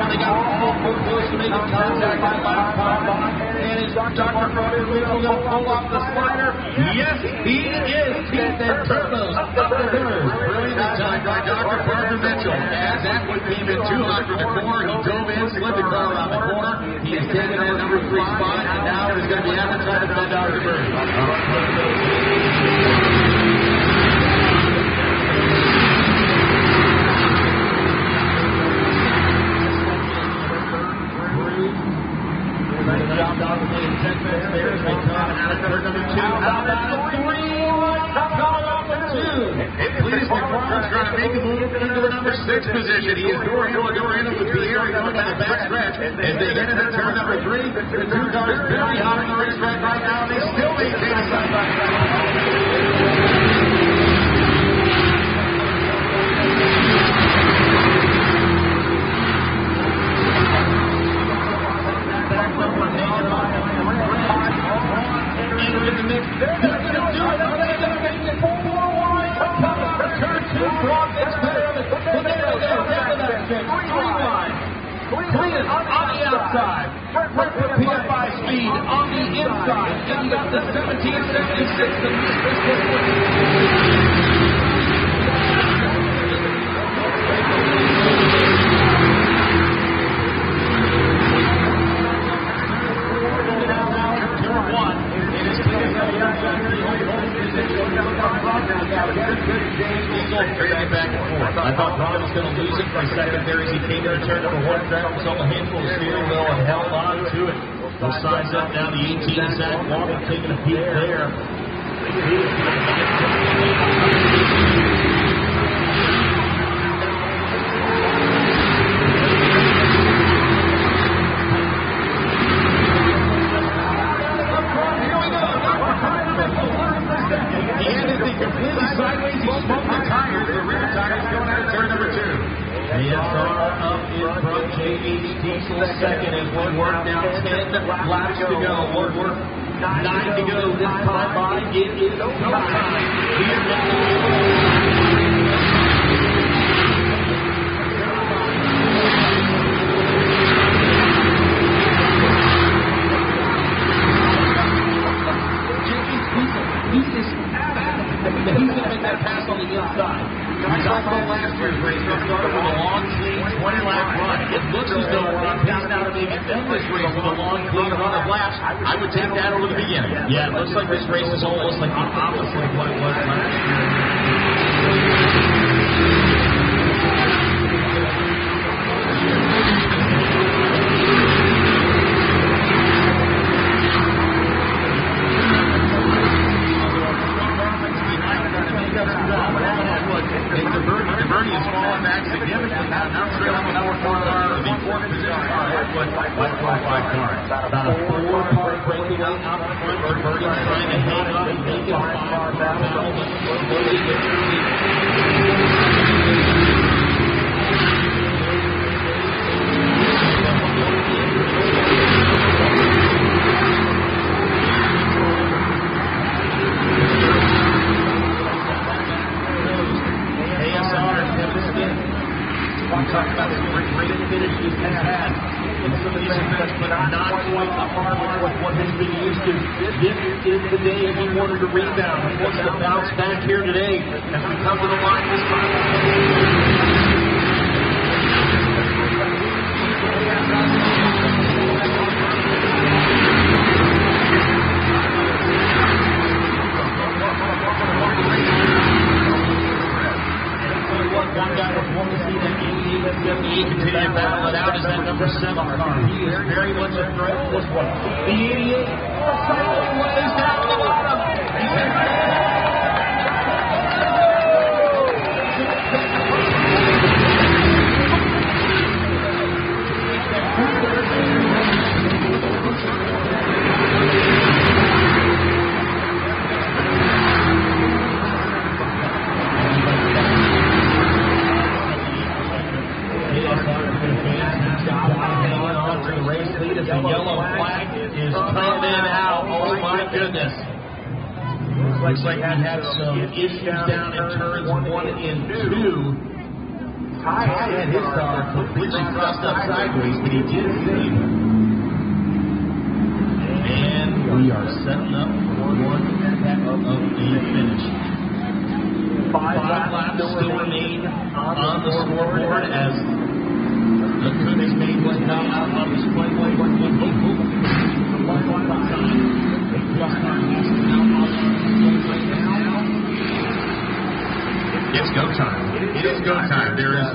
They got all close to making contact on the last time. And is Dr. Carter going to pull off the slider? Yes, he is. Teeth and turbos up the third. Brilliant time by Dr. Parker Mitchell. As Atwood came in too hot for the corner, he dove in, slid the car around the corner. He has taken that number 3 spot, and now he's going to be out of time to find Dr. Birdie. Cleetus McFarland's trying to make a move into the number 6 position. He is door in with Pierre going down the back stretch. As they get into turn number 3, the 2 cars very hot in the racetrack right now, and they still maintain a Cleetus on the outside. PFI speed on the inside. Getting up to 17.76 to lead this I thought Ron was going to lose it for a second there as he came to turn number one. Grabbed himself a handful of steering wheel and held on to it. Those sides up down the 18 is Zach Walker taking a peek there. Completely sideways, he smoked the tires. The rear tires going out of turn number 2. ASR up in front, J.H. Diesel second as we work now 10 laps to go. We're 9 to go this time by. It is no time. Here now. He's going to make that pass on the inside. We talked about last year's race. We started with a long, clean 20-lap run. It looks as though we're on pace now to maybe end this race with a long, clean run of laps. I would take that over the beginning. Yeah, it looks like this race is almost like the opposite of what it was last year. The birdie is falling back significantly. Now trailing the number 4 car, the fourth position car, by 25 cars. About a 4-car breakaway out front for birdie, trying to hang up and make it a 5-car battle, but slowly but surely. We talked about some great finishes he's had in some of these events, but not quite the hard with what he's been used to. This is the day he wanted to rebound. He wants to bounce back here today as we come to the line this time. One guy would want to see that 88 and 78 continue to battle it out as that number 7 car. He is very much a threat to this one. The 88 lays down the bottom. The yellow flag is coming out. Oh my goodness. Looks like he had some issues down in turns 1 and 2. Ty had his car completely crossed up sideways, but he did save. And we are setting up for one heck of a finish. 5 laps still remain on the scoreboard as the Cookies made one come out on the speedway. It's go time. It is go time. There is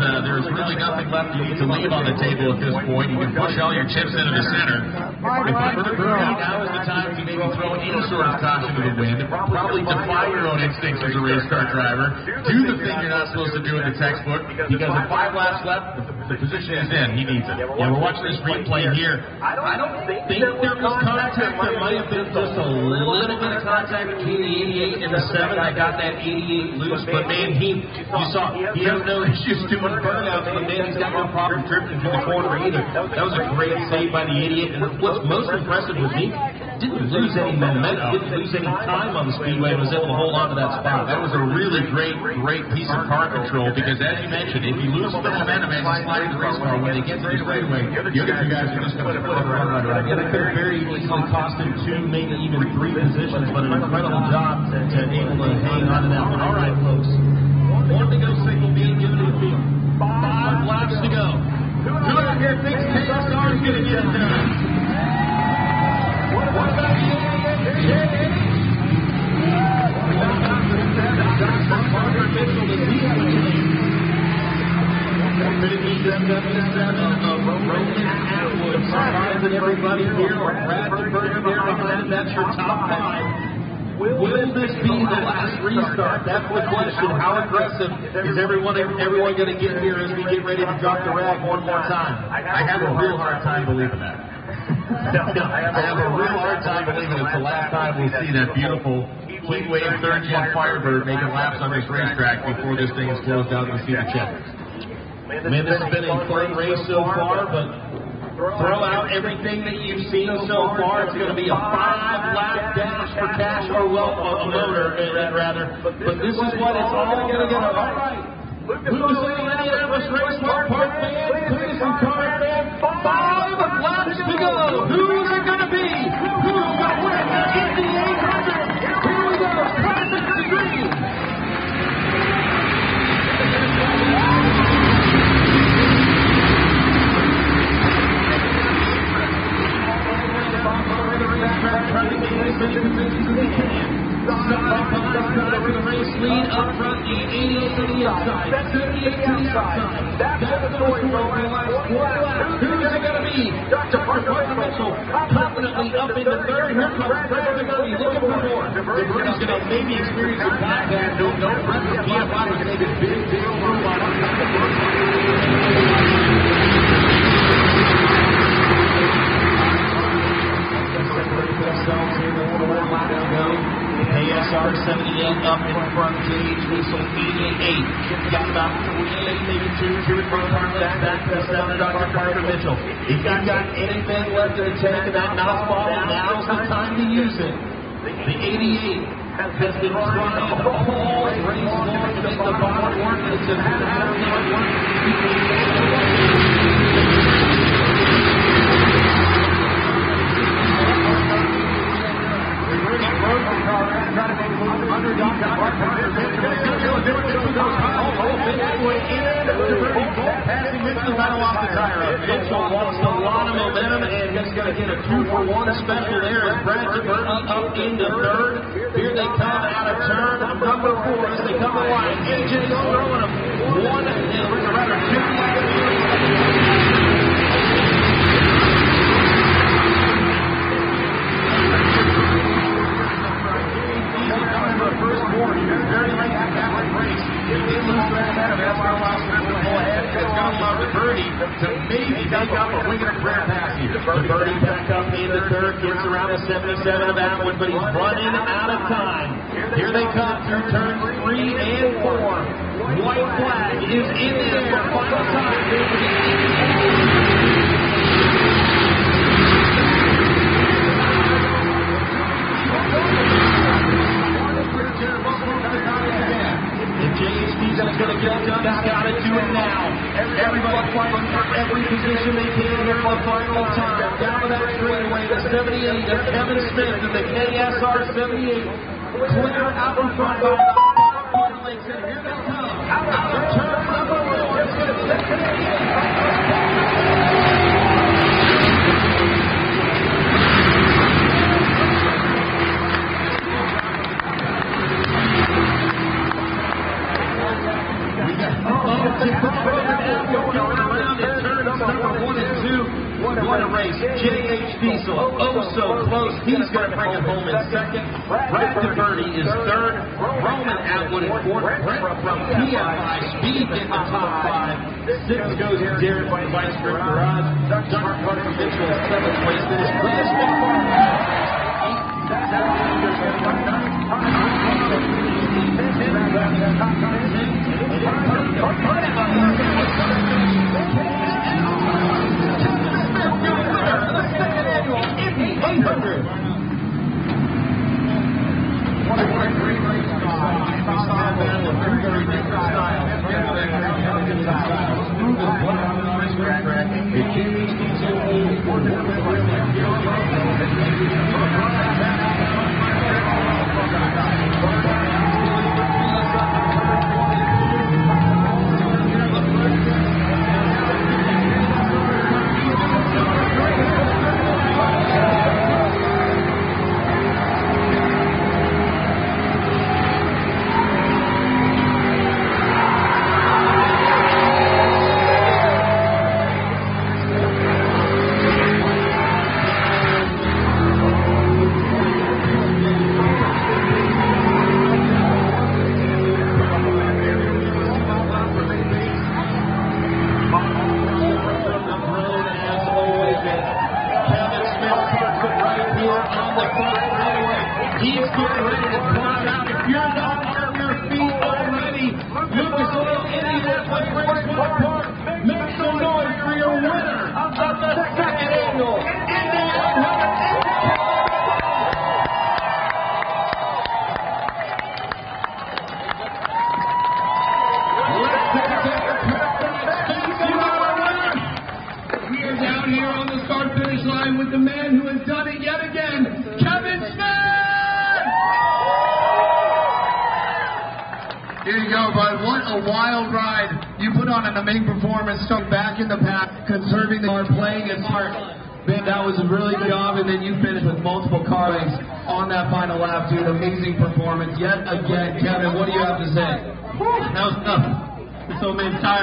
really nothing left you need to leave on the table at this point. You can push all your chips into the center. If now is the time to maybe throw any sort of caution to the wind. Probably defy your own instincts as a race car driver. Do the thing you're not supposed to do in the textbook, because with 5 laps left, the position is in. He needs it. Yeah, we're watching this replay here. I don't think there was contact. There might have been just a little bit of contact between the 88 and the 7. I got that 88 loose, but man, you saw he has no issues doing burnouts, but man, he's got no problem drifting through the corner either. That was a great save by the 88. And what's most impressive with me, didn't lose any momentum, didn't lose any time on the speedway, and was able to hold on to that spot. That was a really great piece of car control because, as you mentioned, if you lose the momentum as you slide the race car, when they get to the straightaway, the other two guys are just going to put it right around. Yeah, that could have very easily cost him 2, maybe even 3 positions, but an incredible job to able to hang on to that one. All right, folks. One to go, signal being given to the field. 5 laps to go. Who out here thinks KSR is going to get it done? What about the 88? Parker Mitchell is he switching? Could it be W7 of Roman Atwood surprising everybody here, or Bradford Burger there behind? That's your top 5. Will this be the last restart? That's the question. How aggressive is everyone going to get here as we get ready to drop the rag one more time? I have a real hard time believing that. I have a real hard time believing it's the last time we'll see that beautiful heat wave third-gen Firebird making laps on this racetrack before this thing is closed out and we see the check. Man, this has been a fun race so far, but throw out everything that you've seen so far. It's going to be a 5-lap dash for cash, or a motor, rather. But this is what it's all going to get. All right. Lucas Oil Indianapolis Raceway Park fans, Cleetus McFarland, 5 laps to go. Who's it going to be? Who's going to win the Indy 800? Here we go. Classic to the green. Trying to get as many positions as they can. Side for the race lead up front, the 88 to the outside, 78 to the outside. That's the story for the last 4 laps. Who's it going to be? Dr. Parker Mitchell confidently up into third. Here comes Brad. They're going to be looking for more. He's going to maybe experience a backpack. No Brad from PFI was going to make a big move on KSR 78 up in front, J.H. Diesel 88. Got about 3, maybe 2 or 3 cars back to the 7 Dr. Parker Mitchell. If you've got anything left in the tank of that mouth bottle, now's the time to use it. The 88 has been trying all race long to make the bottle work, and it's a matter of work. Mitchell lost a lot of momentum, and he's going to get a 2-for-1 special there as Brad Diverty up into third. Here they come out of turn number 4 as they come to line. AJ throwing them 1 and rather 2 laps. First quarter, very late in that race. If they lose that momentum, that's going to allow them to pull ahead. It's going to allow Diverty to maybe take up a wing and a prayer pass here. Diverty back up into third, gets around the 77 of Atwood, but he's running out of time. Here they come through turns 3 and 4. White flag is in there for final time. JHD's going to get it done. He's got to do it now. Everybody fighting for every position they can here for the final time. Down to that straightaway, the 78 of Kevin Smith and the KSR 78. Clear out in front by about 4 lengths. And here they come. Out of turn number 4. It's going to take going around in turns number 1 and 2. What a race. J.H. Diesel, oh so close. He's going to bring it home in second. Brad Diverty is third. Roman Atwood in fourth. Brent from PFI Speed in the top 5. 6 goes to Derek by Vice Grip Garage. Dr. Parker Mitchell is 7th place. That is Cleetus McFarland. Indy 800.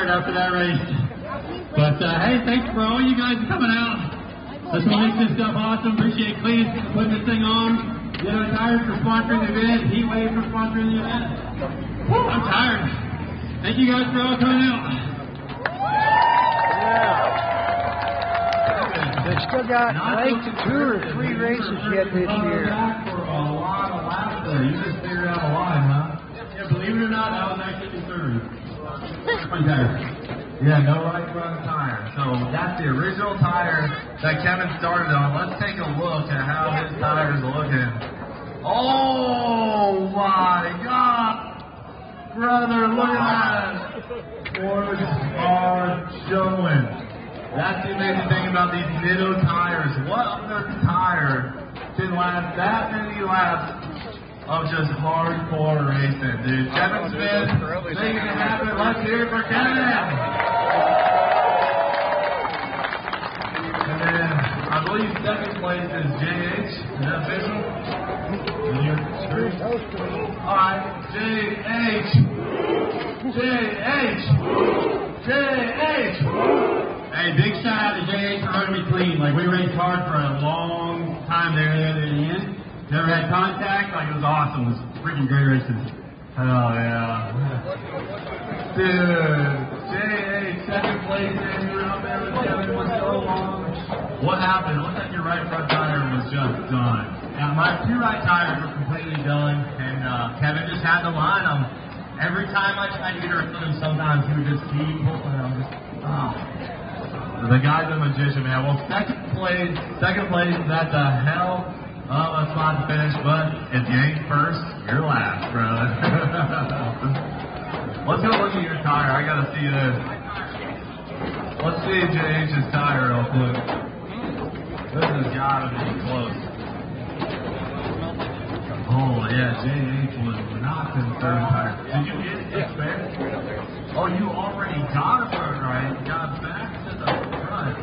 After that race. But hey, thanks for all you guys coming out. Let's make this stuff awesome. Appreciate Cleetus putting this thing on. The other Tires for sponsoring the event. Heat Wave for sponsoring the event. Woo, I'm tired. Thank you guys for all coming out. They still got like 2 or 3 races yet this year. For a lot of laps there. You just figured out a line, huh? Yeah, believe it or not, that was actually third. Yeah, no right front tire. So that's the original tire that Kevin started on. Let's take a look at how his tires are looking. Oh my God, brother, look at that. Forks are showing. That's the amazing thing about these Nitto tires. What other tire can last that many laps of just hardcore racing, dude? Kevin Smith, making it happen. Let's hear it for Kevin. And then I believe second place is JH. Is that official? All right, JH. Hey, big shout out to JH for running me clean. Like, we raced hard for a long time there at the end. Never had contact. Like, it was awesome. It was freaking great racing. Oh, yeah. Dude, JH, second place, and you're up there with Kevin for so long. What happened? It looked like your right front tire was just done. Now, my 2 right tires were completely done, and Kevin just had to line them. Every time I tried to get her through him, sometimes he would just keep pulling them. The guy's a magician, man. Well, second place, that's a hell of a spot to finish, but if you ain't first, you're last, brother. Let's go look at your tire. I gotta see this. Let's see JH's tire real quick. This has gotta be close. Oh yeah, JH was not in third tire. Did you get it spare? Oh, you already got it right. Got back to the front.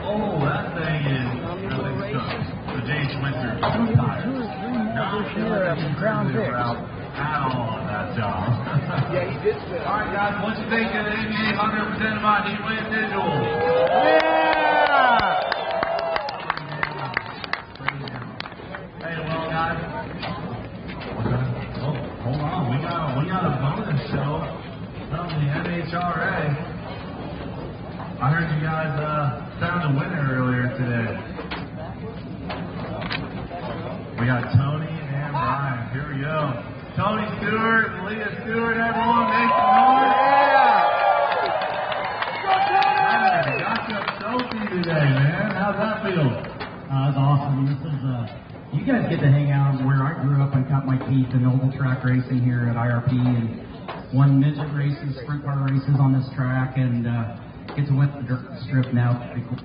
Oh, that thing is really stuck. So JH went through 2 tires. Not sure if he round at all on that job. Yeah, he did spit. All right, guys, what you think of the NBA 100% of my Heat Wave Digital? Yeah! Hey, well, guys. Oh, hold on. We got a bonus show from the NHRA. I heard you guys found a winner earlier today. We got Tony and Brian. Here we go. Tony Stewart, Leah Stewart, everyone, make some noise. Yeah! Got you a trophy today, man. How's that feel? That's awesome. This is you guys get to hang out where I grew up and cut my teeth in oval track racing here at IRP, and won midget races, sprint car races on this track, and get to wet the dirt strip now. Pretty cool.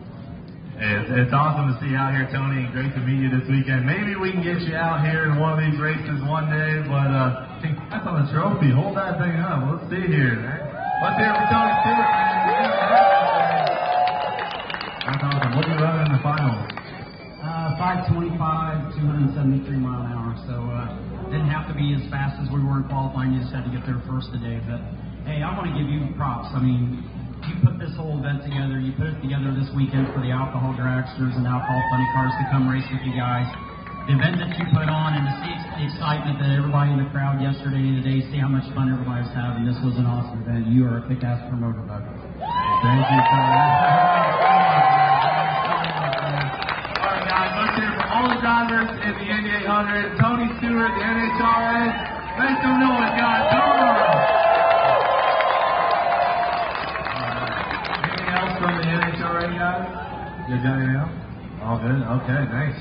It's awesome to see you out here, Tony. Great to meet you this weekend. Maybe we can get you out here in one of these races one day, but congrats on the trophy. Hold that thing up. Let's see here. Let's hear it for Tony Stewart, man. That's awesome. What did you run in the finals? 5:25, 273 mile an hour. So didn't have to be as fast as we were in qualifying. You just had to get there first today. But hey, I want to give you props. I mean, you put this whole event together. You put it together this weekend for the alcohol dragsters and alcohol funny cars to come race with you guys. The event that you put on, and to see the excitement that everybody in the crowd yesterday and today, see how much fun everybody's having. This was an awesome event. You are a kick-ass promoter, bud. Thank you, sir. All right, guys, let's hear from all the drivers in the Indy 800. Tony Stewart, the NHRA. Make some noise, guys. Come on. Anything else from the NHRA, guys? You got anything else? All good? Okay, nice.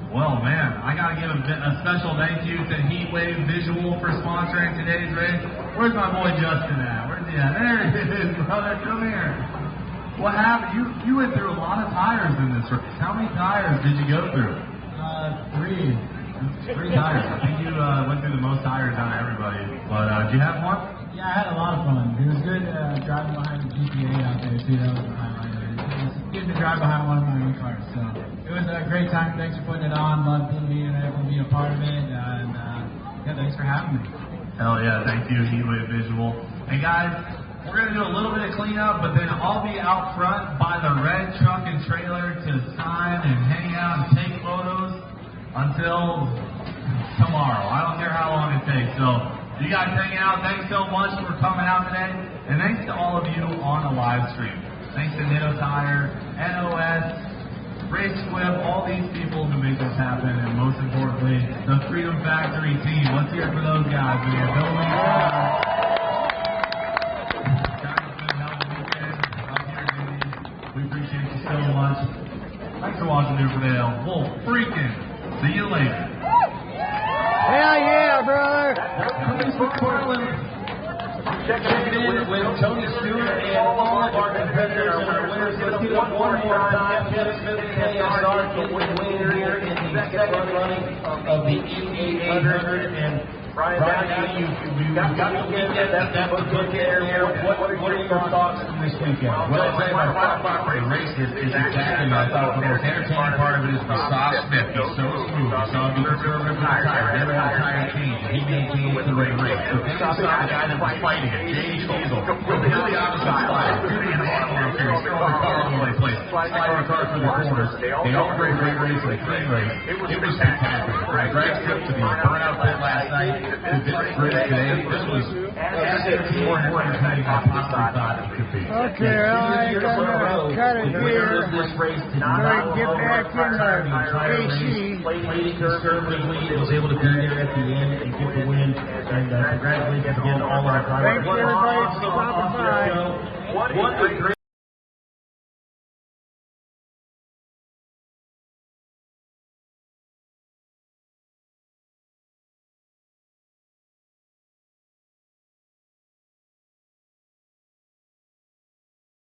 Well, man, I got to give a special thank you to Heatwave Visual for sponsoring today's race. Where's my boy Justin at? Where's he at? There he is, brother. Come here. What happened? You went through a lot of tires in this race. How many tires did you go through? 3. 3 tires. I think you went through the most tires out of everybody. But did you have fun? Yeah, I had a lot of fun. It was good driving behind the GPA out there, too. That was the highlight. It was good to drive behind one of my own cars. So it was a great time. Thanks for putting it on. Love being able to be a part of it. And yeah, thanks for having me. Hell yeah, thank you, Heatwave Visual. Hey guys, we're going to do a little bit of cleanup, but then I'll be out front by the red truck and trailer to sign and hang out and take photos until tomorrow. I don't care how long it takes. So you guys hang out. Thanks so much for coming out today. And thanks to all of you on the live stream. Thanks to Nitto Tire, NOS, Race Squib, all these people who make this happen, and most importantly, the Freedom Factory team. Let's hear it for those guys. We are building We appreciate you so much. Thanks for watching Newport. We'll freaking see you later. Hell yeah, brother. Cleetus McFarland checking in with Tony Stewart and all of our competitors and our winners. Let's do that one more time. Cleetus McFarland is the winner here in the second running of the E800. And Brian, you've got the weekend. That's the good there. What are your thoughts from this weekend? Well, I'll tell you, my final thought for the race is exactly what I thought. The most entertaining part of it is Sauce Smith. He's so smooth. You saw him be conservative with the tire. Never had a tire change. He maintained the right race. But then you saw the guy that was fighting it, J.D. Diesel, completely opposite side. Beauty in the bottom of the series, throwing the car all over the place, sliding the car through the corners. They all great race and a clean race. It was spectacular. Greg's trip to the burnout pit last night, to this race today, this was more entertaining than I possibly thought it could be. Okay, I gotta cut it here. This race did I'm not gonna get back in the AC. played conservatively, was able to be there at the end and get the win. And congratulations again to all our drivers. Thanks everybody for stopping by. What a great